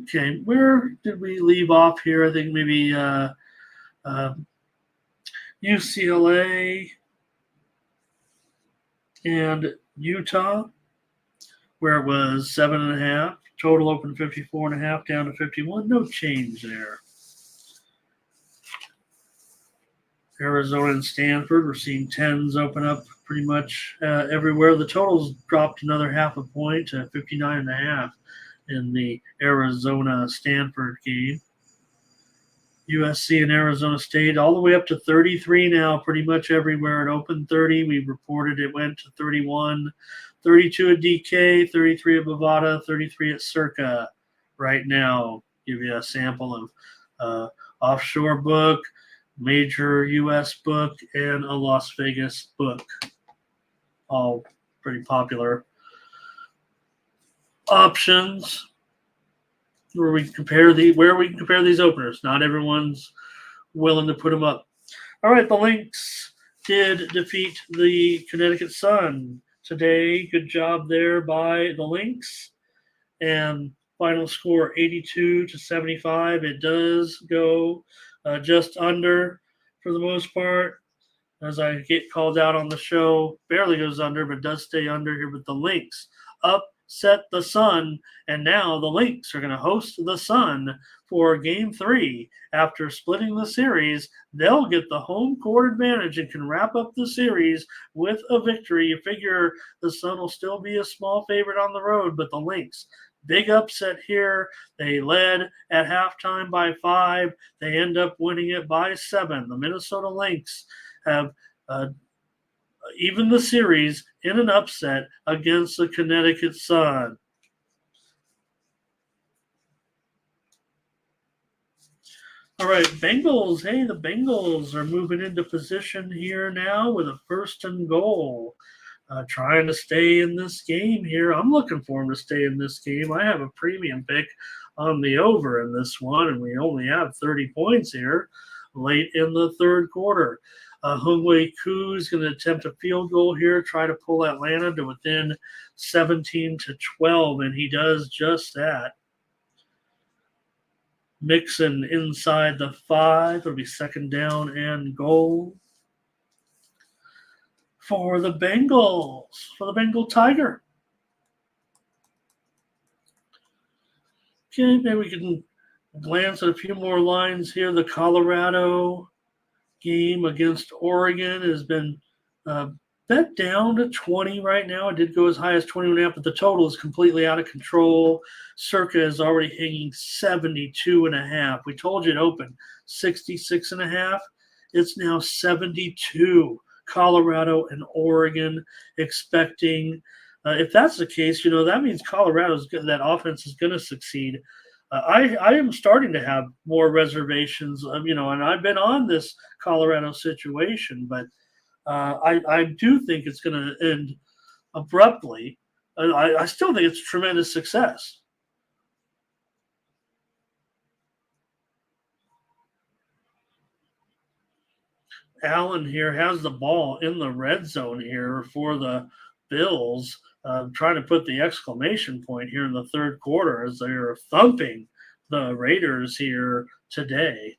Okay, where did we leave off here? I think maybe UCLA and Utah, where it was 7.5. Total open 54.5 down to 51. No change there. Arizona and Stanford, we're seeing 10s open up pretty much everywhere. The totals dropped another half a point to 59.5 in the Arizona-Stanford game. USC and Arizona State all the way up to 33 now, pretty much everywhere. It opened 30. We reported it went to 31, 32 at DK, 33 at Bovada, 33 at Circa right now. Give you a sample of offshore book, major U.S. book, and a Las Vegas book. All pretty popular options where we can compare these openers. Not everyone's willing to put them up. All right, the Lynx did defeat the Connecticut Sun today. Good job there by the Lynx. And final score 82-75. It does go just under for the most part. As I get called out on the show, barely goes under, but does stay under here with the Lynx. Upset the Sun, and now the Lynx are going to host the Sun for Game 3. After splitting the series, they'll get the home court advantage and can wrap up the series with a victory. You figure the Sun will still be a small favorite on the road, but the Lynx, big upset here. They led at halftime by 5. They end up winning it by 7. The Minnesota Lynx have even the series in an upset against the Connecticut Sun. All right, Bengals. Hey, the Bengals are moving into position here now with a 1st and goal. Trying to stay in this game here. I'm looking for them to stay in this game. I have a premium pick on the over in this one, and we only have 30 points here late in the 3rd quarter. Hungwei Koo is going to attempt a field goal here, try to pull Atlanta to within 17-12, and he does just that. Mixon inside the 5. It'll be 2nd down and goal for the Bengals, for the Bengal Tiger. Okay, maybe we can glance at a few more lines here. The Colorado game against Oregon has been bet down to 20 right now. It did go as high as 21.5, but the total is completely out of control. Circa is already hanging 72.5. We told you it opened 66.5. It's now 72. Colorado and Oregon expecting. If that's the case, that means that offense is going to succeed. I am starting to have more reservations, and I've been on this Colorado situation, but I do think it's going to end abruptly. I still think it's tremendous success. Allen here has the ball in the red zone here for the Bills, trying to put the exclamation point here in the 3rd quarter as they're thumping the Raiders here today.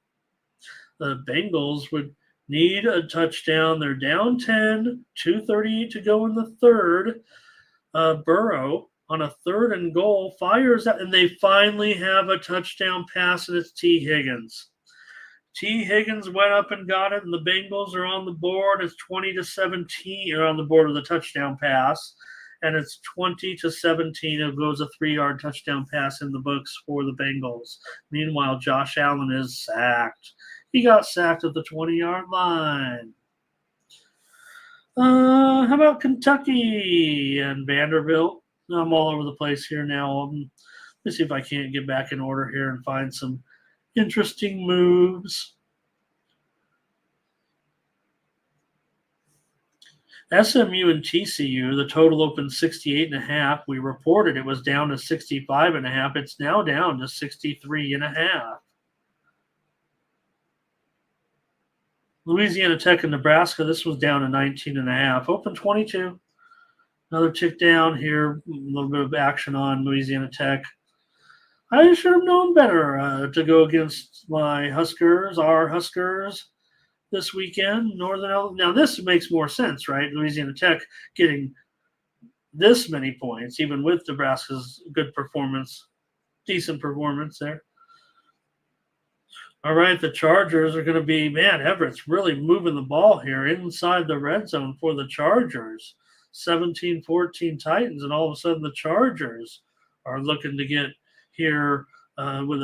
The Bengals would need a touchdown. They're down 10, 2:38 to go in the 3rd. Burrow on a 3rd and goal fires out, and they finally have a touchdown pass, and it's T. Higgins. T. Higgins went up and got it, and the Bengals are on the board. It's 20-17. Are on the board with a touchdown pass, and it's 20-17. It goes a 3-yard touchdown pass in the books for the Bengals. Meanwhile, Josh Allen is sacked. He got sacked at the 20-yard line. How about Kentucky and Vanderbilt? I'm all over the place here now. Let's see if I can't get back in order here and find some interesting moves. SMU and TCU, the total opened 68.5. We reported it was down to 65.5. It's now down to 63.5. Louisiana Tech and Nebraska, this was down to 19.5. Open 22. Another tick down here. A little bit of action on Louisiana Tech. I should have known better to go against my Huskers, our Huskers, this weekend. Now this makes more sense, right? Louisiana Tech getting this many points, even with Nebraska's good performance, decent performance there. All right, the Chargers are going to be, man, Everett's really moving the ball here inside the red zone for the Chargers. 17-14 Titans, and all of a sudden the Chargers are looking to get here with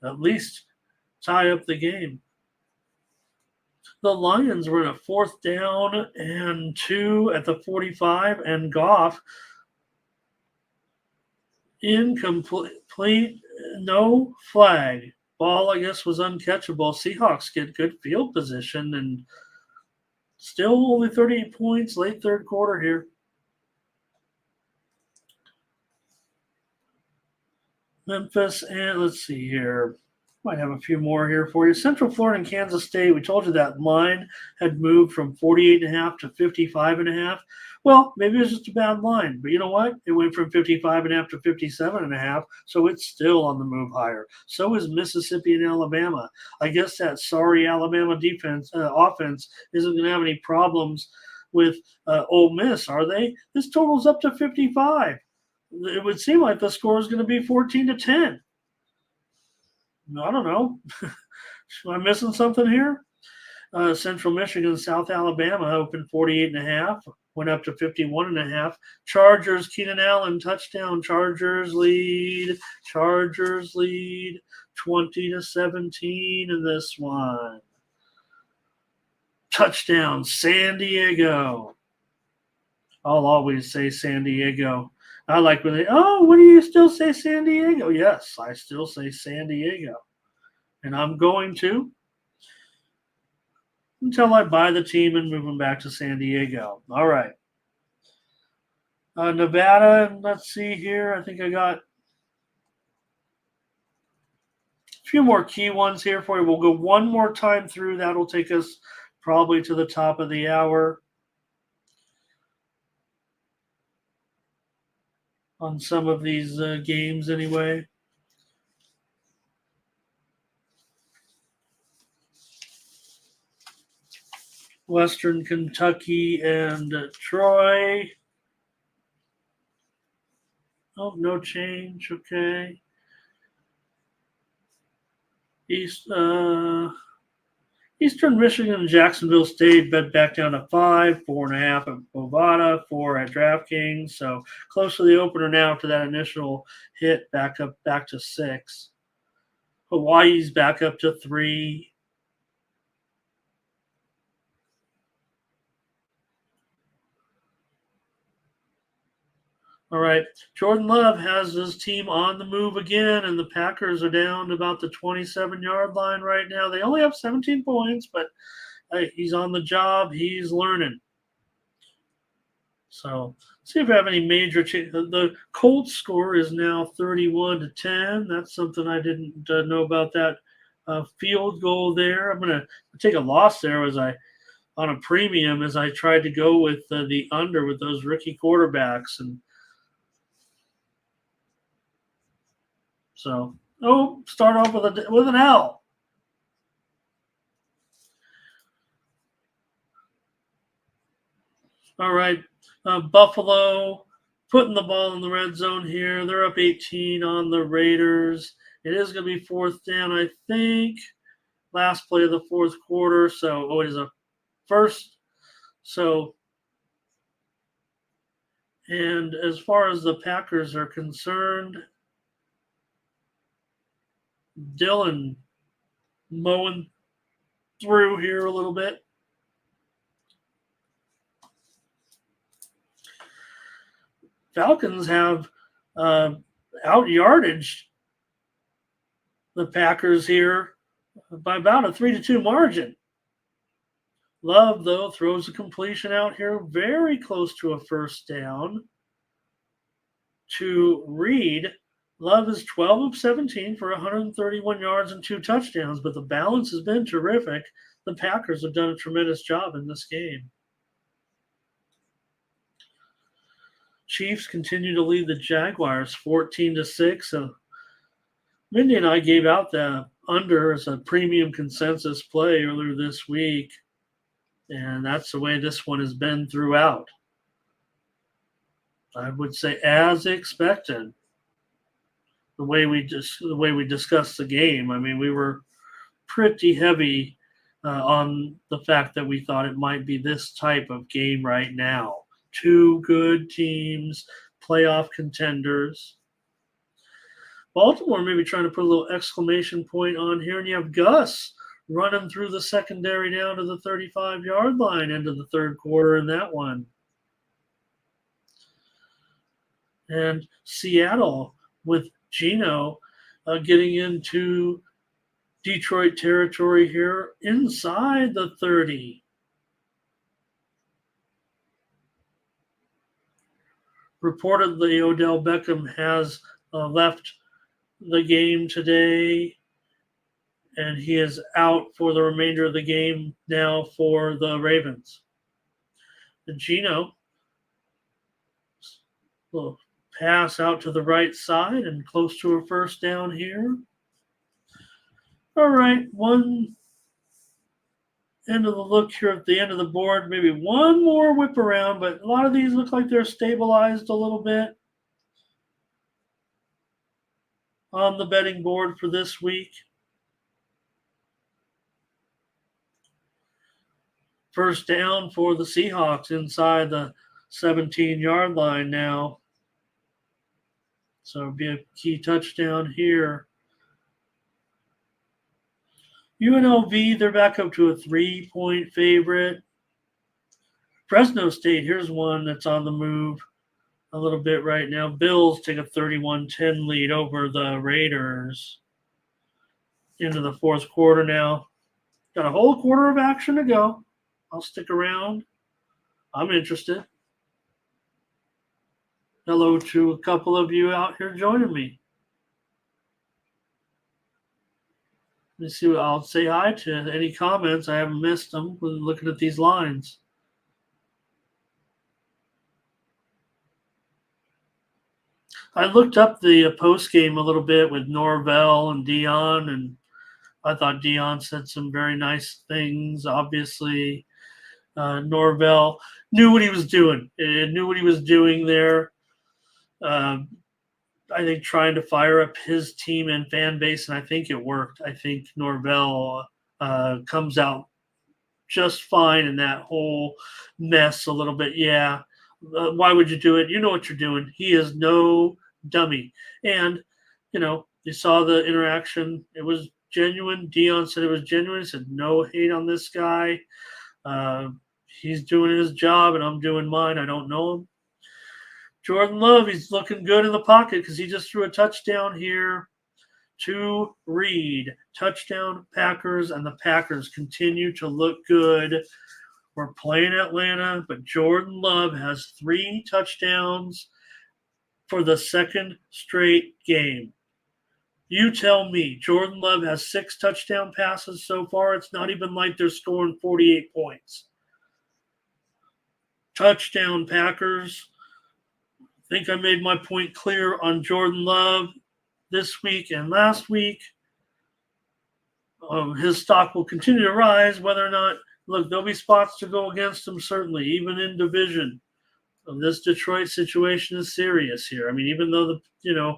at least tie up the game. The Lions were in a 4th down and 2 at the 45, and Goff incomplete, no flag. Ball, I guess, was uncatchable. Seahawks get good field position, and still only 38 points late third quarter here. Memphis, and let's see here. Might have a few more here for you. Central Florida and Kansas State. We told you that line had moved from 48.5 to 55.5. Well, maybe it was just a bad line, but you know what? It went from 55.5 to 57.5, so it's still on the move higher. So is Mississippi and Alabama. I guess that sorry Alabama offense isn't going to have any problems with Ole Miss, are they? This totals up to 55. It would seem like the score is going to be 14-10. I don't know. Am I missing something here? Central Michigan, South Alabama opened 48.5, went up to 51.5. Chargers, Keenan Allen, touchdown. Chargers lead 20-17 in this one. Touchdown, San Diego. I'll always say San Diego. I like when what do you still say San Diego? Yes, I still say San Diego. And I'm going to until I buy the team and move them back to San Diego. All right. Nevada, let's see here. I think I got a few more key ones here for you. We'll go one more time through. That'll take us probably to the top of the hour on some of these games anyway. Western Kentucky and Troy. Oh, no change. Okay. Eastern Michigan and Jacksonville State bet back down to 5, 4.5 at Bovada, 4 at DraftKings. So close to the opener now to that initial hit, back to 6. Hawaii's back up to 3. All right. Jordan Love has his team on the move again, and the Packers are down to about the 27-yard line right now. They only have 17 points, but he's on the job. He's learning. So see if we have any major change. The Colts score is now 31-10. That's something I didn't know about, that field goal there. I'm going to take a loss there on a premium as I tried to go with the under with those rookie quarterbacks. And so, start off with an L. All right, Buffalo putting the ball in the red zone here. They're up 18 on the Raiders. It is going to be 4th down, I think. Last play of the 4th quarter. So, it is a first. So, and as far as the Packers are concerned, Dylan mowing through here a little bit. Falcons have out yardaged the Packers here by about a 3-2 margin. Love, though, throws a completion out here very close to a first down to Reed. Love is 12 of 17 for 131 yards and 2 touchdowns, but the balance has been terrific. The Packers have done a tremendous job in this game. Chiefs continue to lead the Jaguars 14-6. So Mindy and I gave out the under as a premium consensus play earlier this week, and that's the way this one has been throughout. I would say as expected. The way we discussed the game. I mean, we were pretty heavy on the fact that we thought it might be this type of game right now. Two good teams, playoff contenders. Baltimore maybe trying to put a little exclamation point on here, and you have Gus running through the secondary down to the 35-yard line into the third quarter in that one. And Seattle with Geno getting into Detroit territory here inside the 30. Reportedly, Odell Beckham has left the game today, and he is out for the remainder of the game now for the Ravens. And Geno will pass out to the right side and close to a first down here. All right, one end of the look here at the end of the board. Maybe one more whip around, but a lot of these look like they're stabilized a little bit on the betting board for this week. First down for the Seahawks inside the 17-yard line now. So it'll be a key touchdown here. UNLV, they're back up to a 3-point favorite. Fresno State, here's one that's on the move a little bit right now. Bills take a 31-10 lead over the Raiders into the fourth quarter now. Got a whole quarter of action to go. I'll stick around. I'm interested. Hello to a couple of you out here joining me. Let me see what I'll say hi to. Any comments? I haven't missed them when looking at these lines. I looked up the post game a little bit with Norvell and Dion, and I thought Dion said some very nice things. Obviously, Norvell knew what he was doing. Knew what he was doing there. I think trying to fire up his team and fan base, and I think it worked. I think Norvell comes out just fine in that whole mess a little bit. Yeah, why would you do it? You know what you're doing. He is no dummy. And, you saw the interaction. It was genuine. Dion said it was genuine. He said, no hate on this guy. He's doing his job, and I'm doing mine. I don't know him. Jordan Love, he's looking good in the pocket because he just threw a touchdown here to Reed. Touchdown Packers, and the Packers continue to look good. We're playing Atlanta, but Jordan Love has 3 touchdowns for the second straight game. You tell me, Jordan Love has 6 touchdown passes so far. It's not even like they're scoring 48 points. Touchdown Packers. I think I made my point clear on Jordan Love this week and last week. His stock will continue to rise, whether or not, look, there'll be spots to go against him, certainly, even in division. This Detroit situation is serious here. I mean, even though the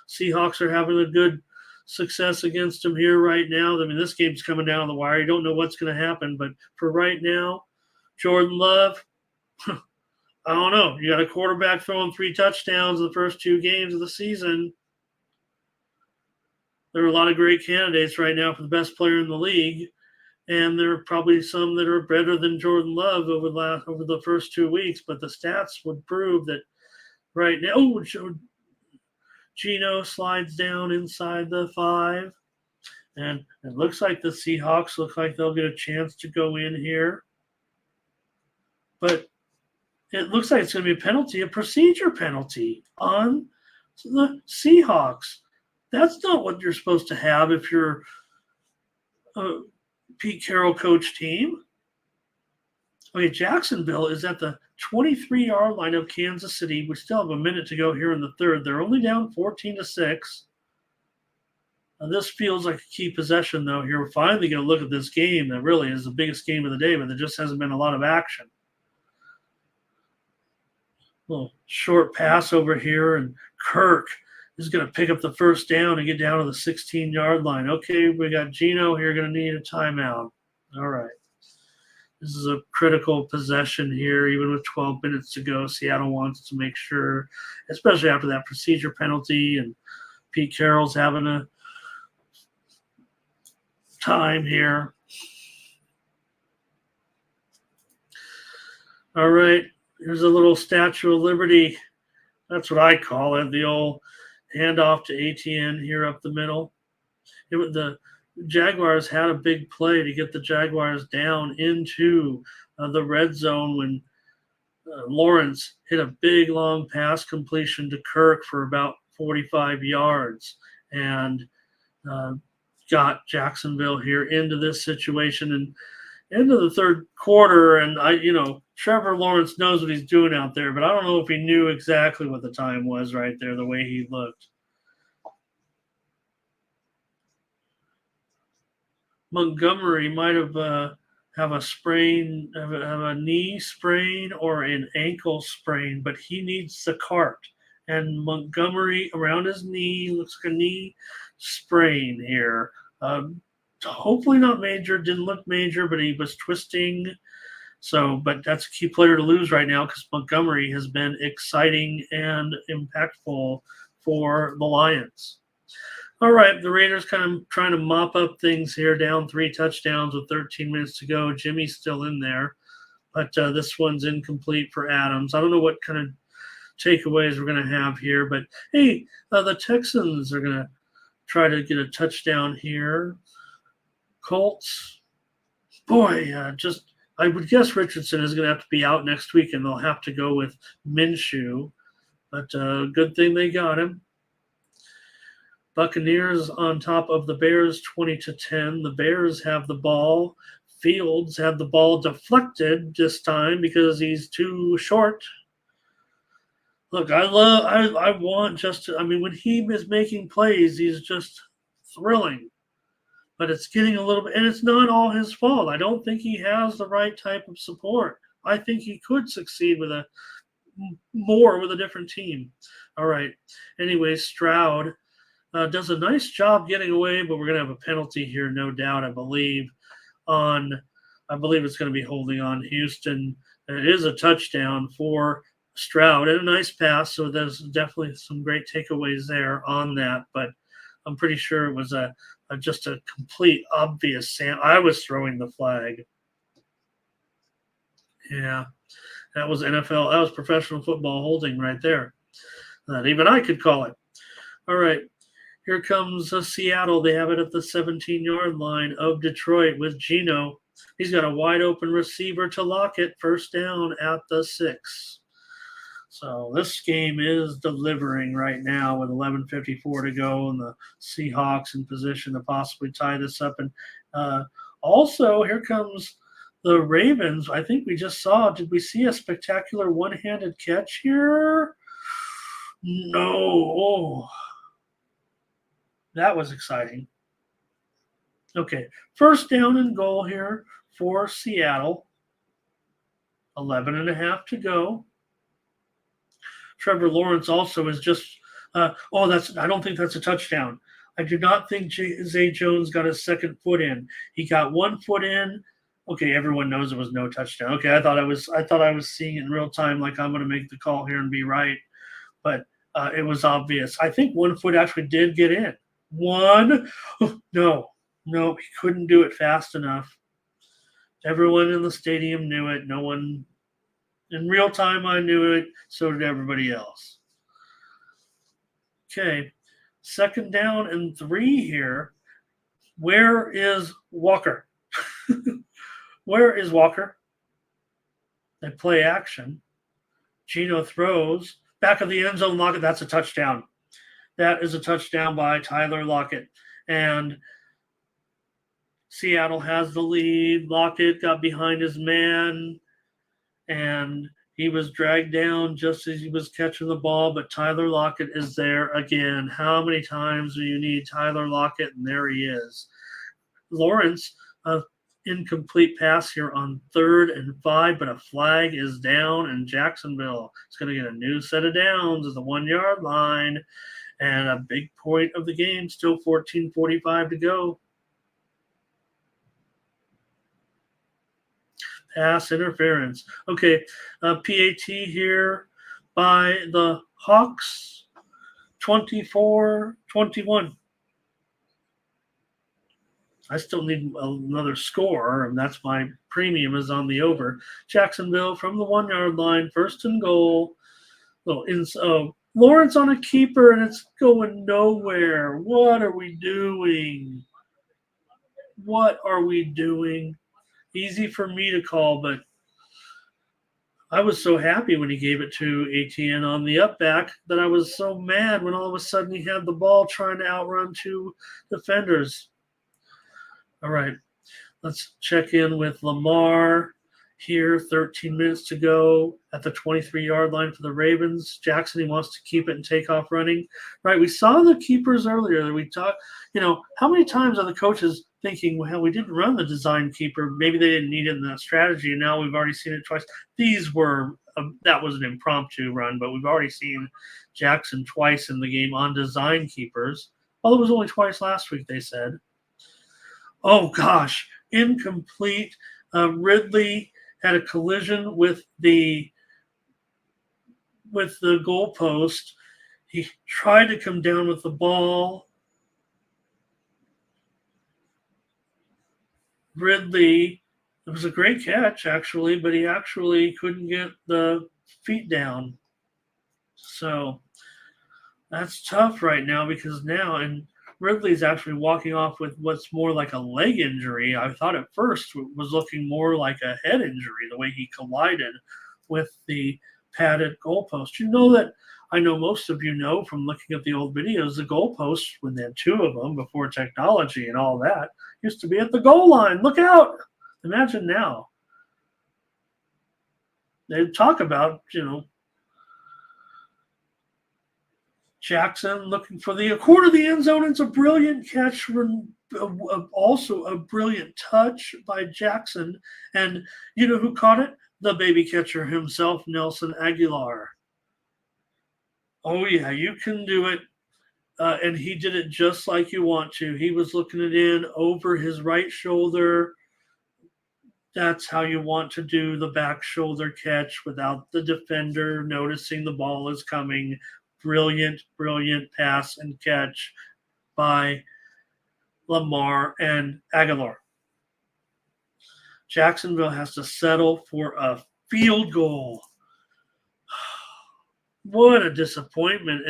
Seahawks are having a good success against him here right now. I mean, this game's coming down the wire. You don't know what's going to happen, but for right now, Jordan Love, I don't know. You got a quarterback throwing 3 touchdowns in the first 2 games of the season. There are a lot of great candidates right now for the best player in the league, and there are probably some that are better than Jordan Love over the first 2 weeks. But the stats would prove that right now. Oh, Geno slides down inside the 5. And it looks like the Seahawks look like they'll get a chance to go in here. But it looks like it's going to be a procedure penalty on the Seahawks. That's not what you're supposed to have if you're a Pete Carroll coach team. Okay, Jacksonville is at the 23-yard line of Kansas City. We still have a minute to go here in the third. They're only down 14-6. This feels like a key possession, though. Here we're finally going to look at this game that really is the biggest game of the day, but there just hasn't been a lot of action. Little short pass over here, and Kirk is going to pick up the first down and get down to the 16-yard line. Okay, we got Geno here going to need a timeout. All right. This is a critical possession here, even with 12 minutes to go. Seattle wants to make sure, especially after that procedure penalty, and Pete Carroll's having a time here. All right, here's a little Statue of Liberty. That's what I call it, the old handoff to ATN here up the middle. The Jaguars had a big play to get the Jaguars down into the red zone when Lawrence hit a big long pass completion to Kirk for about 45 yards and got Jacksonville here into this situation and into the third quarter. And Trevor Lawrence knows what he's doing out there, but I don't know if he knew exactly what the time was right there, the way he looked. Montgomery might have a sprain, have a knee sprain or an ankle sprain, but he needs the cart. And Montgomery around his knee looks like a knee sprain here. Hopefully not major, didn't look major, but he was twisting. So, but that's a key player to lose right now because Montgomery has been exciting and impactful for the Lions. All right, the Raiders kind of trying to mop up things here, down 3 touchdowns with 13 minutes to go. Jimmy's still in there, but this one's incomplete for Adams. I don't know what kind of takeaways we're going to have here, but hey, the Texans are going to try to get a touchdown here. Colts, boy, I would guess Richardson is going to have to be out next week, and they'll have to go with Minshew, but good thing they got him. Buccaneers on top of the Bears 20-10. The Bears have the ball. Fields had the ball deflected this time because he's too short. Look, I want when he is making plays, he's just thrilling. But it's getting a little bit, and it's not all his fault. I don't think he has the right type of support. I think he could succeed with a different team. All right. Anyway, Stroud does a nice job getting away, but we're going to have a penalty here, no doubt, I believe it's going to be holding on Houston. It is a touchdown for Stroud and a nice pass, so there's definitely some great takeaways there on that, but I'm pretty sure it was just a complete obvious I was throwing the flag. Yeah, that was NFL. That was professional football holding right there. That even I could call it. All right. Here comes Seattle. They have it at the 17-yard line of Detroit with Geno. He's got a wide open receiver to Lockett. First down at the 6. So this game is delivering right now with 11:54 to go, and the Seahawks in position to possibly tie this up. And also, here comes the Ravens. I think we just saw. Did we see a spectacular one-handed catch here? No. Oh. That was exciting. Okay, first down and goal here for Seattle. 11.5 to go. Trevor Lawrence also is just I don't think that's a touchdown. I do not think Zay Jones got his second foot in. He got 1 foot in. Okay, everyone knows it was no touchdown. Okay, I thought I was seeing it in real time, like I'm going to make the call here and be right, but it was obvious. I think 1 foot actually did get in. One, no, he couldn't do it fast enough. Everyone in the stadium knew it. No one in real time, I knew it. So did everybody else. Okay, 2nd down and 3 here. Where is Walker? Where is Walker? They play action. Gino throws. Back of the end zone, Lockett. That's a touchdown. That is a touchdown by Tyler Lockett. And Seattle has the lead. Lockett got behind his man, and he was dragged down just as he was catching the ball, but Tyler Lockett is there again. How many times do you need Tyler Lockett? And there he is. Lawrence, incomplete pass here on 3rd and 5, but a flag is down, and Jacksonville is going to get a new set of downs at the 1-yard line, and a big point of the game, still 14:45 to go. Pass interference. Okay, PAT here by the Hawks, 24-21. I still need another score, and that's my premium is on the over. Jacksonville from the 1-yard line, 1st and goal. Lawrence on a keeper, and it's going nowhere. What are we doing? What are we doing? Easy for me to call, but I was so happy when he gave it to ATN on the up back that I was so mad when all of a sudden he had the ball trying to outrun 2 defenders. All right, let's check in with Lamar here. 13 minutes to go at the 23-yard line for the Ravens. Jackson, he wants to keep it and take off running. Right, we saw the keepers earlier. We talked, how many times are the coaches thinking, well, we didn't run the design keeper. Maybe they didn't need it in that strategy, and now we've already seen it twice. That was an impromptu run, but we've already seen Jackson twice in the game on design keepers. Although it was only twice last week, they said. Oh, gosh, incomplete. Ridley had a collision with the goalpost. He tried to come down with the ball. Ridley, it was a great catch, actually, but he actually couldn't get the feet down. So that's tough right now because Ridley's actually walking off with what's more like a leg injury. I thought at first it was looking more like a head injury, the way he collided with the padded goalpost. I know most of you know from looking at the old videos, the goalposts, when they had 2 of them before technology and all that, used to be at the goal line. Look out! Imagine now. They talk about, Jackson looking for the corner of the end zone. It's a brilliant catch, also a brilliant touch by Jackson. And you know who caught it? The baby catcher himself, Nelson Aguilar. Oh, yeah, you can do it. And he did it just like you want to. He was looking it in over his right shoulder. That's how you want to do the back shoulder catch without the defender noticing the ball is coming. Brilliant, brilliant pass and catch by Lamar and Aguilar. Jacksonville has to settle for a field goal. What a disappointment.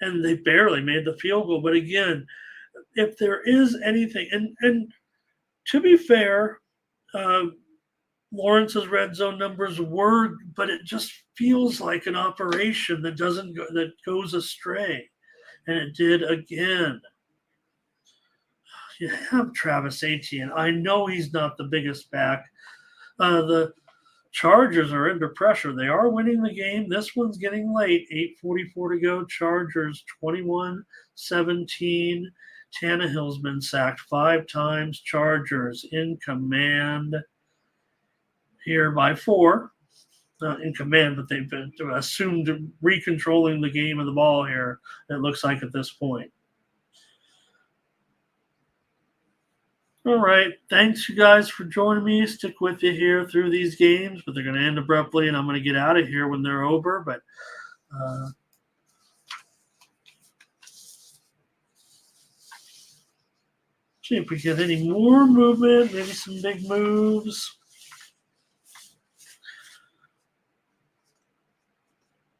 And they barely made the field goal. But again, if there is anything, and to be fair, Lawrence's red zone numbers were, but it just feels like an operation that goes astray, and it did again. You have Travis Etienne. I know he's not the biggest back. The Chargers are under pressure. They are winning the game. This one's getting late. 8:44 to go. Chargers 21-17. Tannehill's been sacked 5 times. Chargers in command here by 4. Not in command, but they've been assumed recontrolling the game of the ball here, it looks like at this point. All right. Thanks, you guys, for joining me. Stick with you here through these games, but they're going to end abruptly, and I'm going to get out of here when they're over. But see if we get any more movement, maybe some big moves.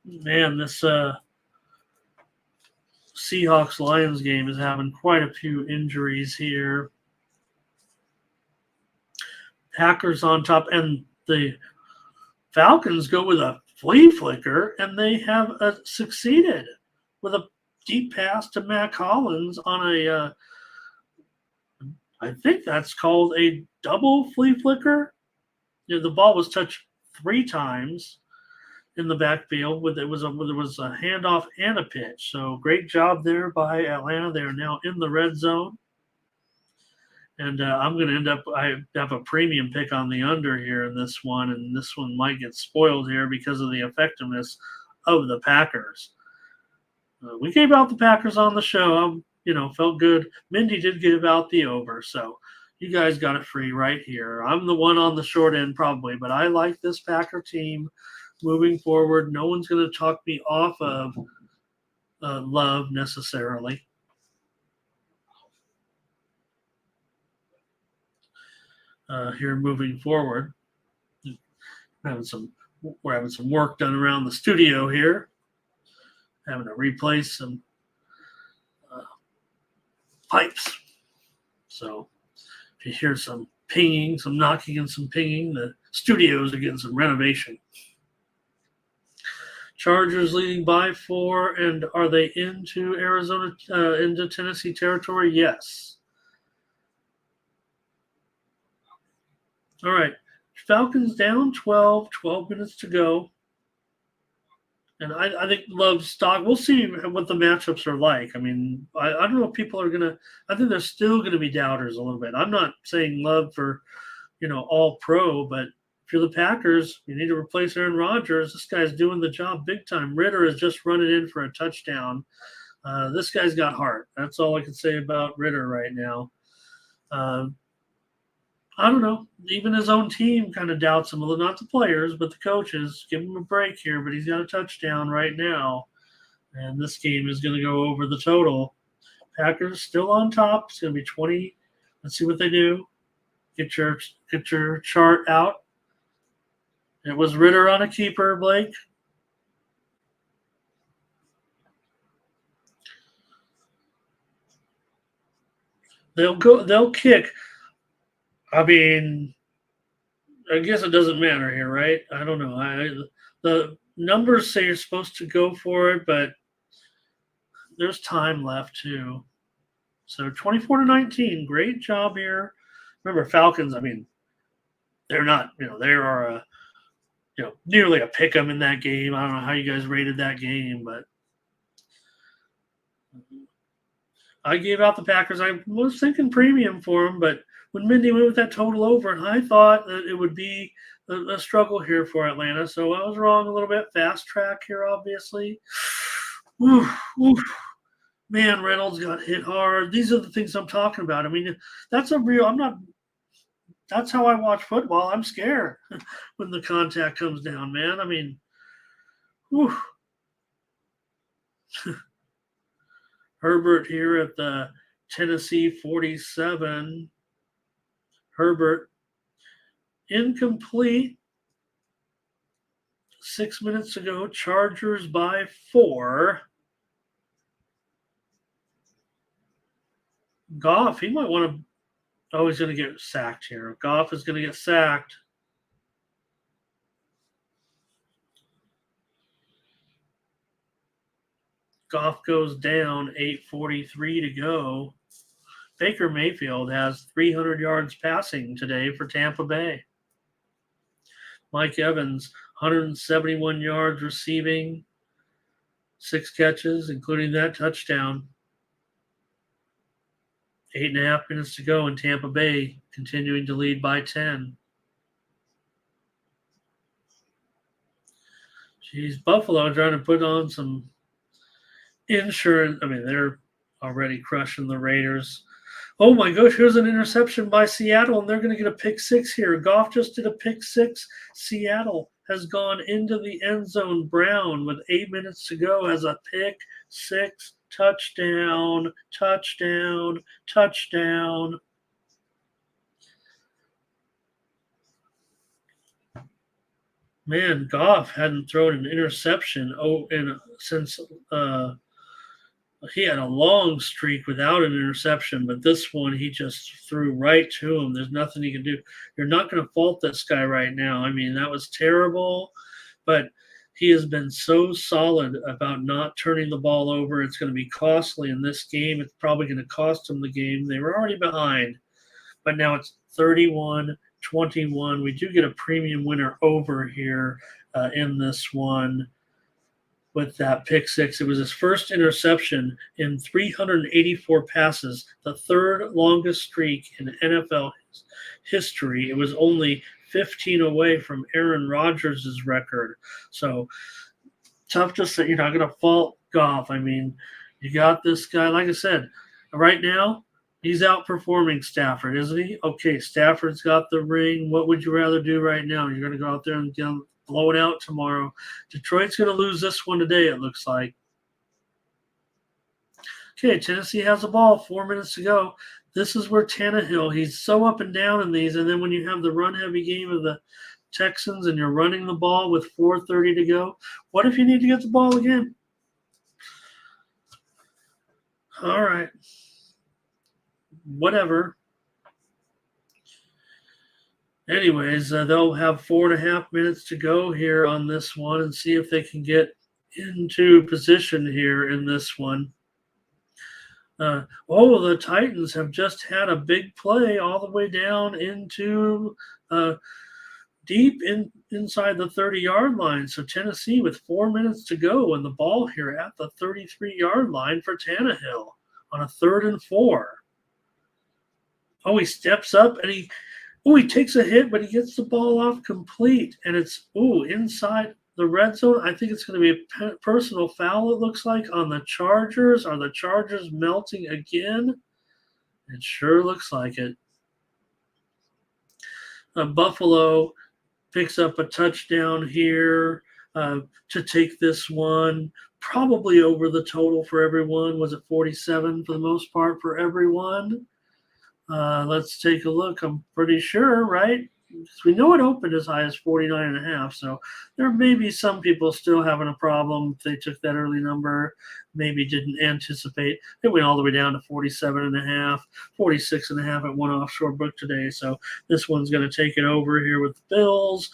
Man, this Seahawks-Lions game is having quite a few injuries here. Packers on top, and the Falcons go with a flea flicker, and they have succeeded with a deep pass to Mac Hollins on a, I think that's called a double flea flicker. You know, the ball was touched 3 times in the backfield. There was a handoff and a pitch. So great job there by Atlanta. They are now in the red zone. And I'm going to end up – I have a premium pick on the under here in this one, and this one might get spoiled here because of the effectiveness of the Packers. We gave out the Packers on the show. Felt good. Mindy did give out the over, so you guys got it free right here. I'm the one on the short end probably, but I like this Packer team moving forward. No one's going to talk me off of Love necessarily. Here moving forward. We're having some work done around the studio here. Having to replace some pipes. So if you hear some pinging, some knocking and some pinging, the studios are getting some renovation. Chargers leading by 4, and are they into into Tennessee territory? Yes. All right. Falcons down 12 minutes to go. And I think Love's stock, we'll see what the matchups are like. I mean, I don't know if people are going to – I think there's still going to be doubters a little bit. I'm not saying Love for, all pro, but if you're the Packers, you need to replace Aaron Rodgers. This guy's doing the job big time. Ritter is just running in for a touchdown. This guy's got heart. That's all I can say about Ritter right now. I don't know. Even his own team kind of doubts him a little. Not the players, but the coaches. Give him a break here, but he's got a touchdown right now. And this game is going to go over the total. Packers still on top. It's going to be 20. Let's see what they do. Get your chart out. It was Ritter on a keeper, Blake. They'll kick. I mean, I guess it doesn't matter here, right? I don't know. The numbers say you're supposed to go for it, but there's time left too. So 24-19, great job here. Remember, Falcons, I mean, they're not, they are nearly a pick 'em in that game. I don't know how you guys rated that game, but I gave out the Packers. I was thinking premium for them, but when Mindy went with that total over, and I thought that it would be a struggle here for Atlanta, so I was wrong a little bit. Fast track here, obviously. Oof. Man, Reynolds got hit hard. These are the things I'm talking about. I mean, that's how I watch football. I'm scared when the contact comes down, man. I mean, whew. Herbert here at the Tennessee 47. Herbert incomplete. 6 minutes ago, Chargers by 4. Goff, he might want to – oh, he's going to get sacked here. Goff is going to get sacked. Goff goes down, 8:43 to go. Baker Mayfield has 300 yards passing today for Tampa Bay. Mike Evans, 171 yards receiving, 6 catches, including that touchdown. 8.5 minutes to go, and Tampa Bay continuing to lead by 10. Geez, Buffalo trying to put on some insurance. I mean, they're already crushing the Raiders. Oh my gosh, here's an interception by Seattle, and they're going to get a pick 6 here. Goff just did a pick 6. Seattle has gone into the end zone. Brown, with 8 minutes to go, has a pick 6. Touchdown. Man, Goff hadn't thrown an interception since He had a long streak without an interception, but this one he just threw right to him. There's nothing he can do. You're not going to fault this guy right now. I mean, that was terrible, but he has been so solid about not turning the ball over. It's going to be costly in this game. It's probably going to cost him the game. They were already behind, but now it's 31-21. We do get a premium winner over here in this one with that pick six. It was his first interception in 384 passes, the third longest streak in NFL history. It was only 15 away from Aaron Rodgers' record. So tough to say. You're not going to fault Goff. I mean, you got this guy, like I said, right now, he's outperforming Stafford, isn't he? Okay, Stafford's got the ring. What would you rather do right now? You're going to go out there and blow it out tomorrow. Detroit's going to lose this one today, it looks like. Okay, Tennessee has the ball. 4 minutes to go. This is where Tannehill, he's so up and down in these. And then when you have the run-heavy game of the Texans and you're running the ball with 4:30 to go, what if you need to get the ball again? All right. Whatever. Anyways, they'll have 4.5 minutes to go here on this one and see if they can get into position here in this one. The Titans have just had a big play all the way down into deep inside the 30-yard line. So Tennessee with 4 minutes to go and the ball here at the 33-yard line for Tannehill on a 3rd and 4. Oh, he steps up and he takes a hit, but he gets the ball off complete. And it's, inside the red zone. I think it's going to be a personal foul, it looks like, on the Chargers. Are the Chargers melting again? It sure looks like it. Buffalo picks up a touchdown here to take this one, probably over the total for everyone. Was it 47 for the most part for everyone? Let's take a look. I'm pretty sure, right? Because we know it opened as high as 49.5. So there may be some people still having a problem if they took that early number, maybe didn't anticipate. It went all the way down to 47.5, 46.5 at one offshore book today. So this one's going to take it over here with the Bills.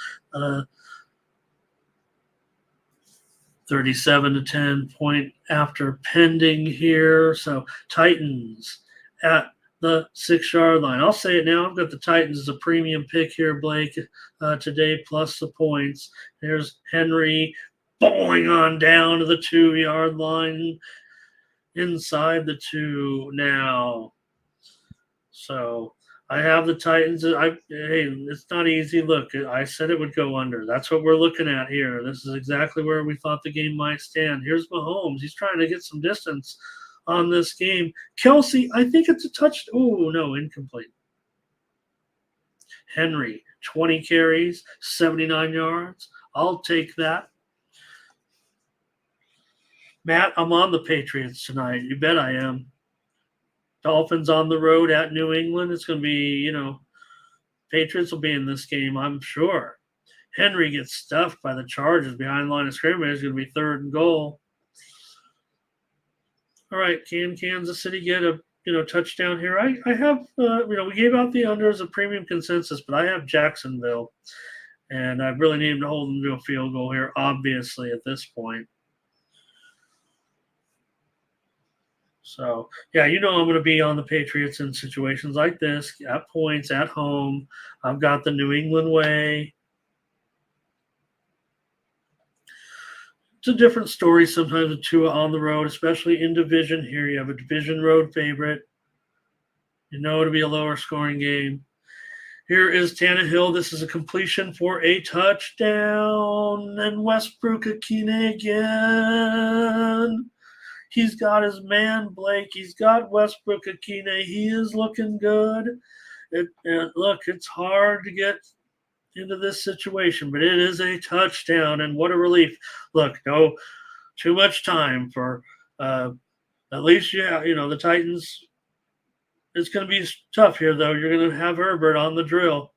37-10 point after pending here. So Titans at the 6-yard line. I'll say it now. I've got the Titans as a premium pick here, Blake, today, plus the points. There's Henry bowling on down to the 2-yard line, inside the 2 now. So I have the Titans. Hey, it's not easy. Look, I said it would go under. That's what we're looking at here. This is exactly where we thought the game might stand. Here's Mahomes. He's trying to get some distance on this game. Kelsey, I think it's a touch. Oh, no, incomplete. Henry, 20 carries, 79 yards. I'll take that. Matt, I'm on the Patriots tonight. You bet I am. Dolphins on the road at New England. It's going to be, Patriots will be in this game, I'm sure. Henry gets stuffed by the Chargers behind the line of scrimmage. It's going to be 3rd and goal. All right, can Kansas City get a touchdown here? I have we gave out the under as a premium consensus, but I have Jacksonville, and I really need them to hold them to a field goal here. Obviously, at this point. So yeah, I'm going to be on the Patriots in situations like this, at points, at home. I've got the New England way. It's a different story sometimes with Tua on the road, especially in division. Here you have a division road favorite. It'll be a lower scoring game. Here is Tannehill. This is a completion for a touchdown. And Westbrook-Ikhine again. He's got his man, Blake. He's got Westbrook-Ikhine. He is looking good. Look, it's hard to get into this situation, but it is a touchdown, and what a relief. Look, no too much time for at least, the Titans. It's going to be tough here, though. You're going to have Herbert on the drill.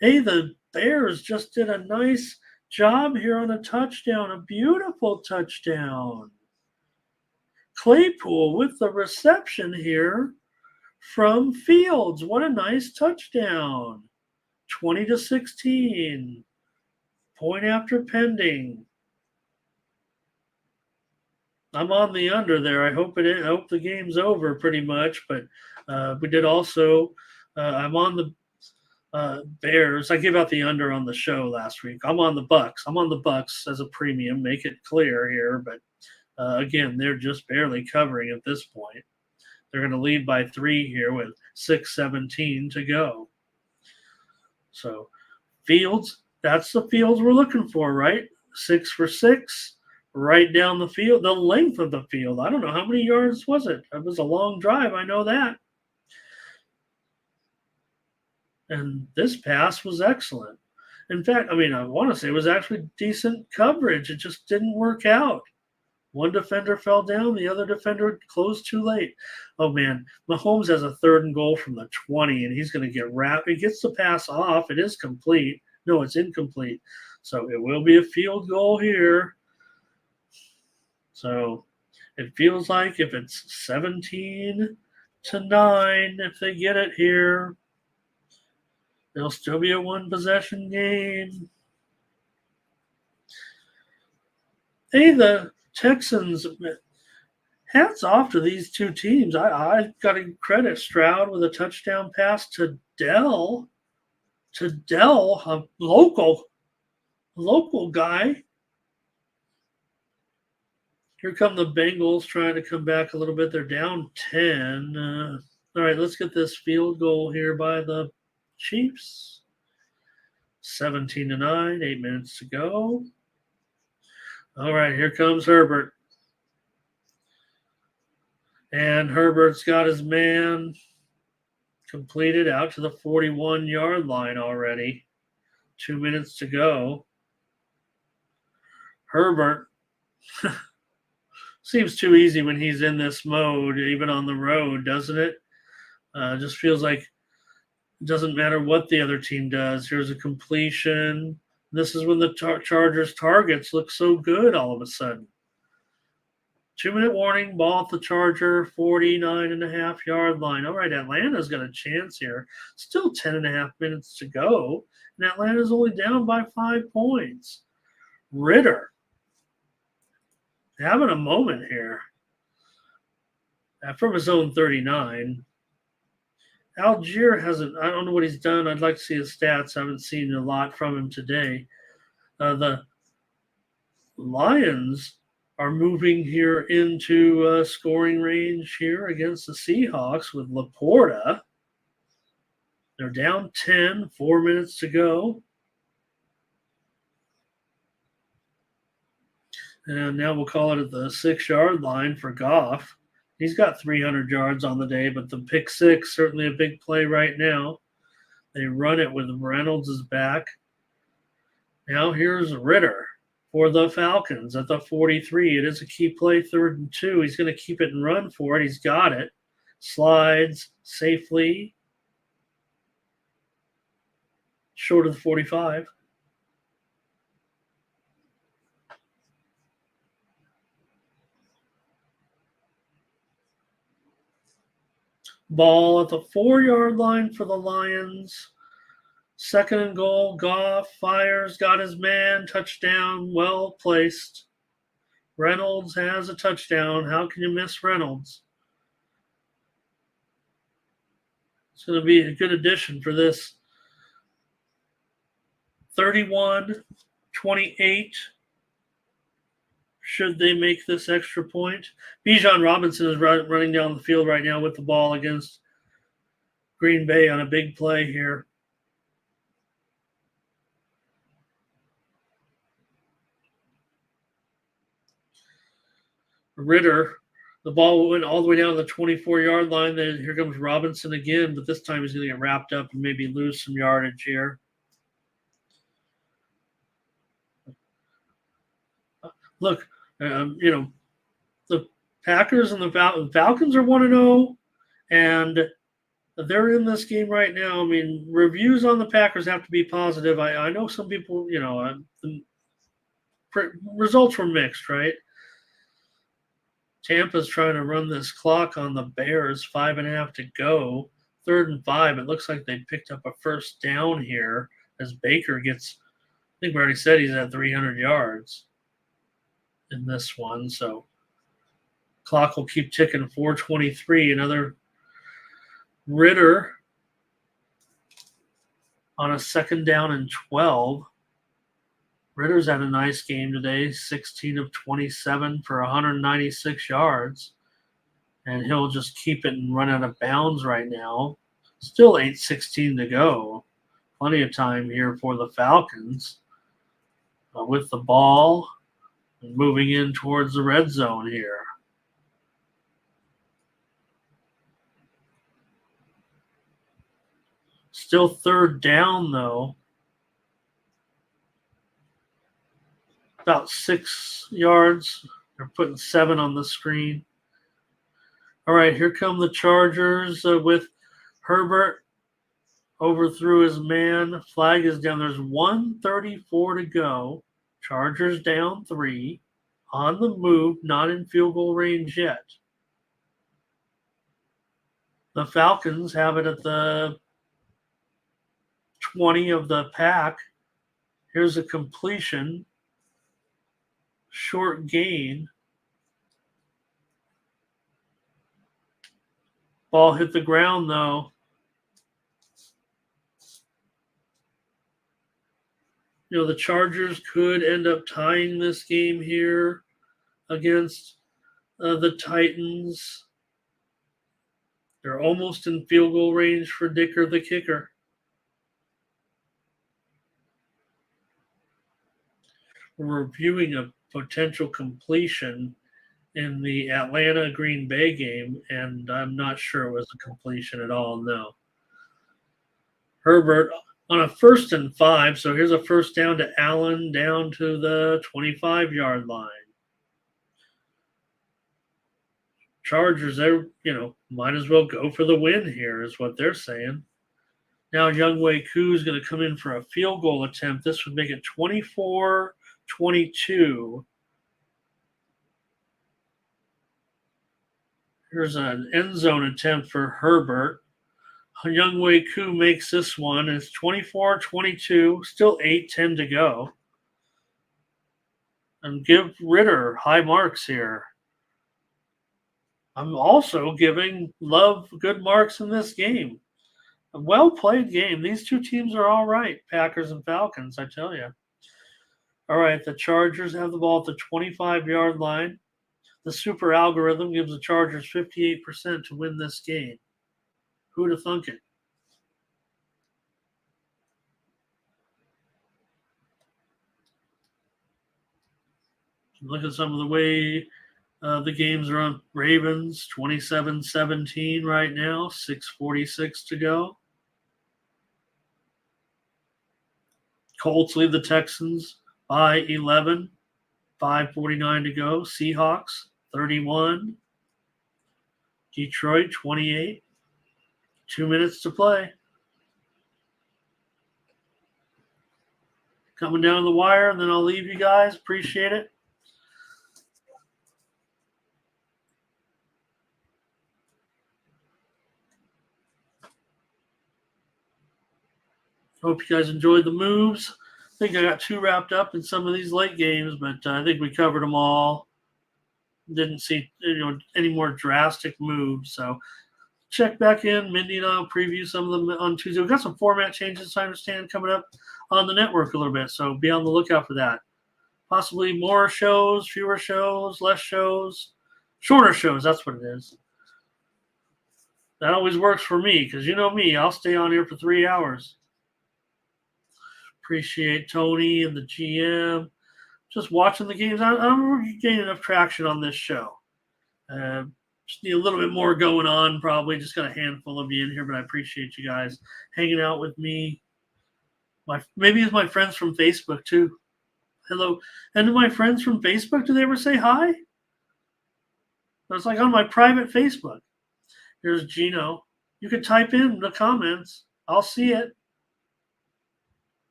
Hey, the Bears just did a nice job here on a touchdown, a beautiful touchdown. Claypool with the reception here from Fields. What a nice touchdown. 20-16. Point after pending. I'm on the under there. I hope I hope the game's over pretty much. But we did also. I'm on the Bears. I gave out the under on the show last week. I'm on the Bucks. I'm on the Bucks as a premium. Make it clear here. But again, they're just barely covering at this point. They're going to lead by 3 here with 6:17 to go. So Fields, that's the Fields we're looking for, right? 6 for 6. Right down the field, the length of the field. I don't know how many yards was it. It was a long drive. I know that. And this pass was excellent. In fact, I want to say it was actually decent coverage. It just didn't work out. One defender fell down. The other defender closed too late. Oh, man. Mahomes has a 3rd and goal from the 20, and he's going to get wrapped. He gets the pass off. It is complete. No, it's incomplete. So it will be a field goal here. So it feels like if it's 17-9, if they get it here, it'll still be a 1-possession game. Hey, the Texans, hats off to these two teams. I got to credit Stroud with a touchdown pass to Dell. A local guy. Here come the Bengals trying to come back a little bit. They're down 10. All right, let's get this field goal here by the Chiefs. 17-9, 8 minutes to go. All right, here comes Herbert. And Herbert's got his man completed out to the 41-yard line already. 2 minutes to go. Herbert seems too easy when he's in this mode, even on the road, doesn't it? Just feels like it doesn't matter what the other team does. Here's a completion. This is when the Chargers' targets look so good all of a sudden. 2-minute warning, ball at the Charger, 49.5-yard line. All right, Atlanta's got a chance here. Still 10.5 minutes to go, and Atlanta's only down by 5 points. Ritter having a moment here. From his own 39. Algier hasn't, I don't know what he's done. I'd like to see his stats. I haven't seen a lot from him today. The Lions are moving here into scoring range here against the Seahawks with Laporta. They're down 10, 4 minutes to go. And now we'll call it at the 6-yard line for Goff. He's got 300 yards on the day, but the pick six, certainly a big play right now. They run it with Reynolds' is back. Now here's Ritter for the Falcons at the 43. It is a key play, 3rd and 2. He's going to keep it and run for it. He's got it. Slides safely. Short of the 45. Ball at the 4-yard line for the Lions. 2nd and goal. Goff fires, got his man. Touchdown, well placed. Reynolds has a touchdown. How can you miss Reynolds? It's going to be a good addition for this 31-28. Should they make this extra point? Bijan Robinson is running down the field right now with the ball against Green Bay on a big play here. Ritter, the ball went all the way down to the 24-yard line. Then here comes Robinson again, but this time he's going to get wrapped up and maybe lose some yardage here. Look, the Packers and the Falcons are 1-0, and they're in this game right now. I mean, reviews on the Packers have to be positive. I know some people, the results were mixed, right? Tampa's trying to run this clock on the Bears. 5.5 to go. 3rd and 5. It looks like they picked up a first down here as Baker gets, I think we already said he's at 300 yards in this one. So clock will keep ticking. 4:23. Another Ritter on a 2nd down and 12. Ritter's had a nice game today, 16 of 27 for 196 yards. And he'll just keep it and run out of bounds right now. Still 8:16 to go. Plenty of time here for the Falcons with the ball and moving in towards the red zone here. Still 3rd down, though. About 6 yards. They're putting 7 on the screen. All right, here come the Chargers with Herbert. Overthrew his man. Flag is down. There's 1:34 to go. Chargers down 3. On the move, not in field goal range yet. The Falcons have it at the 20 of the pack. Here's a completion. Short gain. Ball hit the ground, though. The Chargers could end up tying this game here against the Titans. They're almost in field goal range for Dicker, the kicker. We're reviewing a potential completion in the Atlanta-Green Bay game, and I'm not sure it was a completion at all, no. Herbert on a 1st and 5, so here's a first down to Allen down to the 25-yard line. Chargers, they might as well go for the win here is what they're saying. Now Younghoe Koo is going to come in for a field goal attempt. This would make it 24-22. Here's an end zone attempt for Herbert. Younghoe Koo makes this one. It's 24-22, still 8:10 to go. And give Ritter high marks here. I'm also giving Love good marks in this game. A well-played game. These two teams are all right, Packers and Falcons, I tell you. All right, the Chargers have the ball at the 25-yard line. The super algorithm gives the Chargers 58% to win this game. Who'd have thunk it? Look at some of the way the games are on. Ravens 27-17 right now, 6:46 to go. Colts lead the Texans by 11, 5:49 to go. Seahawks 31, Detroit 28, 2 minutes to play. Coming down the wire, and then I'll leave you guys. Appreciate it. Hope you guys enjoyed the moves. I think I got too wrapped up in some of these late games, but I think we covered them all. Didn't see any more drastic moves. So check back in. Mindy and I will preview some of them on Tuesday. We've got some format changes, I understand, coming up on the network a little bit. So be on the lookout for that. Possibly more shows, fewer shows, less shows, shorter shows. That's what it is. That always works for me because you know me. I'll stay on here for 3 hours. Appreciate Tony and the GM. Just watching the games. I'm getting enough traction on this show. Just need a little bit more going on, probably. Just got a handful of you in here, but I appreciate you guys hanging out with me. Maybe it's my friends from Facebook, too. Hello. And to my friends from Facebook, do they ever say hi? It's like on my private Facebook. Here's Gino. You could type in the comments. I'll see it.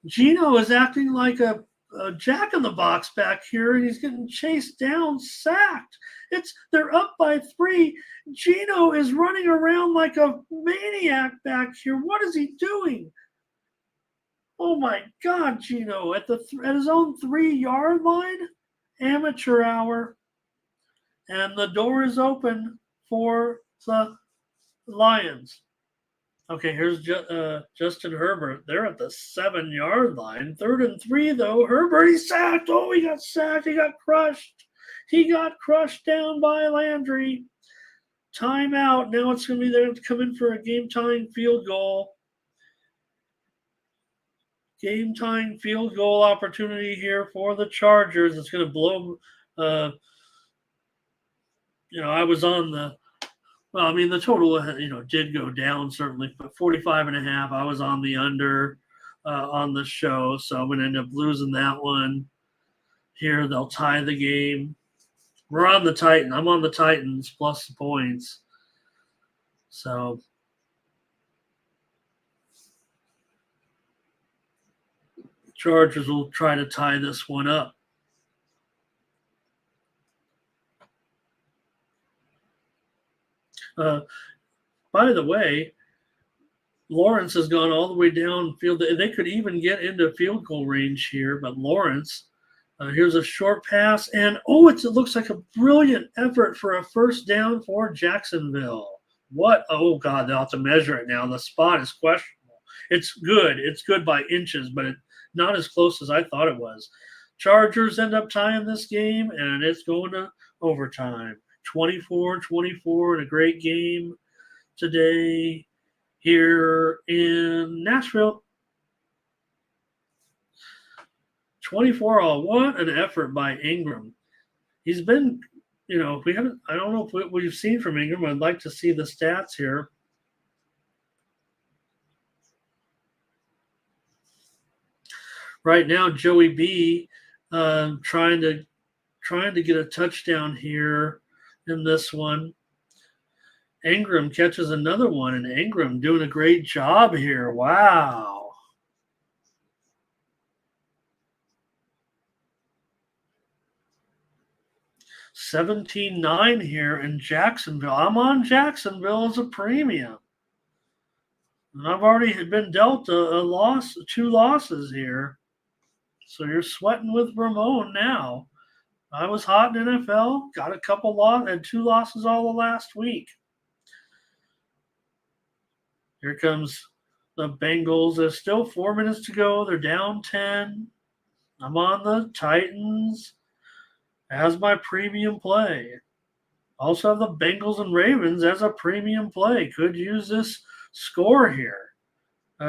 Gino is acting like a jack-in-the-box back here, and he's getting chased down, sacked. They're up by 3. Gino is running around like a maniac back here. What is he doing? Oh my God, Gino at his own 3-yard line. Amateur hour, and the door is open for the Lions. Okay, here's Justin Herbert. They're at the 7-yard line. 3rd and 3, though. Herbert, he's sacked. Oh, he got sacked. He got crushed. He got crushed down by Landry. Timeout. Now it's going to be there to come in for a game-tying field goal. Game-tying field goal opportunity here for the Chargers. It's going to blow. I was on the. Well, I mean, the total, did go down certainly, but 45.5. I was on the under on the show, so I'm going to end up losing that one. Here, they'll tie the game. We're on the Titans. I'm on the Titans plus the points. So, Chargers will try to tie this one up. By the way, Lawrence has gone all the way downfield. They could even get into field goal range here, but Lawrence, here's a short pass, and it looks like a brilliant effort for a first down for Jacksonville. What? Oh, God, they'll have to measure it now. The spot is questionable. It's good. It's good by inches, but not as close as I thought it was. Chargers end up tying this game, and it's going to overtime. 24-24 in a great game today here in Nashville. 24-all. What an effort by Ingram. He's been, I don't know if we've seen from Ingram. I'd like to see the stats here. Right now, Joey B trying to get a touchdown here in this one. Ingram catches another one, and Ingram doing a great job here. Wow. $17-9 here in Jacksonville. I'm on Jacksonville as a premium. And I've already been dealt a loss, 2 losses here. So you're sweating with Ramon now. I was hot in NFL, got a couple losses, and 2 losses all the last week. Here comes the Bengals. There's still 4 minutes to go. They're down 10. I'm on the Titans as my premium play. Also have the Bengals and Ravens as a premium play. Could use this score here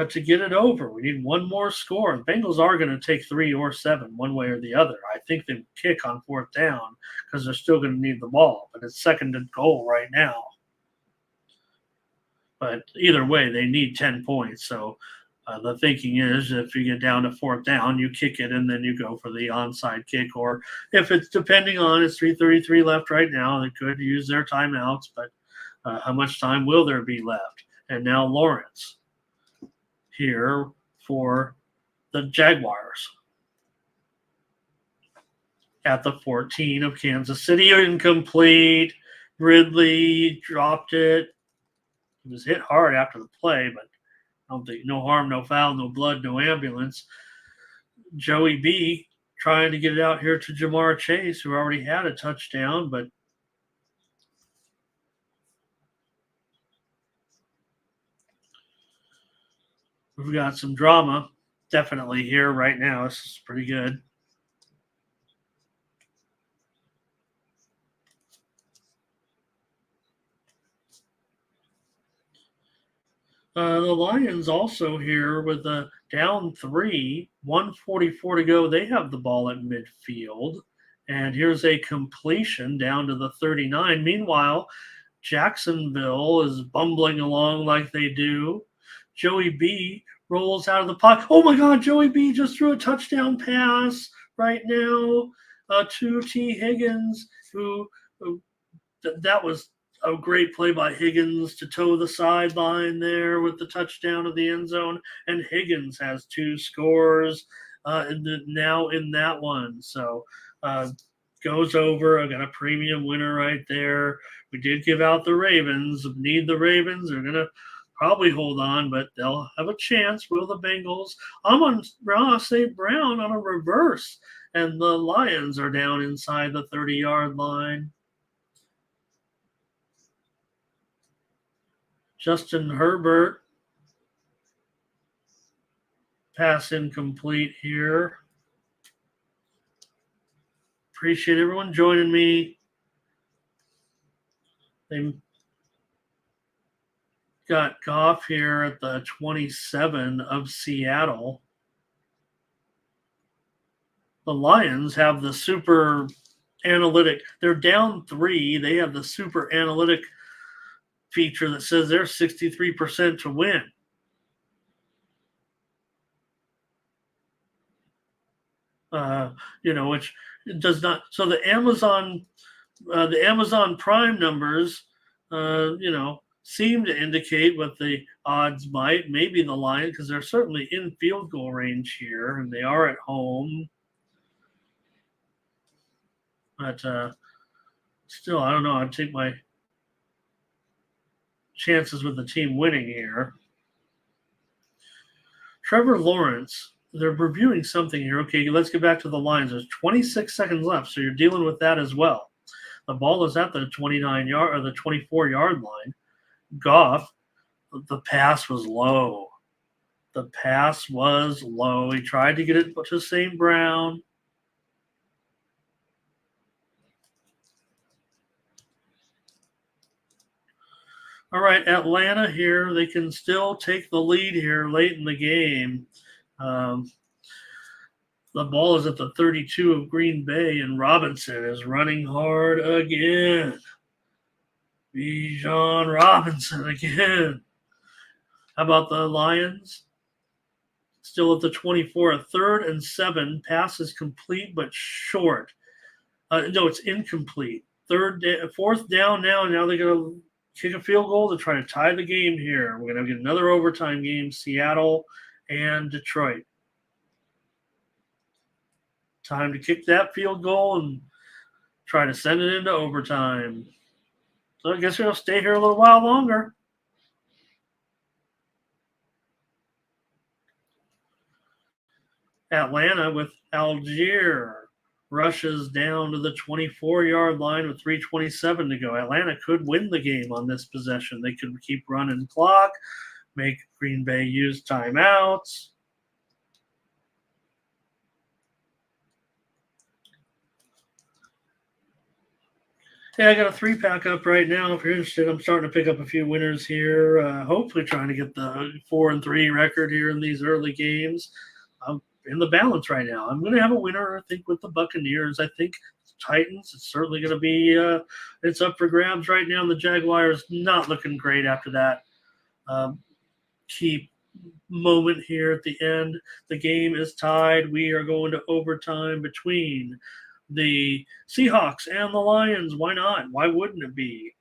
to get it over. We need one more score. The Bengals are going to take 3 or 7, one way or the other. I think they kick on 4th down because they're still going to need the ball, but it's 2nd and goal right now. But either way, they need 10 points. So the thinking is if you get down to 4th down, you kick it and then you go for the onside kick. Or if it's depending on, it's 3:33 left right now, they could use their timeouts, but how much time will there be left? And now Lawrence here for the Jaguars at the 14 of Kansas City. Incomplete. Ridley dropped it. He was hit hard after the play, but I don't think no harm, no foul, no blood, no ambulance. Joey B trying to get it out here to Jamar Chase, who already had a touchdown, but we've got some drama definitely here right now. This is pretty good. The Lions also here with a down 3, 1:44 to go. They have the ball at midfield. And here's a completion down to the 39. Meanwhile, Jacksonville is bumbling along like they do. Joey B rolls out of the pocket. Oh, my God, Joey B just threw a touchdown pass right now to T. Higgins, who that was a great play by Higgins to toe the sideline there with the touchdown of the end zone. And Higgins has 2 scores. now in that one. So goes over. I got a premium winner right there. We did give out the Ravens. Need the Ravens. They're going to probably hold on, but they'll have a chance. Will the Bengals? I'm on St. Brown on a reverse, and the Lions are down inside the 30-yard line. Justin Herbert, pass incomplete here. Appreciate everyone joining me. They got Goff here at the 27 of Seattle. The Lions have the super analytic. They're down 3. They have the super analytic feature that says they're 63% to win. Which does not. So the Amazon Prime numbers, seem to indicate what the odds might. Maybe the Lions, because they're certainly in field goal range here, and they are at home. But still, I don't know. I'd take my chances with the team winning here. Trevor Lawrence, they're reviewing something here. Okay, let's get back to the Lions. There's 26 seconds left, so you're dealing with that as well. The ball is at the 29-yard or the 24-yard line. Goff, the pass was low. He tried to get it to St. Brown. All right, Atlanta here. They can still take the lead here late in the game. The ball is at the 32 of Green Bay, and Robinson is running hard again. Bijan Robinson again. How about the Lions? Still at the 24, a 3rd and 7. Pass is complete but short. No, it's incomplete. 4th down now. Now they're going to kick a field goal to try to tie the game here. We're going to get another overtime game, Seattle and Detroit. Time to kick that field goal and try to send it into overtime. So I guess we'll stay here a little while longer. Atlanta with Algier rushes down to the 24-yard line with 3:27 to go. Atlanta could win the game on this possession. They could keep running clock, make Green Bay use timeouts. Hey, I got a 3-pack up right now. If you're interested, I'm starting to pick up a few winners here. Hopefully trying to get the 4-3 record here in these early games. I'm in the balance right now. I'm going to have a winner, I think, with the Buccaneers. I think Titans, it's certainly going to be it's up for grabs right now. The Jaguars not looking great after that key moment here at the end. The game is tied. We are going to overtime between the Seahawks and the Lions. Why not? Why wouldn't it be?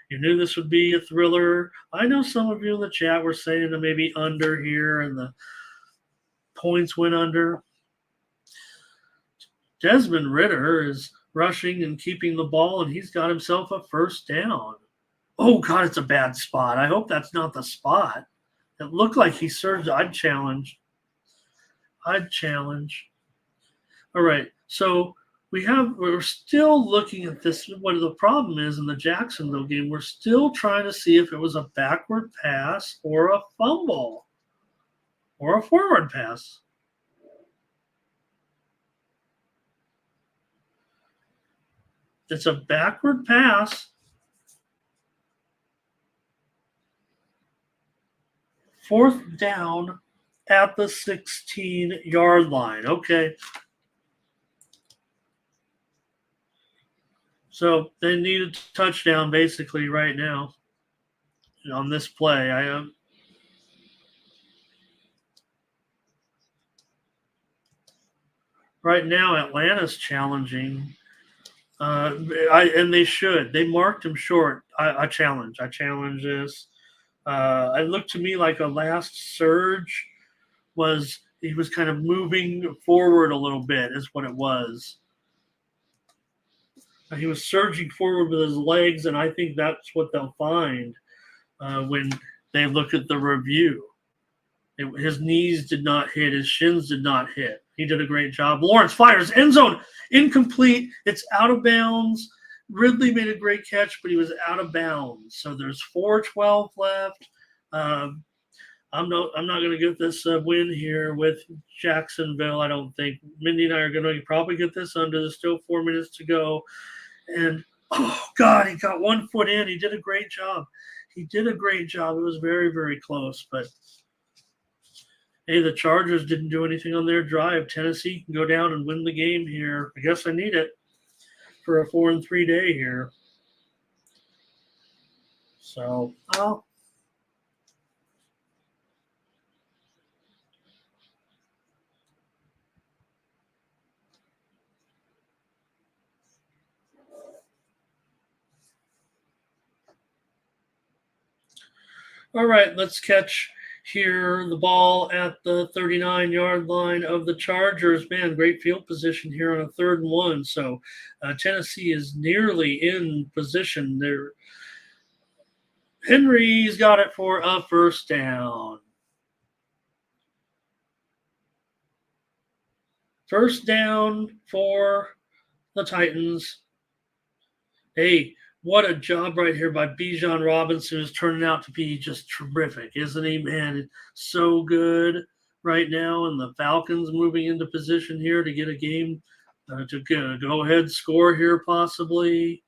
You knew this would be a thriller. I know some of you in the chat were saying that maybe under here, and the points went under. Desmond Ridder is rushing and keeping the ball, and he's got himself a 1st down. Oh, God, it's a bad spot. I hope that's not the spot. It looked like he surged. I'd challenge. All right, so we're still looking at this. What the problem is in the Jacksonville game, we're still trying to see if it was a backward pass or a fumble or a forward pass. It's a backward pass. 4th down at the 16-yard line. Okay. So they need a touchdown basically right now on this play. Right now, Atlanta's challenging. And they should. They marked him short. I challenge this. It looked to me like a last surge was he was kind of moving forward a little bit is what it was. He was surging forward with his legs, and I think that's what they'll find when they look at the review. His knees did not hit. His shins did not hit. He did a great job. Lawrence fires. End zone. Incomplete. It's out of bounds. Ridley made a great catch, but he was out of bounds. So there's 4:12 left. I'm not going to get this win here with Jacksonville. I don't think. Mindy and I are going to probably get this under. There's still 4 minutes to go. And, oh, God, he got 1 foot in. He did a great job. It was very, very close. But, hey, the Chargers didn't do anything on their drive. Tennessee can go down and win the game here. I guess I need it for a 4-3 day here. So, well. All right, let's catch here the ball at the 39-yard line of the Chargers. Man, great field position here on a 3rd and 1. So Tennessee is nearly in position there. Henry's got it for a 1st down. 1st down for the Titans. Hey, what a job right here by Bijan Robinson, who's turning out to be just terrific, isn't he? Man, so good right now. And the Falcons moving into position here to get a game, to get a go-ahead score here possibly.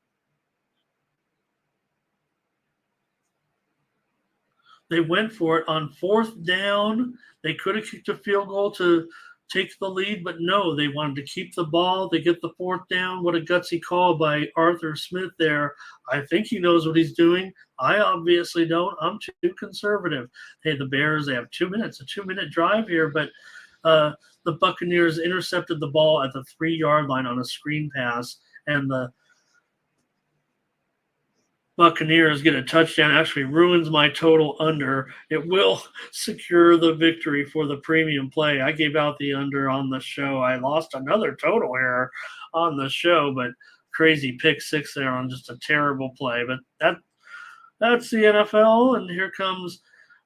They went for it on 4th down. They could have kicked a field goal to take the lead, but no, they wanted to keep the ball. They get the 4th down. What a gutsy call by Arthur Smith there. I think he knows what he's doing. I obviously don't. I'm too conservative. Hey, the Bears, they have 2 minutes, a 2-minute drive here, but the Buccaneers intercepted the ball at the 3-yard line on a screen pass, and the Buccaneers get a touchdown. Actually ruins my total under. It will secure the victory for the premium play. I gave out the under on the show. I lost another total error on the show, but crazy pick 6 there on just a terrible play. But that's the NFL, and here comes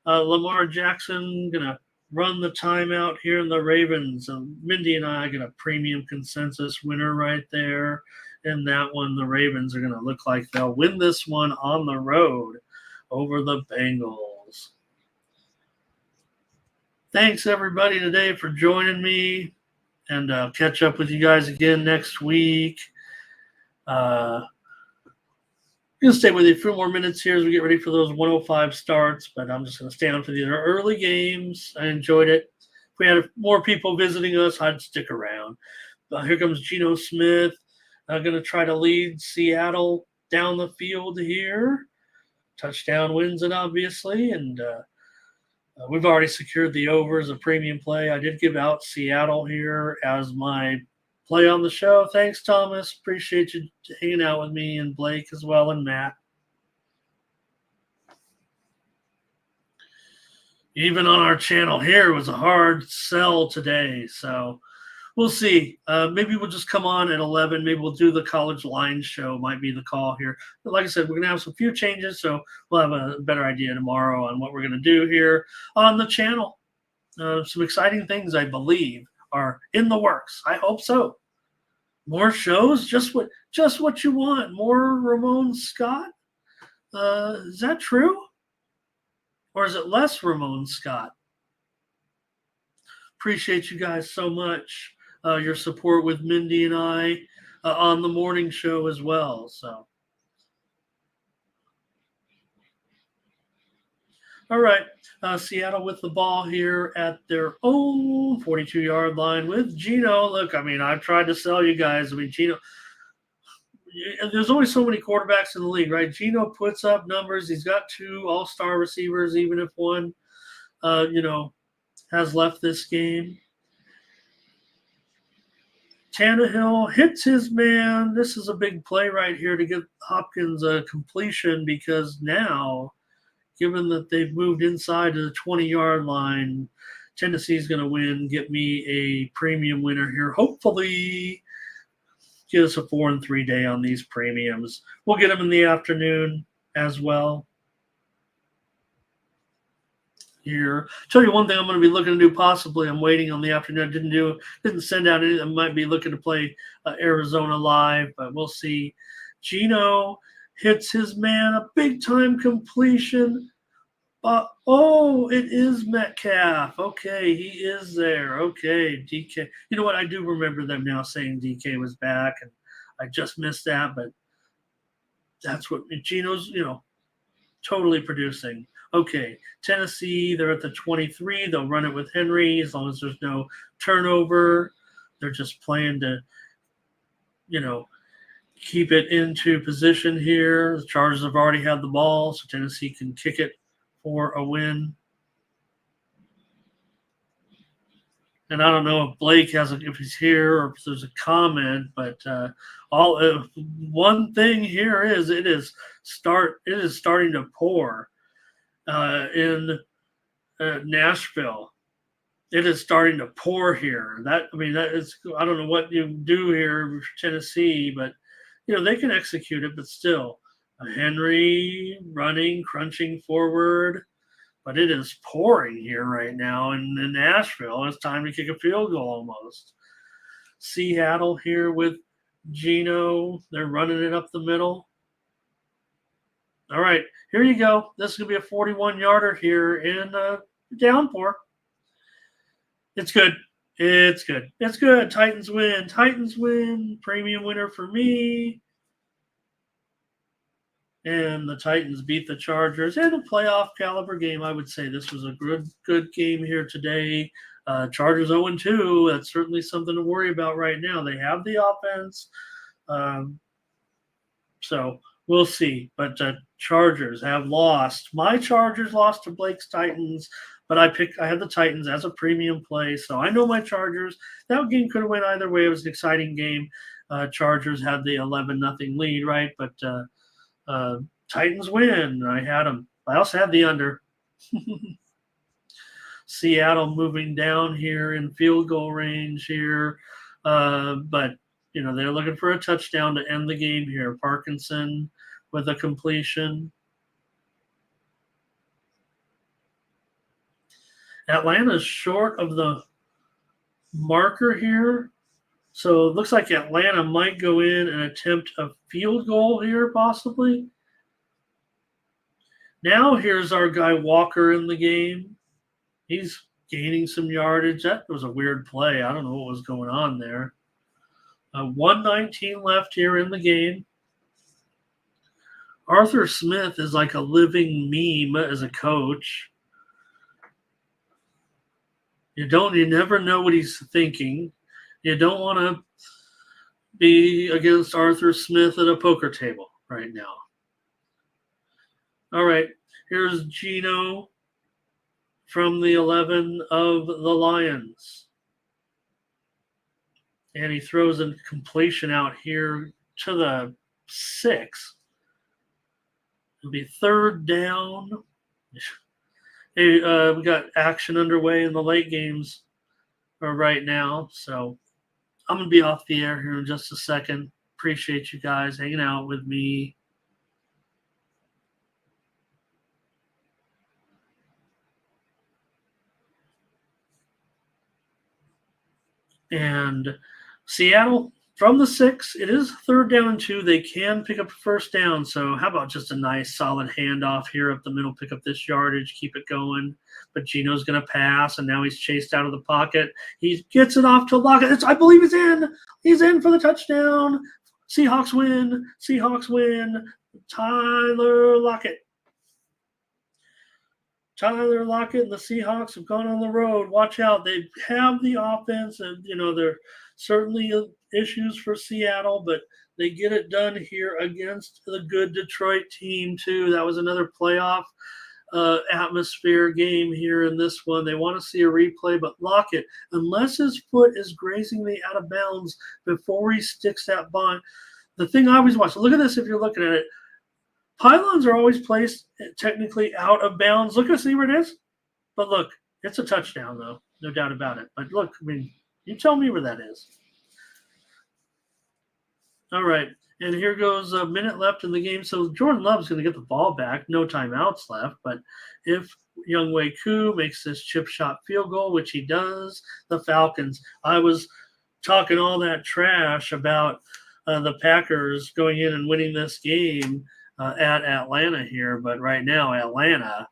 Lamar Jackson going to run the timeout here in the Ravens. Mindy and I get a premium consensus winner right there. In that one, the Ravens are going to look like they'll win this one on the road over the Bengals. Thanks, everybody, today for joining me, and I'll catch up with you guys again next week. I'm going to stay with you a few more minutes here as we get ready for those 105 starts, but I'm just going to stay on for the early games. I enjoyed it. If we had more people visiting us, I'd stick around. Here comes Geno Smith. Going to try to lead Seattle down the field here. Touchdown wins it, obviously, and we've already secured the over as a premium play. I did give out Seattle here as my play on the show. Thanks, Thomas. Appreciate you hanging out with me, and Blake as well, and Matt. Even on our channel here, it was a hard sell today, so we'll see. Maybe we'll just come on at 11. Maybe we'll do the college line show. Might be the call here. But like I said, we're going to have some few changes, so we'll have a better idea tomorrow on what we're going to do here on the channel. Some exciting things, I believe, are in the works. I hope so. More shows? Just what you want. More Ramon Scott? Is that true? Or is it less Ramon Scott? Appreciate you guys so much. Your support with Mindy and I on the morning show as well. So, all right, Seattle with the ball here at their own 42-yard line with Geno. Look, I mean, I've tried to sell you guys. I mean, Geno, there's only so many quarterbacks in the league, right? Geno puts up numbers. He's got 2 all-star receivers, even if one, has left this game. Tannehill hits his man. This is a big play right here to get Hopkins a completion, because now, given that they've moved inside to the 20-yard line, Tennessee's going to win, get me a premium winner here. Hopefully, get us a 4-3 day on these premiums. We'll get them in the afternoon as well. Here, tell you one thing I'm going to be looking to do. Possibly, I'm waiting on the afternoon. Didn't send out any. I might be looking to play Arizona live, but we'll see. Gino hits his man, a big time completion. It is Metcalf. Okay, he is there. Okay, DK. You know what? I do remember them now saying DK was back, and I just missed that. But that's what Gino's, totally producing. Okay, Tennessee, they're at the 23. They'll run it with Henry as long as there's no turnover. They're just playing to, keep it into position here. The Chargers have already had the ball, so Tennessee can kick it for a win. And I don't know if Blake if he's here or if there's a comment, but one thing here is it is starting to pour in Nashville. It is starting to pour here. I don't know what you do here for Tennessee, but they can execute it, but still. Henry running, crunching forward, but it is pouring here right now in Nashville. It's time to kick a field goal almost. Seattle here with Gino. They're running it up the middle. All right, here you go. This is going to be a 41-yarder here in downpour. It's good. It's good. It's good. Titans win. Titans win. Premium winner for me. And the Titans beat the Chargers in a playoff caliber game. I would say this was a good game here today. Chargers 0-2. That's certainly something to worry about right now. They have the offense. So we'll see. But Chargers have lost. My Chargers lost to Blake's Titans, but I had the Titans as a premium play. So I know my Chargers. That game could have went either way. It was an exciting game. Chargers had the 11-0 lead, right? But Titans win. I had them. I also had the under. Seattle moving down here in field goal range here. But, they're looking for a touchdown to end the game here. Parkinson with a completion. Atlanta's short of the marker here. So it looks like Atlanta might go in and attempt a field goal here, possibly. Now here's our guy Walker in the game. He's gaining some yardage. That was a weird play. I don't know what was going on there. 1:19 left here in the game. Arthur Smith is like a living meme as a coach. You never know what he's thinking. You don't want to be against Arthur Smith at a poker table right now. All right, here's Gino from the 11 of the Lions. And he throws a completion out here to the 6. It'll be 3rd down. Hey, we got action underway in the late games right now. So I'm going to be off the air here in just a second. Appreciate you guys hanging out with me. And Seattle from the 6, it is 3rd down and 2. They can pick up a 1st down. So how about just a nice solid handoff here up the middle, pick up this yardage, keep it going. But Gino's going to pass, and now he's chased out of the pocket. He gets it off to Lockett. I believe he's in. He's in for the touchdown. Seahawks win. Seahawks win. Tyler Lockett. Tyler Lockett and the Seahawks have gone on the road. Watch out. They have the offense, and, there certainly issues for Seattle, but they get it done here against the good Detroit team, too. That was another playoff atmosphere game here in this one. They want to see a replay, but Lockett, unless his foot is grazing the out of bounds before he sticks that bond, the thing I always watch, look at this if you're looking at it. Pylons are always placed technically out of bounds. Look and see where it is. But look, it's a touchdown, though. no doubt about it. But look, I mean, you tell me where that is. All right. And here goes a minute left in the game. So Jordan Love's going to get the ball back. No timeouts left. But if Younghoe Koo makes this chip shot field goal, which he does, the Falcons. I was talking all that trash about the Packers going in and winning this game at Atlanta here. But right now, Atlanta,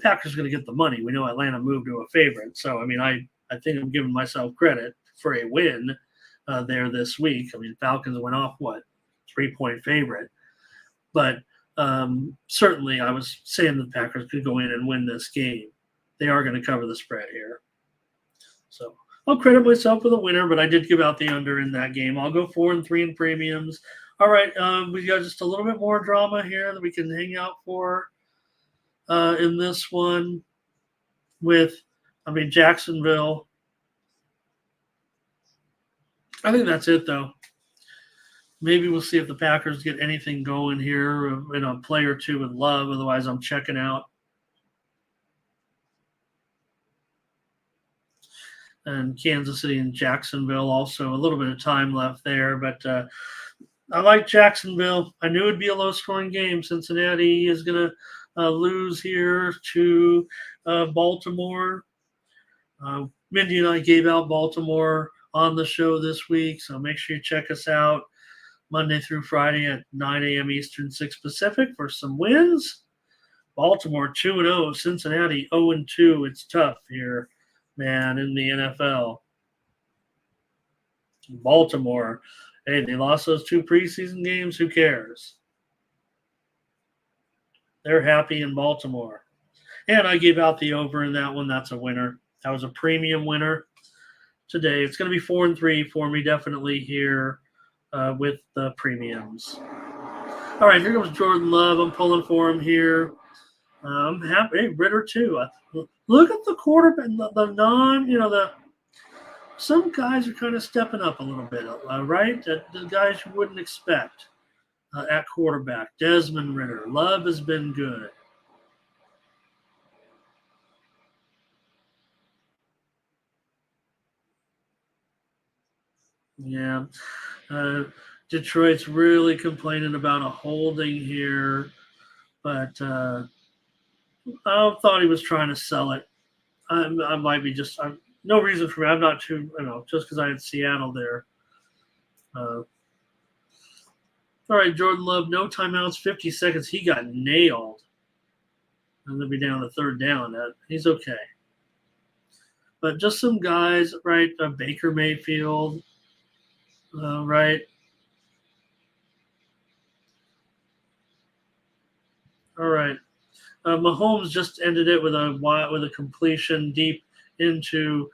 Packers are going to get the money. We know Atlanta moved to a favorite. So, I mean, I think I'm giving myself credit for a win there this week. I mean, Falcons went off, 3-point favorite. But certainly I was saying the Packers could go in and win this game. They are going to cover the spread here. So I'll credit myself with a winner, but I did give out the under in that game. I'll go 4-3 in premiums. All right, we got just a little bit more drama here that we can hang out for in this one with, Jacksonville. I think that's it, though. Maybe we'll see if the Packers get anything going here in a play or two with Love. Otherwise, I'm checking out. And Kansas City and Jacksonville also a little bit of time left there. But I like Jacksonville. I knew it'd be a low-scoring game. Cincinnati is going to lose here to Baltimore. Mindy and I gave out Baltimore on the show this week, so make sure you check us out Monday through Friday at 9 a.m. Eastern, 6 Pacific for some wins. Baltimore 2-0, Cincinnati 0-2. It's tough here, man, in the NFL. Baltimore, hey, they lost those 2 preseason games. Who cares? They're happy in Baltimore. And I gave out the over in that one. That's a winner. That was a premium winner today. It's going to be 4-3 for me definitely here with the premiums. All right, here comes Jordan Love. I'm pulling for him here. I'm happy. Hey, Ritter too. Look at the quarterback, some guys are kind of stepping up a little bit, right? The guys you wouldn't expect at quarterback. Desmond Ritter. Love has been good. Yeah. Detroit's really complaining about a holding here, but I thought he was trying to sell it. I might be just no reason for me. I'm not too, just because I had Seattle there. All right, Jordan Love, no timeouts, 50 seconds. He got nailed. And they'll be down to third down. He's okay. But just some guys, right? Baker Mayfield, right? All right. Mahomes just ended it with a completion deep into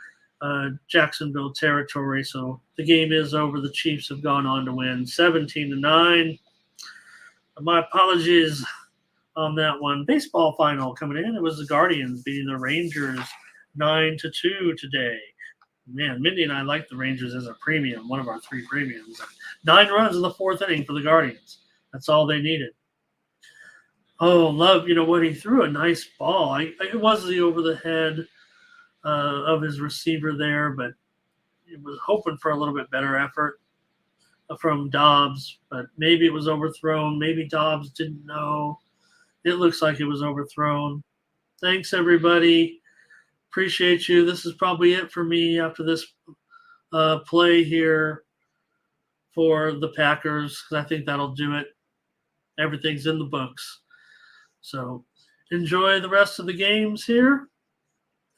Jacksonville territory. So the game is over. The Chiefs have gone on to win 17-9. My apologies on that one. Baseball final coming in. It was the Guardians beating the Rangers 9-2 today. Man, Mindy and I like the Rangers as a premium, one of our 3 premiums. 9 runs in the 4th inning for the Guardians. That's all they needed. Oh, Love, he threw a nice ball. It was the over the head of his receiver there, but he was hoping for a little bit better effort from Dobbs, but maybe it was overthrown. Maybe Dobbs didn't know. It looks like it was overthrown. Thanks, everybody. Appreciate you. This is probably it for me after this play here for the Packers, because I think that'll do it. Everything's in the books. So enjoy the rest of the games here,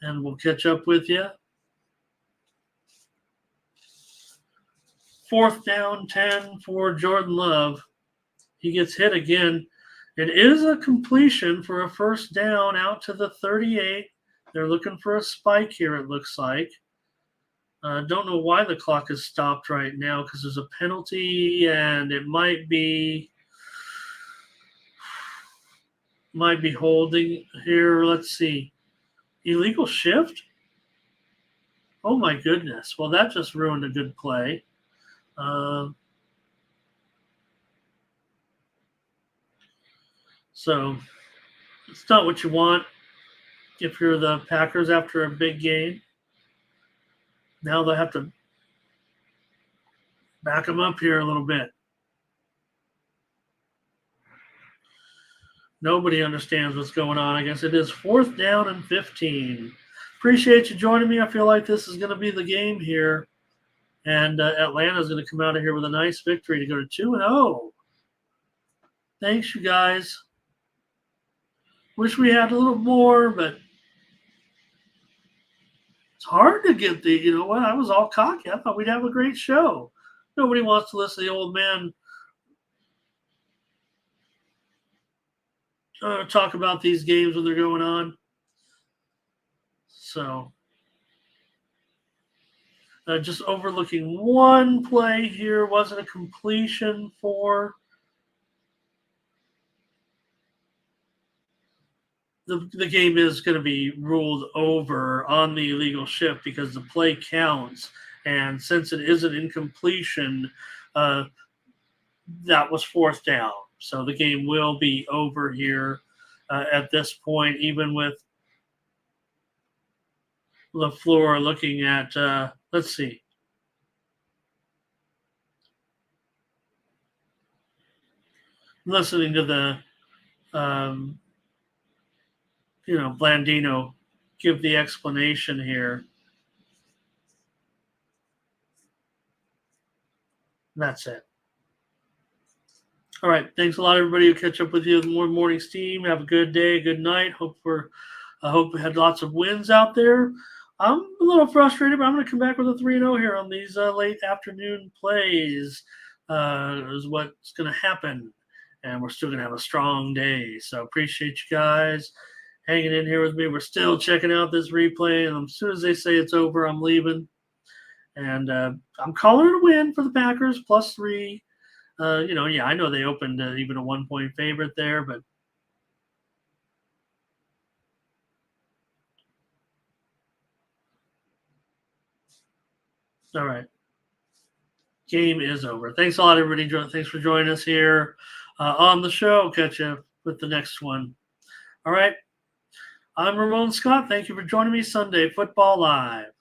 and we'll catch up with you. 4th down, 10 for Jordan Love. He gets hit again. It is a completion for a first down out to the 38. They're looking for a spike here, it looks like. Don't know why the clock is stopped right now, because there's a penalty, and it might be holding here. Let's see. Illegal shift? Oh, my goodness. Well, that just ruined a good play. So it's not what you want if you're the Packers after a big game. Now they'll have to back them up here a little bit. Nobody understands what's going on. I guess it is 4th down and 15. Appreciate you joining me. I feel like this is going to be the game here. And Atlanta's going to come out of here with a nice victory to go to 2-0. Thanks, you guys. Wish we had a little more, but it's hard to get the, you know what? I was all cocky. I thought we'd have a great show. Nobody wants to listen to the old man talk about these games when they're going on. So just overlooking one play here. Wasn't a completion for the game is going to be ruled over on the illegal shift because the play counts. And since it is an incompletion, that was 4th down. So the game will be over here at this point, even with LaFleur looking at, let's see. Listening to the, Blandino give the explanation here. That's it. All right. Thanks a lot, everybody. We'll catch up with you in more morning's team. Have a good day, good night. I hope we had lots of wins out there. I'm a little frustrated, but I'm going to come back with a 3-0 here on these late afternoon plays. Is what's going to happen. And we're still going to have a strong day. So appreciate you guys hanging in here with me. We're still checking out this replay. And as soon as they say it's over, I'm leaving. And I'm calling it a win for the Packers, +3. I know they opened even a 1-point favorite there, but all right. Game is over. Thanks a lot, everybody. Thanks for joining us here on the show. Catch you with the next one. All right. I'm Ramon Scott. Thank you for joining me Sunday Football Live.